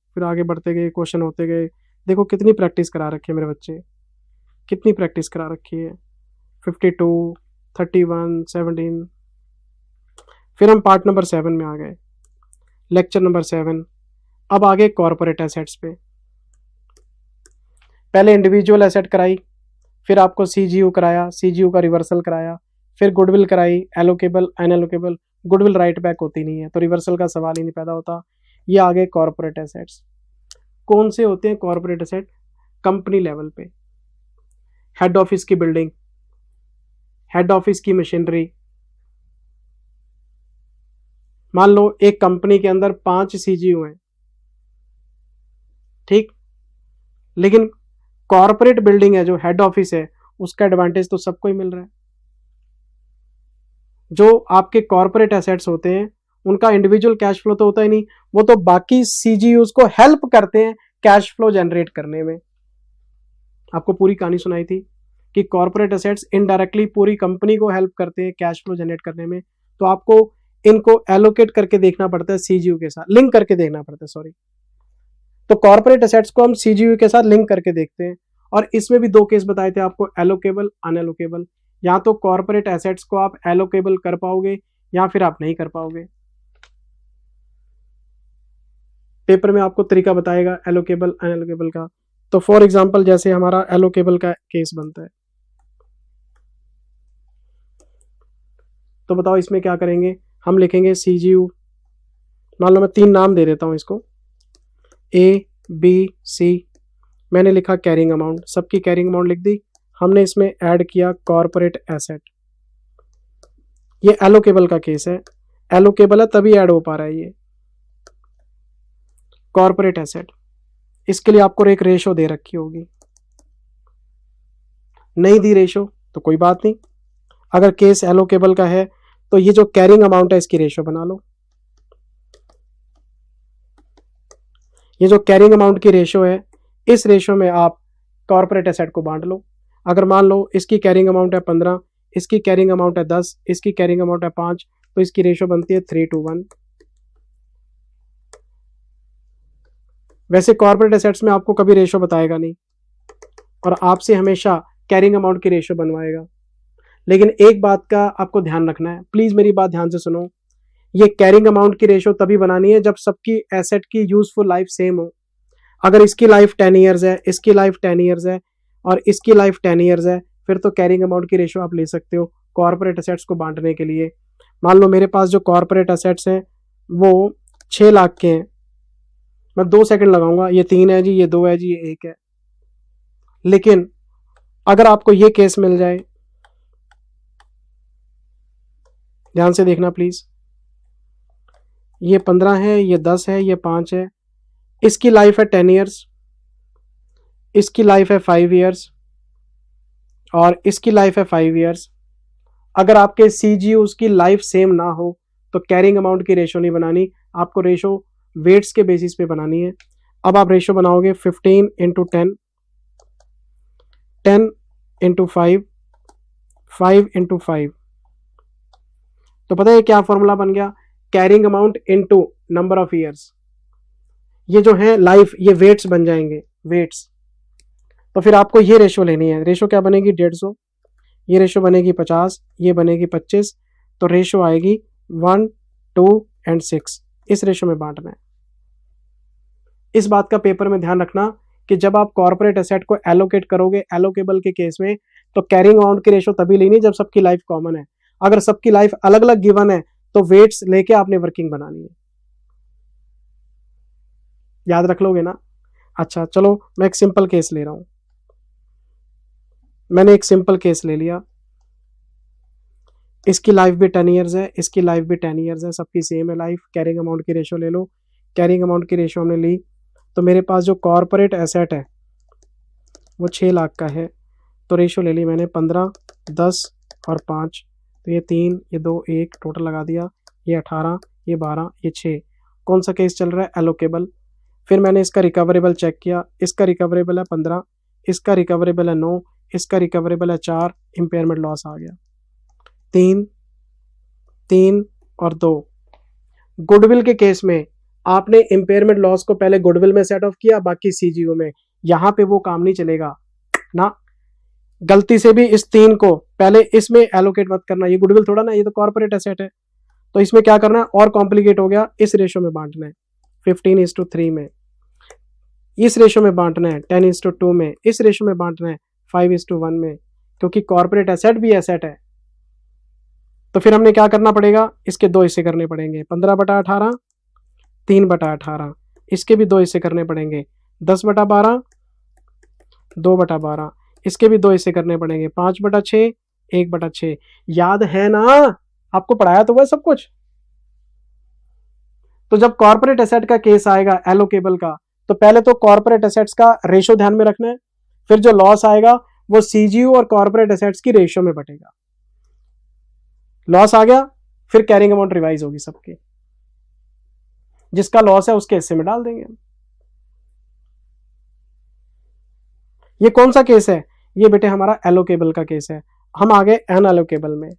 फिर आगे बढ़ते गए, क्वेश्चन होते गए। देखो कितनी प्रैक्टिस करा रखी है मेरे बच्चे, कितनी प्रैक्टिस करा रखी है। 52, 31, 17। फिर हम पार्ट नंबर 7 में आ गए, लेक्चर नंबर 7। अब आगे कॉर्पोरेट एसेट्स पे, पहले इंडिविजुअल एसेट कराई, फिर आपको सीजीयू कराया, सीजीयू का रिवर्सल कराया, फिर गुडविल कराई, एलोकेबल अनएलोकेबल। गुडविल राइट बैक होती नहीं है तो रिवर्सल का सवाल ही नहीं पैदा होता। ये आगे कॉर्पोरेट एसेट्स कौन से होते हैं? कॉर्पोरेट एसेट कंपनी लेवल पे, हेड ऑफिस की बिल्डिंग, हेड ऑफिस की मशीनरी। मान लो एक कंपनी के अंदर 5 सीजीयू हैं, ठीक, लेकिन कॉर्पोरेट बिल्डिंग है जो हेड ऑफिस है, उसका एडवांटेज तो सबको ही मिल रहा है। जो आपके कॉर्पोरेट एसेट्स होते हैं उनका इंडिविजुअल कैश फ्लो तो होता ही नहीं, वो तो बाकी सीजीयूज को हेल्प करते हैं कैश फ्लो जनरेट करने में। आपको पूरी कहानी सुनाई थी कि कॉर्पोरेट एसेट्स इनडायरेक्टली पूरी कंपनी को हेल्प करते हैं कैश फ्लो जनरेट करने में, तो आपको इनको एलोकेट करके देखना पड़ता है सीजीयू के साथ, लिंक करके देखना पड़ता है, सॉरी। तो कॉर्पोरेट एसेट्स को हम सीजीयू के साथ लिंक करके देखते हैं, और इसमें भी 2 केस बताए थे आपको, एलोकेबल अनएलोकेबल। या तो कॉर्पोरेट एसेट्स को आप एलोकेबल कर पाओगे या फिर आप नहीं कर पाओगे। पेपर में आपको तरीका बताएगा एलोकेबल अनएलोकेबल का। तो फॉर एग्जांपल जैसे हमारा एलोकेबल का केस बनता है, तो बताओ इसमें क्या करेंगे? हम लिखेंगे सीजीयू, मान लो मैं 3 नाम दे देता हूं इसको, ए बी सी। मैंने लिखा कैरिंग अमाउंट, सबकी कैरिंग अमाउंट लिख दी। हमने इसमें ऐड किया कॉर्पोरेट एसेट, ये एलोकेबल का केस है, एलोकेबल है तभी ऐड हो पा रहा है ये कॉर्पोरेट एसेट। इसके लिए आपको एक रेशो दे रखी होगी, नहीं दी रेशो तो कोई बात नहीं। अगर केस एलोकेबल का है तो ये जो कैरिंग अमाउंट है इसकी रेशो बना लो। ये जो कैरिंग अमाउंट की रेशो है, इस रेशो में आप कॉर्पोरेट एसेट को बांट लो। अगर मान लो इसकी कैरिंग अमाउंट है 15, इसकी कैरिंग अमाउंट है 10, इसकी कैरिंग अमाउंट है 5, तो इसकी रेशो बनती है 3:1। वैसे कॉर्पोरेट एसेट्स में आपको कभी रेशो बताएगा नहीं और आपसे हमेशा कैरिंग अमाउंट की रेशो बनवाएगा। लेकिन एक बात का आपको ध्यान रखना है, प्लीज मेरी बात ध्यान से सुनो, ये कैरिंग अमाउंट की रेशो तभी बनानी है जब सबकी एसेट की यूजफुल लाइफ सेम हो। अगर इसकी लाइफ 10 ईयर्स है, इसकी लाइफ 10 ईयर्स है और इसकी लाइफ 10 ईयर्स है, फिर तो कैरिंग अमाउंट की रेशो आप ले सकते हो कॉर्पोरेट एसेट्स को बांटने के लिए। मान लो मेरे पास जो कॉर्पोरेट एसेट्स हैं वो 6 लाख के हैं, मैं 2 सेकंड लगाऊंगा, ये 3 है जी, ये 2 है जी, ये 1 है। लेकिन अगर आपको ये केस मिल जाए, ध्यान से देखना प्लीज, ये 15 है, ये 10 है, ये 5 है, इसकी लाइफ है 10 ईयर्स, इसकी लाइफ है 5 ईयर्स और इसकी लाइफ है 5 ईयर्स। अगर आपके सीजीयूज की लाइफ सेम ना हो तो कैरिंग अमाउंट की रेशो नहीं बनानी, आपको रेशो वेट्स के बेसिस पे बनानी है। अब आप रेशो बनाओगे 15 इंटू 10, 10 इंटू 5, 5 इंटू 5, तो पता है क्या फॉर्मूला बन गया, carrying amount into number of years. ये जो है लाइफ, ये वेट्स बन जाएंगे, वेट्स। तो फिर आपको ये रेशो लेनी है, रेशो क्या बनेगी 150, ये रेशो बनेगी 50, ये बनेगी 25, तो रेशो आएगी 1, 2 एंड 6। इस रेशो में बांटना है। इस बात का पेपर में ध्यान रखना कि जब आप कॉर्पोरेट एसेट को एलोकेट करोगे एलोकेबल के केस में, तो कैरिंग अमाउंट की रेशो तभी लेनी जब सबकी लाइफ कॉमन है। अगर सबकी लाइफ अलग अलग गिवन है तो वेट्स लेके आपने वर्किंग बनानी है। याद रख लोगे ना? अच्छा चलो मैं एक सिंपल केस ले रहा हूं। मैंने एक सिंपल केस ले लिया, इसकी लाइफ भी 10 ईयर्स है, इसकी लाइफ भी 10 ईयर्स है, सबकी सेम है लाइफ। कैरिंग अमाउंट की रेशो ले लो, कैरिंग अमाउंट की रेशो हमने ली, तो मेरे पास जो कॉर्पोरेट एसेट है वो 6 लाख का है, तो रेशो ले ली मैंने 15, 10 और 5, तो ये 3, ये 2, 1 टोटल लगा दिया, ये 18, ये 12, ये 6। कौन सा केस चल रहा है? एलोकेबल। फिर मैंने इसका रिकवरेबल चेक किया, इसका रिकवरेबल है 15, इसका रिकवरेबल है 9, इसका रिकवरेबल है 4, इम्पेयरमेंट लॉस आ गया 3, 3 और 2। गुडविल के केस में आपने इम्पेयरमेंट लॉस को पहले गुडविल में सेट ऑफ किया, बाकी सीजीओ में। यहां पे वो काम नहीं चलेगा ना, गलती से भी इस 3 को पहले इसमें एलोकेट मत करना, ये गुडविल थोड़ा ना, ये तो कॉर्पोरेट एसेट है। तो इसमें क्या करना है, और कॉम्प्लिकेट हो गया, इस रेशो में बांटना है 15:3 में, इस रेशो में बांटना है 10:2 में, इस रेशो में बांटना है 5:1 में, क्योंकि कॉर्पोरेट एसेट भी एसेट है। तो फिर हमने क्या करना पड़ेगा, इसके 2 हिस्से करने पड़ेंगे, 15/18, 3/18, इसके भी 2 हिस्से करने पड़ेंगे, 10/12, 2/12, इसके भी 2 हिस्से करने पड़ेंगे, 5/6, 1/6। याद है ना, आपको पढ़ाया तो वह सब कुछ। तो जब कॉर्पोरेट एसेट का केस आएगा एलोकेबल का, तो पहले तो कॉर्पोरेट एसेट्स का रेशो ध्यान में रखना है, फिर जो लॉस आएगा वो सीजीयू और कॉर्पोरेट एसेट्स की रेशो में बटेगा। लॉस आ गया, फिर कैरिंग अमाउंट रिवाइज होगी सबके, जिसका लॉस है उसके हिस्से में डाल देंगे। ये कौन सा केस है? ये बेटे हमारा एलोकेबल का केस है। हम आ गए अनएलोकेबल में।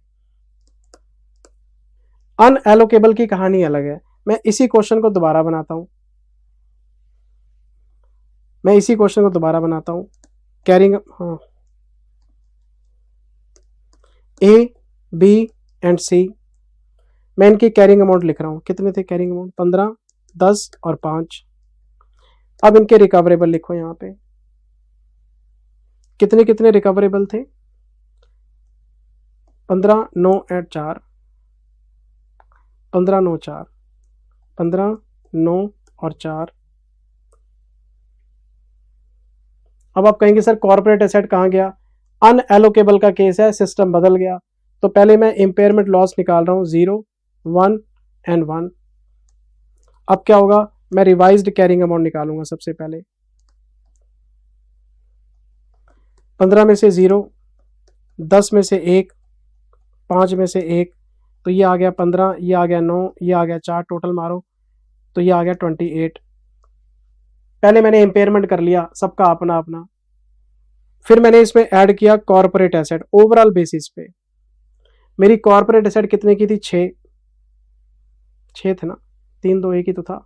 अनएलोकेबल की कहानी अलग है। मैं इसी क्वेश्चन को दोबारा बनाता हूं, कैरिंग, हाँ, ए, बी एंड सी, मैं इनकी कैरिंग अमाउंट लिख रहा हूं। कितने थे कैरिंग अमाउंट? 15, 10 और 5। अब इनके रिकवरेबल लिखो यहां पे, कितने कितने रिकवरेबल थे? 15, 9 और 4, 15, 9, 4, 15, 9 और 4। अब आप कहेंगे सर कॉर्पोरेट एसेट कहां गया? अनएलोकेबल का केस है, सिस्टम बदल गया। तो पहले मैं इंपेयरमेंट लॉस निकाल रहा हूं, 0, 1 एंड 1। अब क्या होगा, मैं रिवाइज्ड कैरिंग अमाउंट निकालूंगा सबसे पहले। 15 में से 0, 10 में से 1, 5 में से 1, तो ये आ गया 15, ये आ गया 9, ये आ गया 4, टोटल मारो तो ये आ गया 28। पहले मैंने इंपेयरमेंट कर लिया, सबका अपना अपना। फिर मैंने इसमें ऐड किया कॉर्पोरेट एसेट ओवरऑल बेसिस पे। मेरी कॉर्पोरेट एसेट कितने की थी? 6 थे ना, 3, 2, 1 ही तो था।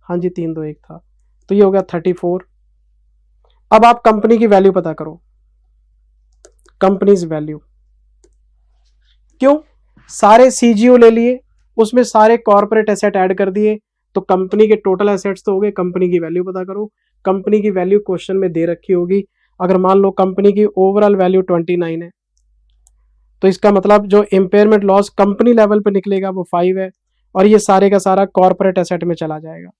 हाँ जी 3, 2, 1 था, तो ये हो गया 34। अब आप कंपनी की वैल्यू पता करो, कंपनीज वैल्यू। क्यों? सारे सीजीओ ले लिए, उसमें सारे कॉर्पोरेट एसेट ऐड कर दिए, तो कंपनी के टोटल एसेट्स तो हो गए। कंपनी की वैल्यू पता करो। कंपनी की वैल्यू क्वेश्चन में दे रखी होगी। अगर मान लो कंपनी की ओवरऑल वैल्यू 29 है, तो इसका मतलब जो इम्पेयरमेंट लॉस कंपनी लेवल पे निकलेगा वो 5 है, और ये सारे का सारा कॉर्पोरेट एसेट में चला जाएगा,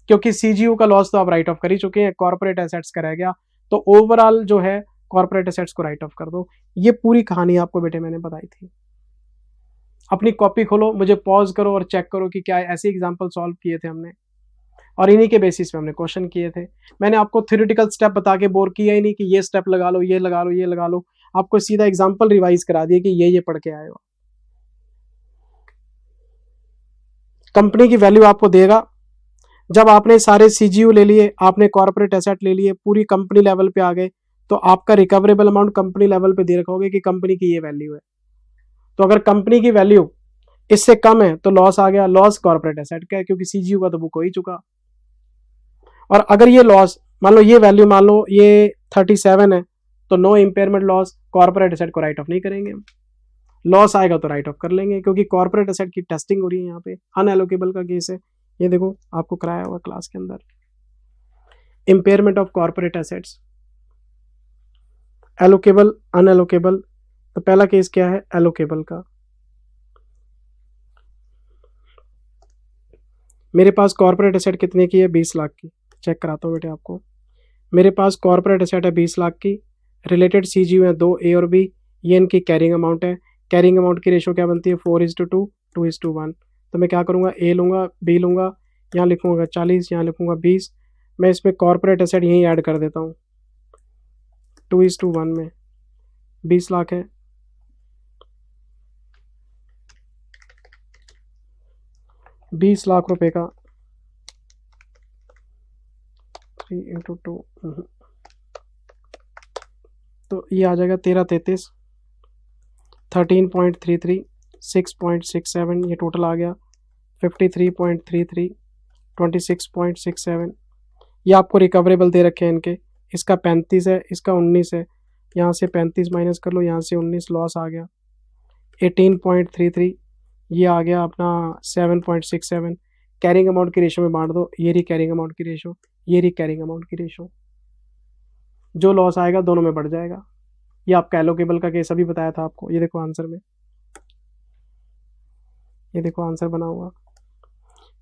क्योंकि सीजीयू का लॉस तो आप राइट ऑफ कर ही चुके हैं, कॉर्पोरेट एसेट्स का रह गया, तो ओवरऑल जो है कॉर्पोरेट एसेट्स को राइट ऑफ कर दो। ये पूरी कहानी आपको बेटे मैंने बताई थी। अपनी कॉपी खोलो, मुझे पॉज करो और चेक करो कि क्या ऐसे एग्जाम्पल सॉल्व किए थे हमने, और इन्हीं के बेसिस पे हमने क्वेश्चन किए थे। मैंने आपको थ्योरेटिकल स्टेप बता के बोर किया ही नहीं कि ये स्टेप लगा लो, ये लगा लो, ये लगा लो। आपको सीधा एग्जाम्पल रिवाइज करा दिए कि ये पढ़ के आए हो। कंपनी की वैल्यू आपको देगा, जब आपने सारे सीजीयू ले लिए, आपने कॉर्पोरेट एसेट ले लिए, पूरी कंपनी लेवल पे आ गए, तो आपका रिकवरेबल अमाउंट कंपनी लेवल पे दे रखा होगा कि कंपनी की ये वैल्यू है। तो अगर कंपनी की वैल्यू इससे कम है तो लॉस आ गया, लॉस कॉर्पोरेट एसेट का है, क्योंकि सीजीयू का तो बुक हो ही चुका। और अगर ये लॉस मान लो ये वैल्यू मान लो ये 37 है, तो no impairment loss, corporate asset को राइट ऑफ नहीं करेंगे हम। लॉस आएगा तो राइट ऑफ कर लेंगे, क्योंकि कॉर्पोरेट एसेट की टेस्टिंग हो रही है यहाँ पे। अनएलोकेबल का केस है, ये देखो आपको कराया हुआ क्लास के अंदर। Impairment of corporate assets, allocable, unallocable. तो पहला केस क्या है? एलोकेबल का। मेरे पास कॉर्पोरेट एसेट कितने की है? 20 लाख की। चेक कराता हूँ बेटे आपको। मेरे पास कॉर्पोरेट एसेट है 20 लाख की, रिलेटेड सीजीयू है 2 ए और बी, ये इनकी कैरिंग अमाउंट है। कैरिंग अमाउंट की रेशो क्या बनती है? 4:2, 2:1। तो मैं क्या करूँगा? ए लूँगा, बी लूँगा, यहाँ लिखूँगा 40, यहाँ लिखूँगा 20। मैं इसमें कॉर्पोरेट एसेट यहीं ऐड कर देता हूँ 2:1 में। 20 लाख है, 20 लाख रुपए का 3 × 2, तो ये आ जाएगा 1333, 13.33, 6.67, ये टोटल आ गया 53.33, 26.67। ये आपको रिकवरेबल दे रखे हैं इनके। इसका 35 है, इसका 19 है, यहाँ से 35 माइनस कर लो, यहाँ से 19, लॉस आ गया 18.33, ये आ गया अपना 7.67। कैरिंग अमाउंट की रेशो में बांट दो, ये रही कैरिंग अमाउंट की रेशो, ये रही कैरिंग अमाउंट की रेशो। जो लॉस आएगा दोनों में बढ़ जाएगा। ये आपका एलोकेबल का केस अभी बताया था आपको। ये देखो आंसर में, ये देखो आंसर बना हुआ।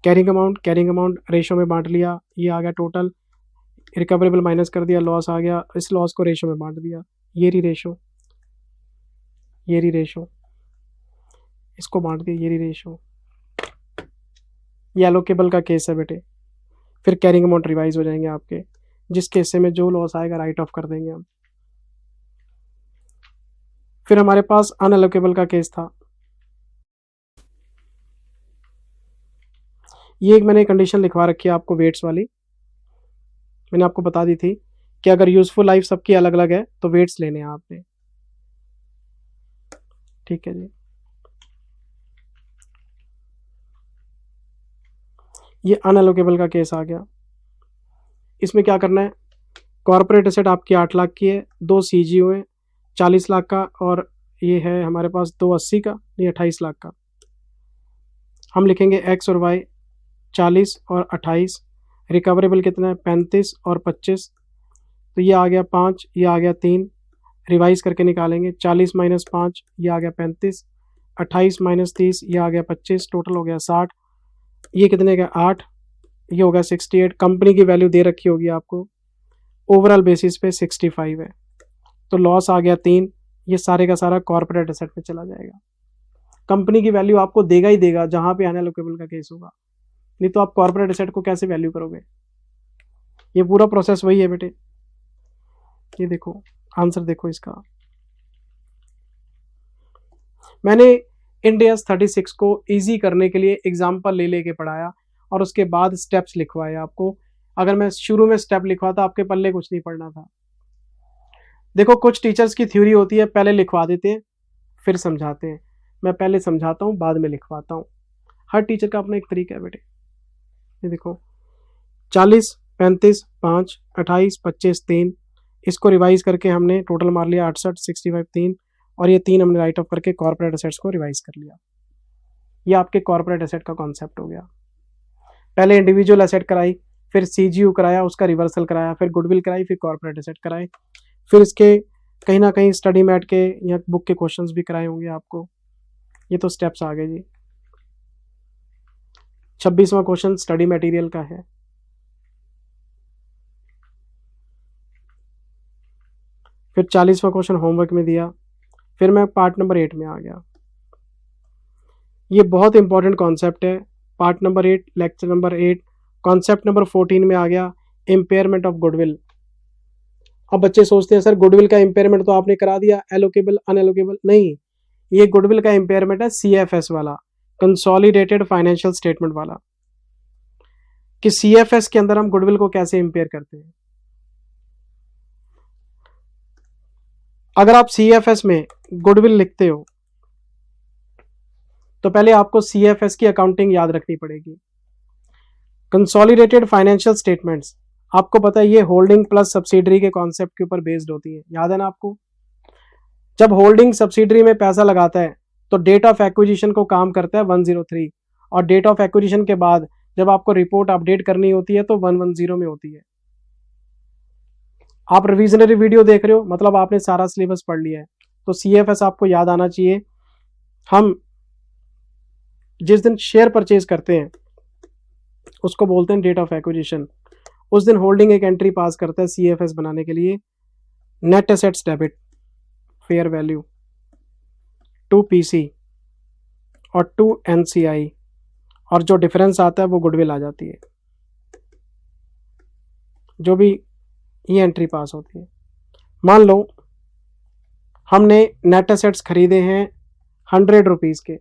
कैरिंग अमाउंट रेशो में बांट लिया, ये आ गया टोटल, रिकवरेबल माइनस कर दिया, लॉस आ गया, इस लॉस को रेशो में बांट दिया, ये रही रेशो, ये रही रेशो, इसको बांट दिया, ये रही रेशो। ये एलोकेबल का केस है बेटे। फिर कैरिंग अमाउंट रिवाइज हो जाएंगे आपके, जिसके हिस्से में जो लॉस आएगा राइट ऑफ कर देंगे हम। फिर हमारे पास अनएलोकेबल का केस था। ये एक मैंने कंडीशन लिखवा रखी है आपको वेट्स वाली, मैंने आपको बता दी थी कि अगर यूजफुल लाइफ सबकी अलग अलग है तो वेट्स लेने हैं आपने। ठीक है जी। ये अनएलोकेबल का केस आ गया। इसमें क्या करना है? कॉर्पोरेट एसेट आपकी 8 लाख की है, 2 सीजीयू है 40 लाख का, और ये है हमारे पास 2 80 का, नहीं 28 लाख का। हम लिखेंगे एक्स और वाई 40 और 28। रिकवरेबल कितना है? 35 और 25। तो ये आ गया 5, ये आ गया 3। रिवाइज करके निकालेंगे 40 - 5, ये आ गया 35, 28 - 30, ये आ गया 25, टोटल हो गया 60। ये कितने का? 8, ये हो गया 68। कंपनी की वैल्यू दे रखी होगी आपको, ओवरऑल बेसिस पे 65 है, तो लॉस आ गया 3। ये सारे का सारा कॉर्पोरेट एसेट पे चला जाएगा। कंपनी की वैल्यू आपको देगा ही देगा जहां पे अनएलोकेबल का केस होगा, नहीं तो आप कॉर्पोरेट एसेट को कैसे वैल्यू करोगे? ये पूरा प्रोसेस वही है बेटे। ये देखो आंसर देखो इसका। मैंने इंडियस 36 को इजी करने के लिए एग्जाम्पल ले लेके पढ़ाया, और उसके बाद स्टेप्स लिखवाए आपको। अगर मैं शुरू में स्टेप लिखवाता आपके पल्ले कुछ नहीं पढ़ना था। देखो कुछ टीचर्स की थ्योरी होती है, पहले लिखवा देते हैं फिर समझाते हैं। मैं पहले समझाता हूँ बाद में लिखवाता हूँ। हर टीचर का अपना एक तरीका है बेटे। ये देखो 40, 35, 5, 28, 25, 3, इसको रिवाइज करके हमने टोटल मार लिया 68, 65, 3, और ये 3 हमने राइट ऑफ करके कॉर्पोरेट एसेट्स को रिवाइज कर लिया। ये आपके कॉर्पोरेट एसेट का कॉन्सेप्ट हो गया। पहले इंडिविजुअल एसेट कराई, फिर सीजीयू कराया, उसका रिवर्सल कराया, फिर गुडविल कराई, फिर कॉर्पोरेट एसेट कराए, फिर इसके कहीं ना कहीं स्टडी मैट के या बुक के क्वेश्चंस भी कराए होंगे आपको। ये तो स्टेप्स आ गए जी। 26वां क्वेश्चन स्टडी मटेरियल का है। फिर 40वां क्वेश्चन होमवर्क में दिया। फिर मैं पार्ट नंबर 8 में आ गया। ये बहुत इंपॉर्टेंट कॉन्सेप्ट है। Part number 8, lecture number 8, concept number 14 में आ गया, इम्पेयरमेंट ऑफ गुडविल। अब बच्चे सोचते हैं सर गुडविल का इम्पेयरमेंट तो आपने करा दिया, एलोकेबल अनएलोकेबल। नहीं, ये गुडविल का इम्पेयरमेंट है सीएफएस वाला, कंसोलिडेटेड फाइनेंशियल स्टेटमेंट वाला, कि सीएफएस के अंदर हम गुडविल को कैसे इम्पेयर करते हैं। अगर आप सीएफएस में गुडविल लिखते हो तो पहले आपको सीएफएस की अकाउंटिंग याद रखनी पड़ेगी। कंसोलिडेटेड फाइनेंशियल स्टेटमेंट्स, आपको पता है ये होल्डिंग प्लस सब्सिडरी के कॉन्सेप्ट के ऊपर बेस्ड होती है, याद है ना आपको। जब होल्डिंग सब्सिडरी में पैसा लगाता है तो डेट ऑफ एक्विजिशन को काम करता है 103, और डेट ऑफ एक्विजिशन के बाद जब आपको रिपोर्ट अपडेट करनी होती है तो 110 में होती है। आप रिविजनरी वीडियो देख रहे हो, मतलब आपने सारा सिलेबस पढ़ लिया है, तो सीएफएस आपको याद आना चाहिए। हम जिस दिन शेयर परचेज करते हैं उसको बोलते हैं डेट ऑफ एक्विजिशन। उस दिन होल्डिंग एक एंट्री पास करता है सीएफएस बनाने के लिए, net assets debit fair value to PC और टू एनसीआई, और जो डिफरेंस आता है वो गुडविल आ जाती है, जो भी ये एंट्री पास होती है। मान लो हमने नेट एसेट्स खरीदे हैं 100 रुपीज़ के,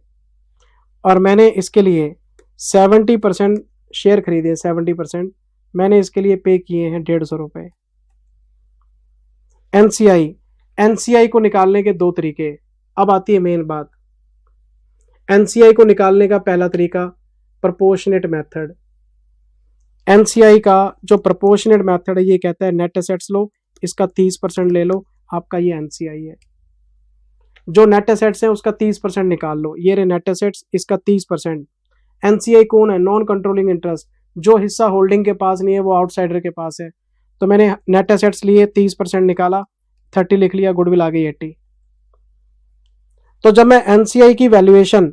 और मैंने इसके लिए 70% शेयर खरीदे, 70% मैंने इसके लिए पे किए हैं 150 रुपये। एनसीआई को निकालने के दो तरीके। अब आती है मेन बात। एनसीआई को निकालने का पहला तरीका प्रोपोर्शनेट मेथड। एनसीआई का जो प्रोपोर्शनेट मेथड है ये कहता है नेट एसेट्स लो, इसका 30% ले लो, आपका ये एनसीआई है। जो नेट एसेट्स हैं उसका 30% निकाल लो, ये रहे नेट एसेट्स, इसका 30%। एनसीआई कौन है? नॉन कंट्रोलिंग इंटरेस्ट, जो हिस्सा होल्डिंग के पास नहीं है वो आउटसाइडर के पास है। तो मैंने नेट एसेट्स लिए, 30% निकाला, 30 लिख लिया, गुडविल आ गई 80। तो जब मैं एनसीआई की वैल्यूएशन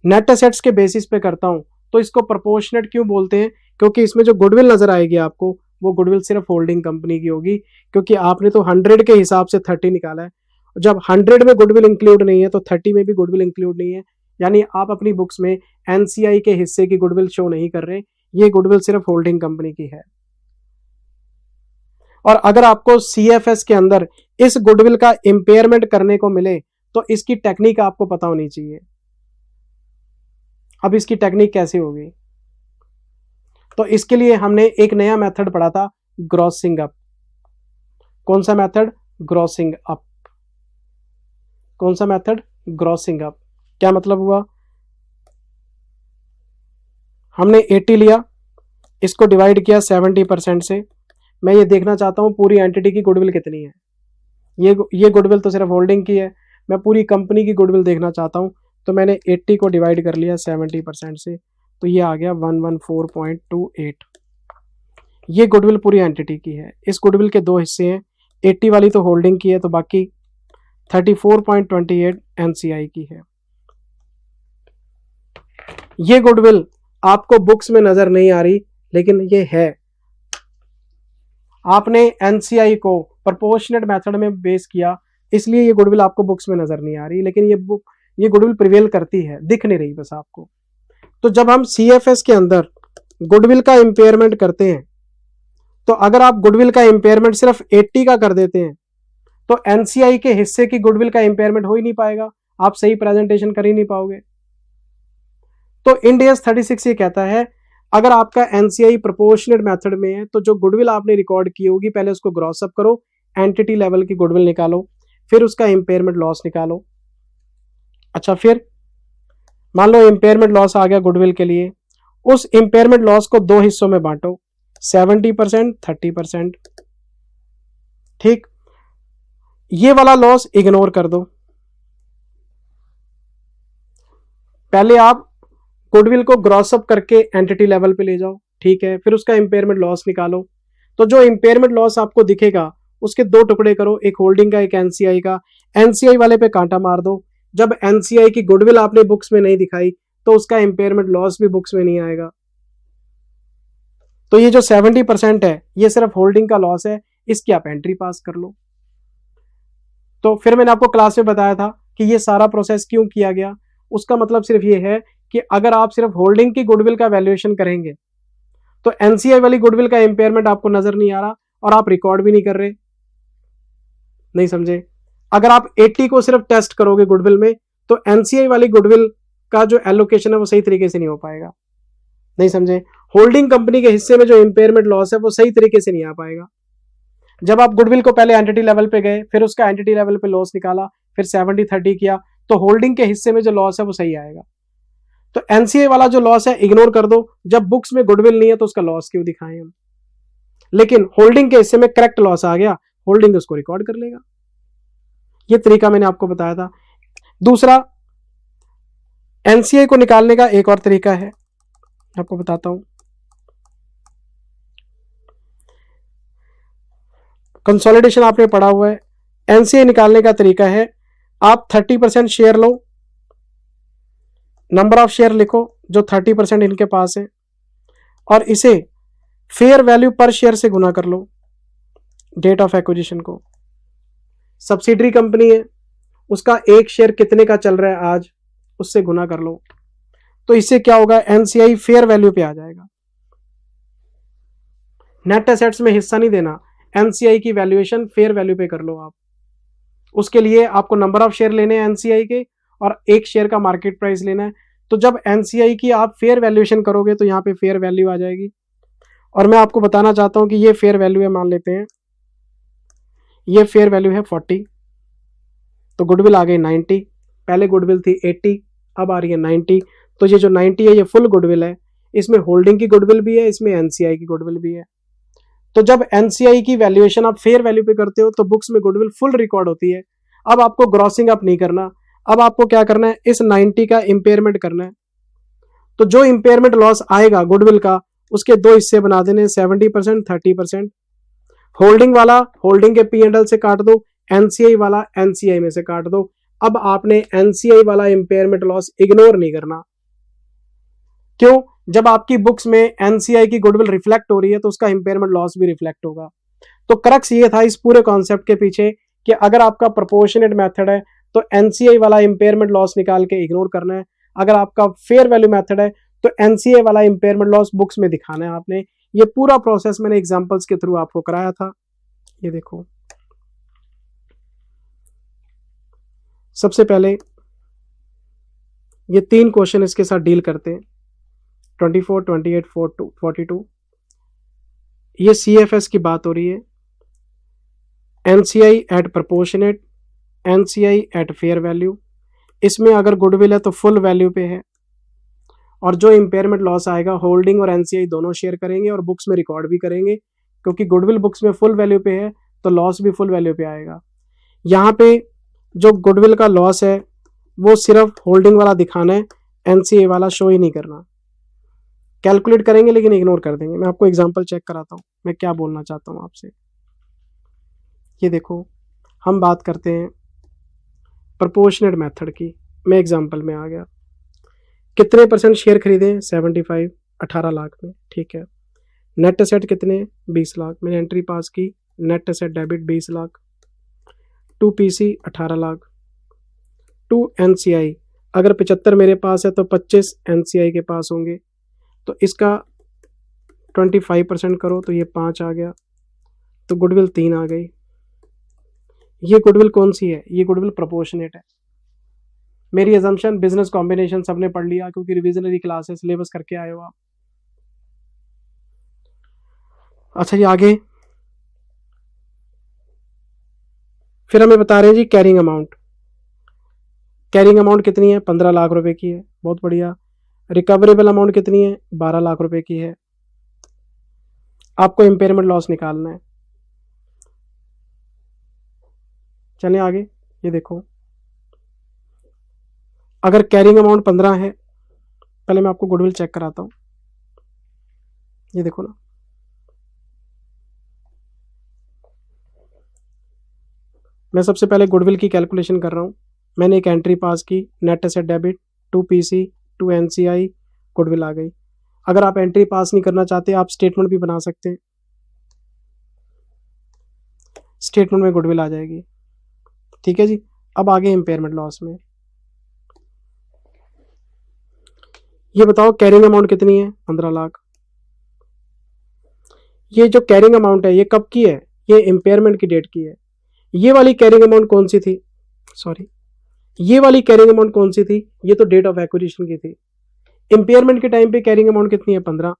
नेट एसेट्स के बेसिस पे करता हूं तो इसको प्रोपोर्शनेट क्यों बोलते हैं? क्योंकि इसमें जो गुडविल नजर आएगी आपको वो गुडविल सिर्फ होल्डिंग कंपनी की होगी, क्योंकि आपने तो 100 के हिसाब से 30 निकाला है। जब 100 में गुडविल इंक्लूड नहीं है तो 30 में भी गुडविल इंक्लूड नहीं है, यानी आप अपनी बुक्स में एनसीआई के हिस्से की गुडविल शो नहीं कर रहे, ये गुडविल सिर्फ होल्डिंग कंपनी की है। और अगर आपको सीएफएस के अंदर इस गुडविल का इंपेयरमेंट करने को मिले तो इसकी टेक्निक आपको पता होनी चाहिए। अब इसकी टेक्निक कैसे होगी? तो इसके लिए हमने एक नया मेथड पढ़ा था, ग्रॉसिंग अप। कौन सा मेथड? Grossing up. कौन सा मेथड? Grossing up. क्या मतलब हुआ? हमने 80 लिया, इसको डिवाइड किया 70% से। मैं ये देखना चाहता हूं पूरी एंटिटी की गुडविल कितनी है। ये गुडविल तो सिर्फ होल्डिंग की है, मैं पूरी कंपनी की गुडविल देखना चाहता हूं। तो मैंने 80 को डिवाइड कर लिया 70% से, तो ये आ गया 114.28। ये गुडविल पूरी एंटिटी की है। इस गुडविल के दो हिस्से हैं, 80 वाली तो होल्डिंग की है, तो बाकी 34.28 एनसीआई की है। ये गुडविल आपको बुक्स में नजर नहीं आ रही, लेकिन ये है। आपने एनसीआई को प्रोपोर्शनेट मेथड में बेस किया, इसलिए ये गुडविल आपको बुक्स में नजर नहीं आ रही, लेकिन ये गुडविल प्रिवेल करती है, दिख नहीं रही बस आपको। तो जब हम सीएफएस के अंदर गुडविल का इंपेयरमेंट करते हैं, तो अगर आप गुडविल का इंपेयरमेंट सिर्फ 80 का कर देते हैं तो एनसीआई के हिस्से की गुडविल का इंपेयरमेंट हो ही नहीं पाएगा, आप सही प्रेजेंटेशन कर ही नहीं पाओगे। तो इंड AS 36 ये कहता है अगर आपका एनसीआई प्रोपोर्शनेट मेथड में है तो जो गुडविल आपने रिकॉर्ड की होगी पहले उसको ग्रॉस अप करो, एंटिटी लेवल की गुडविल निकालो, फिर उसका इंपेयरमेंट लॉस निकालो। अच्छा, फिर मान लो इंपेयरमेंट लॉस आ गया गुडविल के लिए, उस इंपेयरमेंट लॉस को दो हिस्सों में बांटो, 70% 30%। ठीक, ये वाला लॉस इग्नोर कर दो। पहले आप गुडविल को ग्रॉस अप करके एंटिटी लेवल पे ले जाओ, ठीक है, फिर उसका इंपेयरमेंट लॉस निकालो। तो जो इंपेयरमेंट लॉस आपको दिखेगा उसके दो टुकड़े करो, एक होल्डिंग का, एक एनसीआई का। एनसीआई वाले पे कांटा मार दो। जब एनसीआई की गुडविल आपने बुक्स में नहीं दिखाई तो उसका इंपेयरमेंट लॉस भी बुक्स में नहीं आएगा। तो ये जो 70% है ये सिर्फ होल्डिंग का लॉस है, इसकी आप एंट्री पास कर लो। तो फिर मैंने आपको क्लास में बताया था कि ये सारा प्रोसेस क्यों किया गया। उसका मतलब सिर्फ ये है कि अगर आप सिर्फ होल्डिंग की गुडविल का वैल्यूएशन करेंगे तो एनसीआई वाली गुडविल का इंपेयरमेंट आपको नजर नहीं आ रहा और आप रिकॉर्ड भी नहीं कर रहे। नहीं समझे? अगर आप 80 को सिर्फ टेस्ट करोगे गुडविल में तो एनसीआई वाली गुडविल का जो एलोकेशन है वो सही तरीके से नहीं हो पाएगा। नहीं समझे? होल्डिंग कंपनी के हिस्से में जो इंपेयरमेंट लॉस है वो सही तरीके से नहीं आ पाएगा। जब आप गुडविल को पहले एंटिटी लेवल पे गए, फिर उसका एंटिटी लेवल पे लॉस निकाला, फिर 70-30 किया, तो होल्डिंग के हिस्से में जो लॉस है वो सही आएगा। तो एनसीए वाला जो लॉस है इग्नोर कर दो। जब बुक्स में गुडविल नहीं है तो उसका लॉस क्यों दिखाएं हम? लेकिन होल्डिंग के हिस्से में करेक्ट लॉस आ गया, होल्डिंग उसको रिकॉर्ड कर लेगा। ये तरीका मैंने आपको बताया था। दूसरा, एनसीए को निकालने का एक और तरीका है, आपको बताता हूं। कंसोलिडेशन आपने पढ़ा हुआ है। एनसीए निकालने का तरीका है, आप 30% share low, number of share लिखो जो 30% इनके पास है, और इसे फेयर वैल्यू पर शेयर से गुना कर लो, डेट ऑफ एक्विजिशन को। सब्सिडरी कंपनी है, उसका एक शेयर कितने का चल रहा है आज, उससे गुना कर लो। तो इससे क्या होगा, एनसीआई फेयर वैल्यू पे आ जाएगा। नेट एसेट्स में हिस्सा नहीं देना, एनसीआई की वैल्यूएशन फेयर वैल्यू पे कर लो आप। उसके लिए आपको नंबर ऑफ शेयर लेने हैं एनसीआई के और एक शेयर का मार्केट प्राइस लेना है। तो जब एनसीआई की आप फेयर वैल्यूएशन करोगे तो यहाँ पे फेयर वैल्यू आ जाएगी। और मैं आपको बताना चाहता हूं कि ये फेयर वैल्यू है, मान लेते हैं ये फेयर वैल्यू है 40, तो गुडविल आ गई 90, पहले गुडविल थी 80, अब आ रही है 90। तो ये जो 90 है ये फुल गुडविल है, इसमें होल्डिंग की गुडविल भी है, इसमें एनसीआई की गुडविल भी है। तो जब एनसीआई की वैल्यूएशन आप फेयर वैल्यू पे करते हो तो बुक्स में गुडविल फुल रिकॉर्ड होती है। अब आपको ग्रॉसिंग अप नहीं करना, अब आपको क्या करना है, इस 90 का इंपेयरमेंट करना है। तो जो इंपेयरमेंट लॉस आएगा गुडविल का, उसके दो हिस्से बना देने, 70% 30%। होल्डिंग वाला होल्डिंग के पी&एल से काट दो, एनसीआई वाला एनसीआई में से काट दो। अब आपने एनसीआई वाला इंपेयरमेंट लॉस इग्नोर नहीं करना। क्यों? जब आपकी बुक्स में एनसीआई की गुडविल रिफ्लेक्ट हो रही है तो उसका इंपेयरमेंट लॉस भी रिफ्लेक्ट होगा। तो क्रक्स ये था इस पूरे कॉन्सेप्ट के पीछे कि अगर आपका प्रोपोर्शनेट मेथड है तो एनसीआई वाला इंपेयरमेंट लॉस निकाल के इग्नोर करना है। अगर आपका फेयर वैल्यू मेथड है तो एनसीआई वाला इंपेयरमेंट लॉस बुक्स में दिखाना है आपने। ये पूरा प्रोसेस मैंने एग्जांपल्स के थ्रू आपको कराया था। ये देखो, सबसे पहले ये 3 क्वेश्चन इसके साथ डील करते हैं, 24, 28, 42। ये सीएफएस की बात हो रही है, NCI at proportionate, NCI at fair value. इसमें अगर गुडविल है तो फुल वैल्यू पे है, और जो इंपेयरमेंट लॉस आएगा होल्डिंग और एनसीआई दोनों शेयर करेंगे और बुक्स में रिकॉर्ड भी करेंगे, क्योंकि गुडविल बुक्स में फुल वैल्यू पे है तो लॉस भी फुल वैल्यू पे आएगा। यहाँ पे जो गुडविल का लॉस है वो सिर्फ होल्डिंग वाला दिखाना है, एनसीआई वाला शो ही नहीं करना। कैलकुलेट करेंगे लेकिन इग्नोर कर देंगे। मैं आपको एग्जांपल चेक कराता हूँ मैं क्या बोलना चाहता हूँ आपसे। ये देखो, हम बात करते हैं प्रोपोर्शनेट मेथड की। मैं एग्जांपल में आ गया, कितने परसेंट शेयर खरीदे, 75, 18 लाख में, ठीक है। नेट एसेट कितने, 20 लाख। मैंने एंट्री पास की, net asset debit 20 lakh, to PC 18 lakh, to NCI अगर 75 मेरे पास है तो 25 एनसीआई के पास होंगे, तो इसका 25% करो तो ये 5 आ गया, तो गुडविल 3 आ गई। ये गुडविल कौन सी है, ये गुडविल प्रोपोर्शनेट है। मेरी अजम्पशन बिजनेस कॉम्बिनेशन सबने पढ़ लिया क्योंकि रिविजनरी क्लासेस सिलेबस करके आए हो आप। अच्छा ये आगे फिर हमें बता रहे हैं जी कैरिंग अमाउंट। कैरिंग अमाउंट कितनी है, 15 लाख रुपए की है, बहुत बढ़िया। रिकवरेबल अमाउंट कितनी है, 12 लाख रुपए की है। आपको इंपेयरमेंट लॉस निकालना है। चलें आगे, ये देखो, अगर कैरिंग अमाउंट 15 है पहले मैं आपको गुडविल चेक कराता हूँ। ये देखो ना, मैं सबसे पहले गुडविल की कैलकुलेशन कर रहा हूँ। मैंने एक एंट्री पास की, net asset debit to PC to NCI, goodwill आ गई। अगर आप एंट्री पास नहीं करना चाहते, आप स्टेटमेंट भी बना सकते हैं, स्टेटमेंट में गुडविल आ जाएगी। ठीक है जी। अब आगे इम्पेयरमेंट लॉस में, ये बताओ कैरिंग अमाउंट कितनी है? 15 लाख। ये जो कैरिंग अमाउंट है ये कब की है? ये इम्पेयरमेंट की डेट की है। ये वाली कैरिंग अमाउंट कौन सी थी? सॉरी, ये वाली कैरिंग अमाउंट कौन सी थी? ये तो डेट ऑफ एक्विजिशन की थी। इम्पेयरमेंट के टाइम पे कैरिंग अमाउंट कितनी है? 15।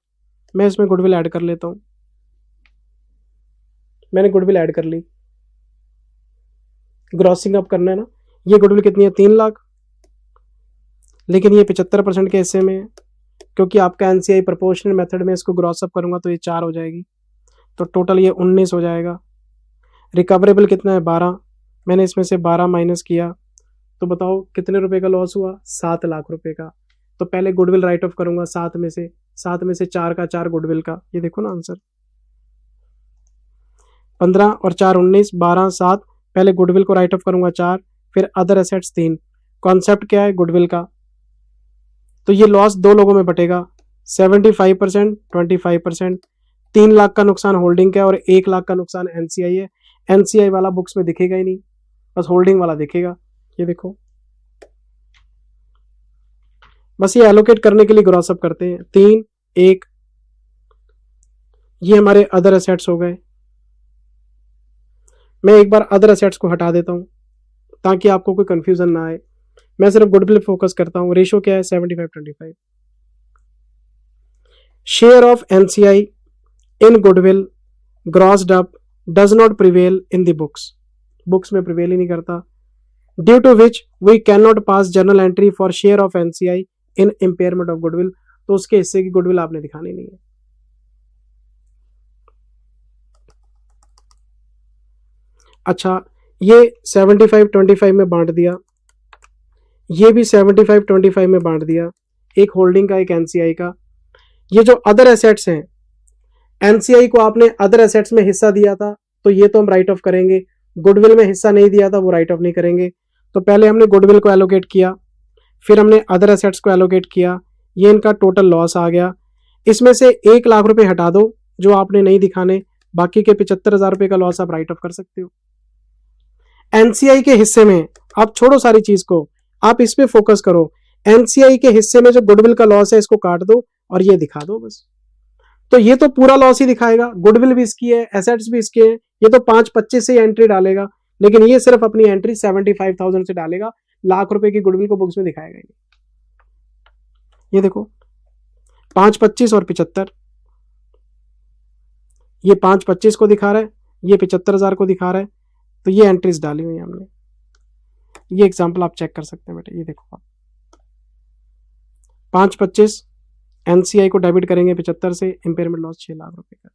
मैं इसमें गुडविल ऐड कर लेता हूं। मैंने गुडविल ऐड कर ली, ग्रॉसिंग अप करना है ना। ये गुडविल कितनी है? 3 लाख। लेकिन ये 75% के हिस्से में है, क्योंकि आपका एनसीआई प्रोपोर्शनल मेथड में इसको ग्रॉस अप करूंगा तो ये 4 हो जाएगी, तो टोटल ये 19 हो जाएगा। रिकवरेबल कितना है? 12। मैंने इसमें से 12 माइनस किया, तो बताओ कितने रुपए का लॉस हुआ? 7 लाख रुपए का। तो पहले गुडविल राइट ऑफ करूंगा 7 में से, 4 का 4 गुडविल का। ये देखो ना आंसर, 15 और 4 19, 12 7। पहले गुडविल को राइट ऑफ करूंगा 4, फिर अदर एसेट्स 3। कॉन्सेप्ट क्या है गुडविल का? तो ये लॉस 2 लोगों में बटेगा, 75% 25%। 3 लाख का नुकसान होल्डिंग का है और 1 लाख का नुकसान एनसीआई है। एनसीआई वाला बुक्स में दिखेगा ही नहीं, बस होल्डिंग वाला दिखेगा। ये देखो, बस ये एलोकेट करने के लिए ग्रॉस अप करते हैं। 3 1, ये हमारे अदर एसेट्स हो गए। मैं एक बार अदर एसेट्स को हटा देता हूं ताकि आपको कोई कंफ्यूजन ना आए। मैं सिर्फ गुडविल फोकस करता हूं। रेशियो क्या है? 75-25। Share of NCI in goodwill grossed up does not prevail in the books, books में प्रिवेल ही नहीं करता। Due to which we can not pass journal entry for share of NCI in impairment of goodwill, तो उसके हिस्से की गुडविल आपने दिखानी नहीं है। अच्छा, ये 75-25 में बांट दिया, ये भी 75-25 में बांट दिया, एक होल्डिंग का एक एनसीआई का। ये जो अदर एसेट्स हैं, एनसीआई को आपने अदर एसेट्स में हिस्सा दिया था, तो ये तो हम राइट ऑफ करेंगे। गुडविल में हिस्सा नहीं दिया था, वो राइट ऑफ नहीं करेंगे। तो पहले हमने गुडविल को एलोकेट किया, फिर हमने अदर एसेट्स को एलोकेट किया। ये इनका टोटल लॉस आ गया। इसमें से 1 लाख रुपए हटा दो जो आपने नहीं दिखाने, बाकी के 75,000 रुपए का लॉस आप राइट ऑफ कर सकते हो। एनसीआई के हिस्से में आप छोड़ो सारी चीज को, आप इस पे फोकस करो। एनसीआई के हिस्से में जो गुडविल का लॉस है इसको काट दो और ये दिखा दो बस। तो ये तो पूरा लॉस ही दिखाएगा, गुडविल भी इसकी है, एसेट्स भी इसके हैं। ये तो 5-25 से एंट्री डालेगा, लेकिन ये सिर्फ अपनी एंट्री 75,000 से डालेगा, लाख रुपए की गुडविल को बुक्स में दिखाएगा ही नहीं। ये देखो 5 25 और 75, ये 5 25 को दिखा रहा है, ये 75,000 को दिखा रहा है, तो ये एंट्रीज डाली हुई है हमने। ये एग्जांपल आप चेक कर सकते हैं बेटे। ये देखो आप 5 25 एनसीआई को डेबिट करेंगे 75 से, इंपेयरमेंट लॉस 6 लाख रुपए का।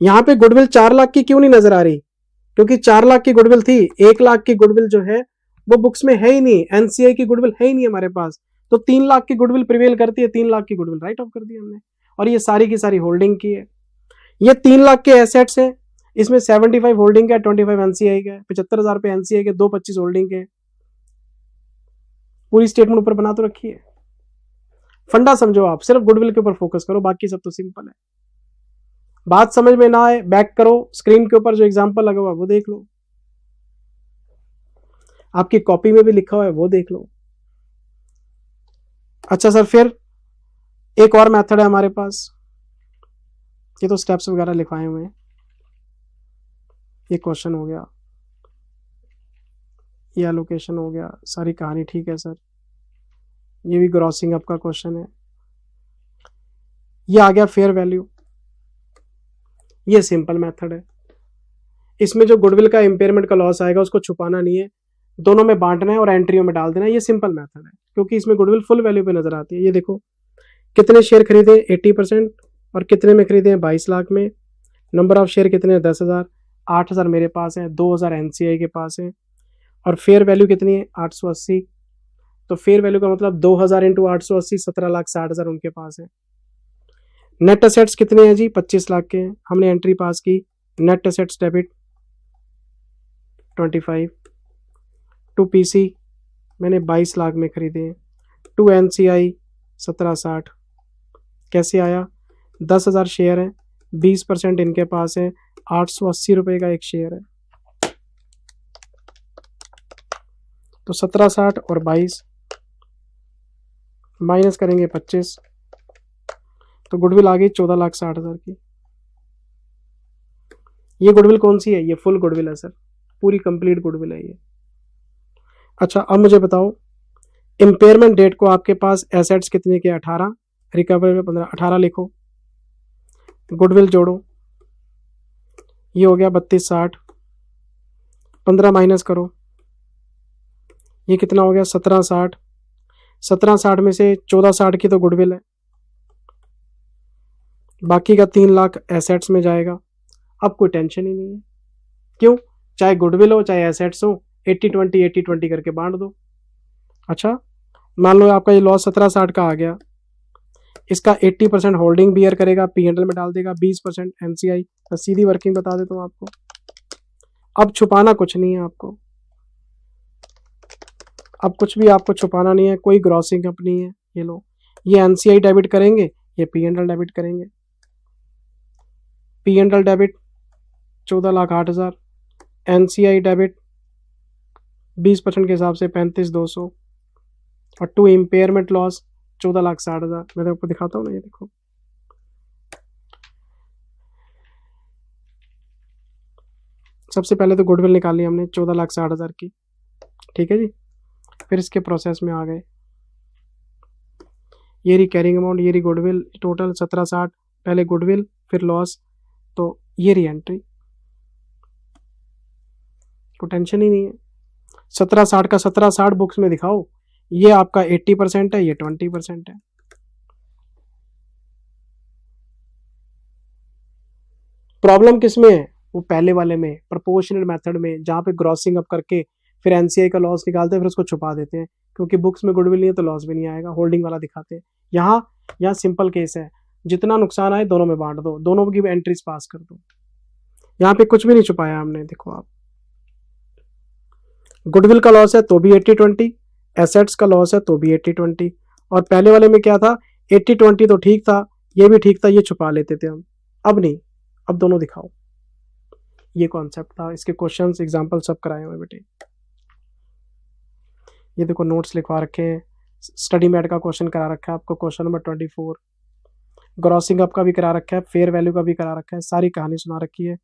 यहां पे गुडविल 4 लाख की क्यों नहीं नजर आ रही? क्योंकि 4 लाख की गुडविल थी, 1 लाख की गुडविल जो है वो बुक्स में है ही नहीं, एनसीआई की गुडविल है ही नहीं हमारे पास। तो 3 लाख की गुडविल प्रिवेल करती है, 3 लाख की गुडविल राइट ऑफ कर दी हमने, और ये सारी की सारी होल्डिंग की है। ये 3 लाख के एसेट्स है, इसमें 75 होल्डिंग का, 25 एनसीआई का, 75,000 रुपए एनसीआई के, 225 होल्डिंग के। पूरी स्टेटमेंट ऊपर बना तो रखी है। फंडा समझो, आप सिर्फ गुडविल के ऊपर फोकस करो, बाकी सब तो सिंपल है। बात समझ में ना आए, बैक करो, स्क्रीन के ऊपर जो एग्जांपल लगा हुआ वो देख लो, आपकी कॉपी में भी लिखा हुआ है वो देख लो। अच्छा सर, फिर एक और मेथड है हमारे पास, ये तो स्टेप्स वगैरह लिखवाए हुए हैं। ये क्वेश्चन हो गया, ये एलोकेशन हो गया, सारी कहानी ठीक है सर। ये भी ग्रॉसिंग अप का क्वेश्चन है। ये आ गया फेयर वैल्यू, ये सिंपल मेथड है। इसमें जो गुडविल का इंपेयरमेंट का लॉस आएगा उसको छुपाना नहीं है, दोनों में बांटना है और एंट्रियों में डाल देना है। ये सिंपल मेथड है, क्योंकि इसमें गुडविल फुल वैल्यू पे नजर आती है। ये देखो कितने शेयर खरीदे 80%, और कितने में खरीदे हैं 22 लाख में। नंबर ऑफ शेयर कितने हैं 10,000, 8,000 मेरे पास है, 2,000 एनसीआई के पास है, और फेयर वैल्यू कितनी है 880। तो फेयर वैल्यू का मतलब 2000 इंटू 880 17,60,000 उनके पास है। नेट असेट्स कितने हैं जी? 25 लाख के हैं। हमने एंट्री पास की, net assets debit 25, to PC मैंने 22 लाख में खरीदे हैं, टू एनसीआई 1760। कैसे आया? 10,000 शेयर है, 20% इनके पास है, 880 रुपये का एक शेयर है। तो 1760 और 22 माइनस करेंगे 25, तो गुडविल आ गई 14,60,000 की। ये गुडविल कौन सी है? ये फुल गुडविल है सर, पूरी कंप्लीट गुडविल है ये। अच्छा अब मुझे बताओ, इम्पेयरमेंट डेट को आपके पास एसेट्स कितने के? 18, रिकवरी में 15, 18 लिखो, गुडविल जोड़ो, ये हो गया 3260, 15 माइनस करो, ये कितना हो गया? 1760। 1760 में से 1460 की तो गुडविल है, बाकी का 3 लाख एसेट्स में जाएगा। अब कोई टेंशन ही नहीं है, क्यों? चाहे गुडविल हो चाहे एसेट्स हो, 80-20 80-20 करके बांट दो। अच्छा मान लो आपका ये लॉस 1760 का आ गया, इसका 80% होल्डिंग बियर करेगा, पीएनएल में डाल देगा, 20% एनसीआई। तो सीधी वर्किंग बता देता हूँ आपको। अब छुपाना कुछ नहीं है आपको, अब कुछ भी आपको छुपाना नहीं है, कोई ग्रॉसिंग कंपनी है। ये लो, ये एनसीआई डेबिट करेंगे, ये पीएनएल डेबिट करेंगे। पीएनएल डेबिट 14,08,000, एनसीआई डेबिट 20% के हिसाब से 35,200, और टू इम्पेयरमेंट लॉस 14,60,000। मैं तो आपको दिखाता हूँ ना, ये देखो, सबसे पहले तो गुडविल निकाली हमने 14,60,000 की, ठीक है जी। फिर इसके प्रोसेस में आ गए, ये रही कैरिंग अमाउंट, ये रही गुडविल, टोटल 1760, पहले गुडविल फिर लॉस, तो ये रही एंट्री, कोई टेंशन ही नहीं है। 1760 का 1760 बुक्स में दिखाओ, ये आपका 80% है, ये 20% है। प्रॉब्लम किस में है? वो पहले वाले में, प्रोपोर्शनल मेथड में, जहां पे ग्रॉसिंग अप करके फिर एनसीआई का लॉस निकालते हैं, फिर उसको छुपा देते हैं, क्योंकि बुक्स में गुडविल नहीं है तो लॉस भी नहीं आएगा, होल्डिंग वाला दिखाते हैं। यहाँ सिंपल केस है, जितना नुकसान आए दोनों में बांट दो, दोनों की एंट्रीज पास कर दो। यहाँ पे कुछ भी नहीं छुपाया हमने, देखो आप, गुडविल का लॉस है तो भी 80-20, एसेट्स का लॉस है तो भी 80-20, और पहले वाले में क्या था? 80-20 तो ठीक था, ये भी ठीक था, ये छुपा लेते थे हम। अब नहीं, अब दोनों दिखाओ। ये कॉन्सेप्ट था, इसके क्वेश्चंस एग्जांपल सब कराए हुए बेटे। ये देखो नोट्स लिखवा रखे हैं, स्टडी मैट का क्वेश्चन करा रखा है आपको, क्वेश्चन नंबर 24, ग्रॉसिंग अप का भी करा रखा है, फेयर वैल्यू का भी करा रखा है, सारी कहानी सुना रखी है।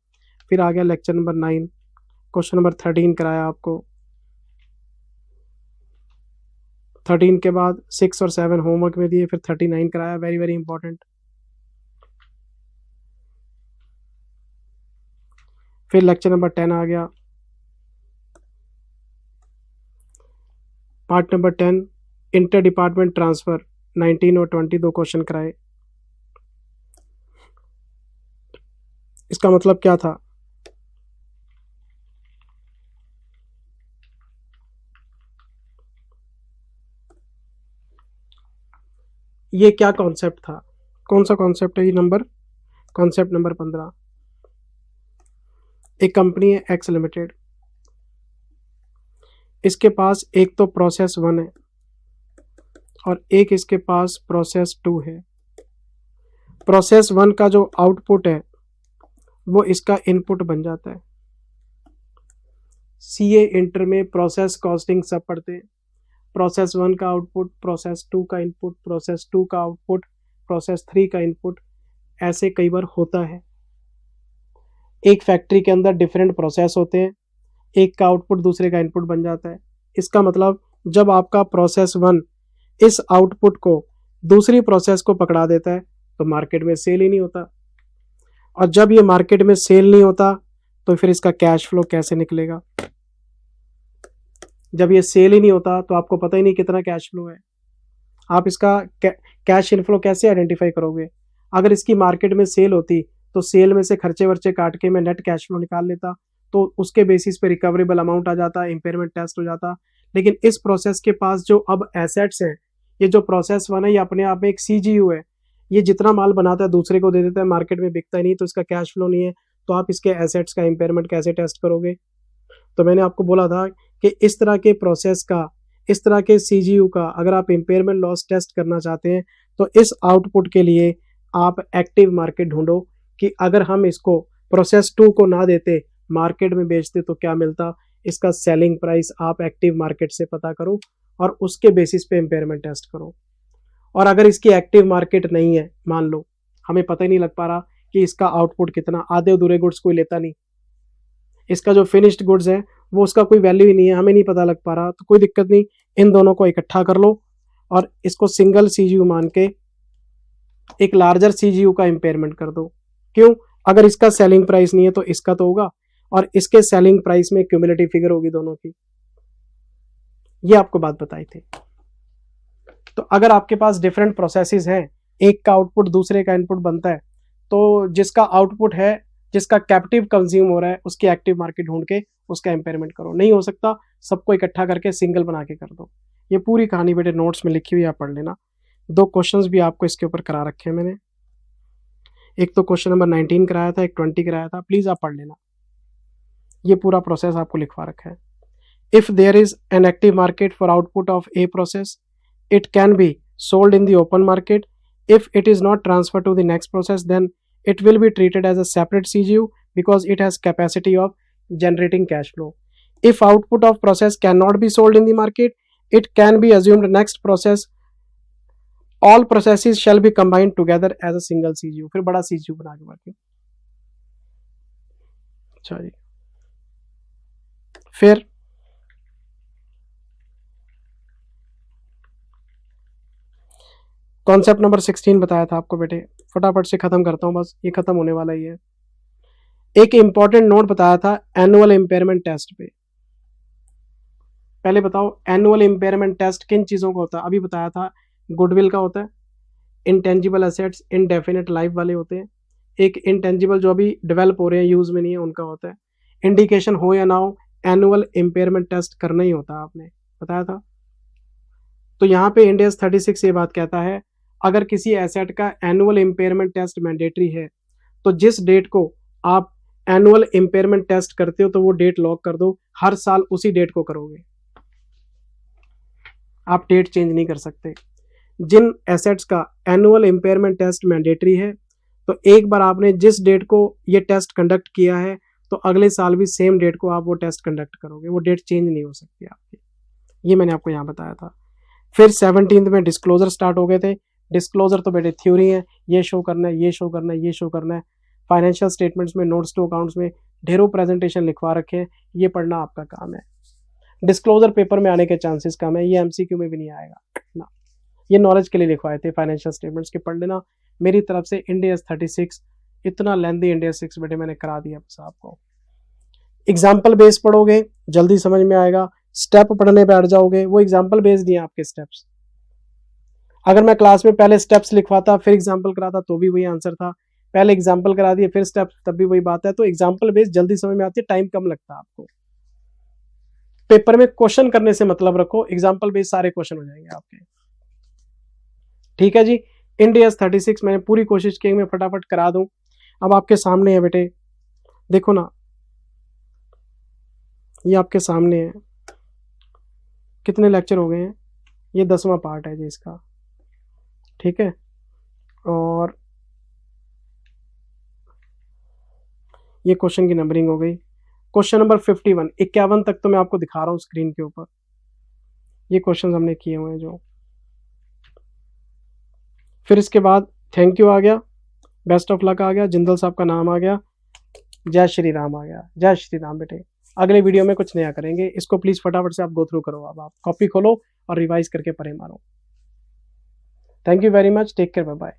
फिर आ गया लेक्चर नंबर 9, क्वेश्चन नंबर 13 कराया आपको। 13 के बाद 6 और 7 होमवर्क में दिए, फिर 39 कराया, वेरी वेरी इंपॉर्टेंट। फिर लेक्चर नंबर 10 आ गया, part number 10 inter department transfer, 19 और 20 दो क्वेश्चन कराए। इसका मतलब क्या था? ये क्या कॉन्सेप्ट था? कौन सा कॉन्सेप्ट है ये? Concept number 15। एक कंपनी है एक्स लिमिटेड, इसके पास एक तो प्रोसेस 1 है और एक इसके पास प्रोसेस 2 है। प्रोसेस 1 का जो आउटपुट है वो इसका इनपुट बन जाता है। सीए इंटर में प्रोसेस कॉस्टिंग सब पढ़ते हैं। प्रोसेस 1 का आउटपुट, प्रोसेस 2 का इनपुट, प्रोसेस 2 का आउटपुट, प्रोसेस 3 का इनपुट, ऐसे कई बार होता है। एक फैक्ट्री के अंदर डिफरेंट प्रोसेस होते हैं, एक का आउटपुट दूसरे का इनपुट बन जाता है। इसका मतलब जब आपका प्रोसेस 1 इस आउटपुट को दूसरी प्रोसेस को पकड़ा देता है तो मार्केट में सेल ही नहीं होता, और जब ये मार्केट में सेल नहीं होता तो फिर इसका कैश फ्लो कैसे निकलेगा? जब ये सेल ही नहीं होता तो आपको पता ही नहीं कितना कैश फ्लो है, आप इसका कैश इनफ्लो कैसे आइडेंटिफाई करोगे? अगर इसकी मार्केट में सेल होती तो सेल में से खर्चे वर्चे काट के मैं नेट कैश फ्लो निकाल लेता, तो उसके बेसिस पे रिकवरेबल अमाउंट आ जाता, इम्पेयरमेंट टेस्ट हो जाता। लेकिन इस प्रोसेस के पास जो अब एसेट्स हैं, ये जो प्रोसेस वन है ये अपने आप में एक CGU है। ये जितना माल बनाता है दूसरे को दे देता है, मार्केट में बिकता ही नहीं, तो इसका कैश फ्लो नहीं है, तो आप इसके एसेट्स का इम्पेयरमेंट कैसे टेस्ट करोगे? तो मैंने आपको बोला था कि इस तरह के प्रोसेस का, इस तरह के CGU का अगर आप इम्पेयरमेंट लॉस टेस्ट करना चाहते हैं तो इस आउटपुट के लिए आप एक्टिव मार्केट ढूंढो कि अगर हम इसको प्रोसेस 2 को ना देते, मार्केट में बेचते तो क्या मिलता। इसका सेलिंग प्राइस आप एक्टिव मार्केट से पता करो और उसके बेसिस पे इम्पेयरमेंट टेस्ट करो। और अगर इसकी एक्टिव मार्केट नहीं है, मान लो हमें पता ही नहीं लग पा रहा कि इसका आउटपुट कितना, आधे अधूरे गुड्स कोई लेता नहीं, इसका जो फिनिश्ड गुड्स है वो उसका कोई वैल्यू ही नहीं है, हमें नहीं पता लग पा रहा, तो कोई दिक्कत नहीं, इन दोनों को इकट्ठा कर लो और इसको सिंगल CGU मान के एक लार्जर CGU का इम्पेयरमेंट कर दो। क्यों? अगर इसका सेलिंग प्राइस नहीं है तो इसका तो होगा, और इसके सेलिंग प्राइस में क्यूमुलेटिव फिगर होगी दोनों की। ये आपको बात बताई थी। तो अगर आपके पास डिफरेंट प्रोसेसेस हैं, एक का आउटपुट दूसरे का इनपुट बनता है, तो जिसका आउटपुट है, जिसका कैप्टिव कंज्यूम हो रहा है, उसकी एक्टिव मार्केट ढूंढ के उसका इम्पेयरमेंट करो। नहीं हो सकता, सबको इकट्ठा करके सिंगल बना के कर दो। ये पूरी कहानी बेटे नोट्स में लिखी हुई, आप पढ़ लेना। 2 क्वेश्चंस भी आपको इसके ऊपर करा रखे हैं मैंने, एक तो क्वेश्चन नंबर 19 कराया था, एक 20 कराया था, प्लीज आप पढ़ लेना। ये पूरा प्रोसेस आपको लिखवा रखा है। If there is an active market for output of a process, it can be sold in the open market. If it is not transferred to the next process, then it will be treated as a separate CGU because it has capacity of generating cash flow. If output of process cannot be sold in the market, it can be assumed next process. All processes shall be combined together as a single CGU. फिर बड़ा CGU बना के बाकी। अच्छा जी, फिर कॉन्सेप्ट नंबर 16 बताया था आपको बेटे, फटाफट से खत्म करता हूं, बस ये खत्म होने वाला ही है। एक इंपॉर्टेंट नोट बताया था एनुअल इम्पेयरमेंट टेस्ट पे। पहले बताओ एनुअल इम्पेयरमेंट टेस्ट किन चीजों का होता है? अभी बताया था गुडविल का होता है, इंटेंजिबल एसेट्स इनडेफिनेट लाइफ वाले होते हैं, एक इंटेंजिबल जो अभी डेवलप हो रहे हैं, यूज में नहीं है, उनका होता है। इंडिकेशन हो या ना हो, एनुअल इम्पेयरमेंट टेस्ट करना ही होता है, आपने बताया था। तो यहाँ पे इंड AS 36 ये बात कहता है, अगर किसी एसेट का एनुअल इम्पेयरमेंट टेस्ट मैंडेटरी है तो जिस डेट को आप एनुअल इम्पेयरमेंट टेस्ट करते हो तो वो डेट लॉक कर दो, हर साल उसी डेट को करोगे, आप डेट चेंज नहीं कर सकते। जिन एसेट्स का एनुअल इम्पेयरमेंट टेस्ट मैंडेटरी है तो एक बार आपने जिस डेट को ये टेस्ट कंडक्ट किया है तो अगले साल भी सेम डेट को आप वो टेस्ट कंडक्ट करोगे, वो डेट चेंज नहीं हो सकती आपकी। ये मैंने आपको यहाँ बताया था। फिर 17 में डिस्क्लोजर स्टार्ट हो गए थे। डिस्क्लोजर तो बेटे थ्योरी है, ये शो करना है, ये शो करना है, ये शो करना है। फाइनेंशियल स्टेटमेंट्स में, नोट्स टू अकाउंट्स में ढेरों प्रेजेंटेशन लिखवा रखे हैं, ये पढ़ना आपका काम है। डिस्क्लोजर पेपर में आने के चांसेस कम है, ये MCQ में भी नहीं आएगा ना, ये नॉलेज के लिए लिखवाए थे फाइनेंशियल स्टेटमेंट्स के, पढ़ लेना। मेरी तरफ से इंड AS 36, इतना लेंथी इंड AS 6 बेटे मैंने करा दिया बस आपको। एग्जाम्पल बेस पढ़ोगे जल्दी समझ में आएगा, स्टेप पढ़ने बैठ जाओगे, वो एग्जाम्पल बेस्ड दिए आपके स्टेप्स। अगर मैं क्लास में पहले स्टेप्स लिखवाता फिर एग्जाम्पल कराता तो भी वही आंसर था, पहले एग्जाम्पल करा दिए फिर स्टेप्स, तब भी वही बात है। तो एग्जाम्पल बेस्ड जल्दी समझ में आती है, टाइम कम लगता है आपको। पेपर में क्वेश्चन करने से मतलब रखो, एग्जाम्पल बेस्ड सारे क्वेश्चन हो जाएंगे आपके। ठीक है जी, इंड AS 36 मैंने पूरी कोशिश की मैं फटाफट करा दूं। अब आपके सामने है बेटे, देखो ना, ये आपके सामने है, कितने लेक्चर हो गए हैं, ये 10वां पार्ट है जी इसका, ठीक है। और ये क्वेश्चन की नंबरिंग हो गई। क्वेश्चन नंबर 51, 51 तक तो मैं आपको दिखा रहा हूं स्क्रीन के ऊपर, ये क्वेश्चन हमने किए हुए हैं जो। फिर इसके बाद थैंक यू आ गया, बेस्ट ऑफ लक आ गया, जिंदल साहब का नाम आ गया, जय श्री राम आ गया। जय श्री राम बेटे, अगले वीडियो में कुछ नया करेंगे, इसको प्लीज फटाफट से आप गो थ्रू करो। अब आप कॉपी खोलो और रिवाइज करके पढ़े मारो। Thank you very much, take care, bye bye.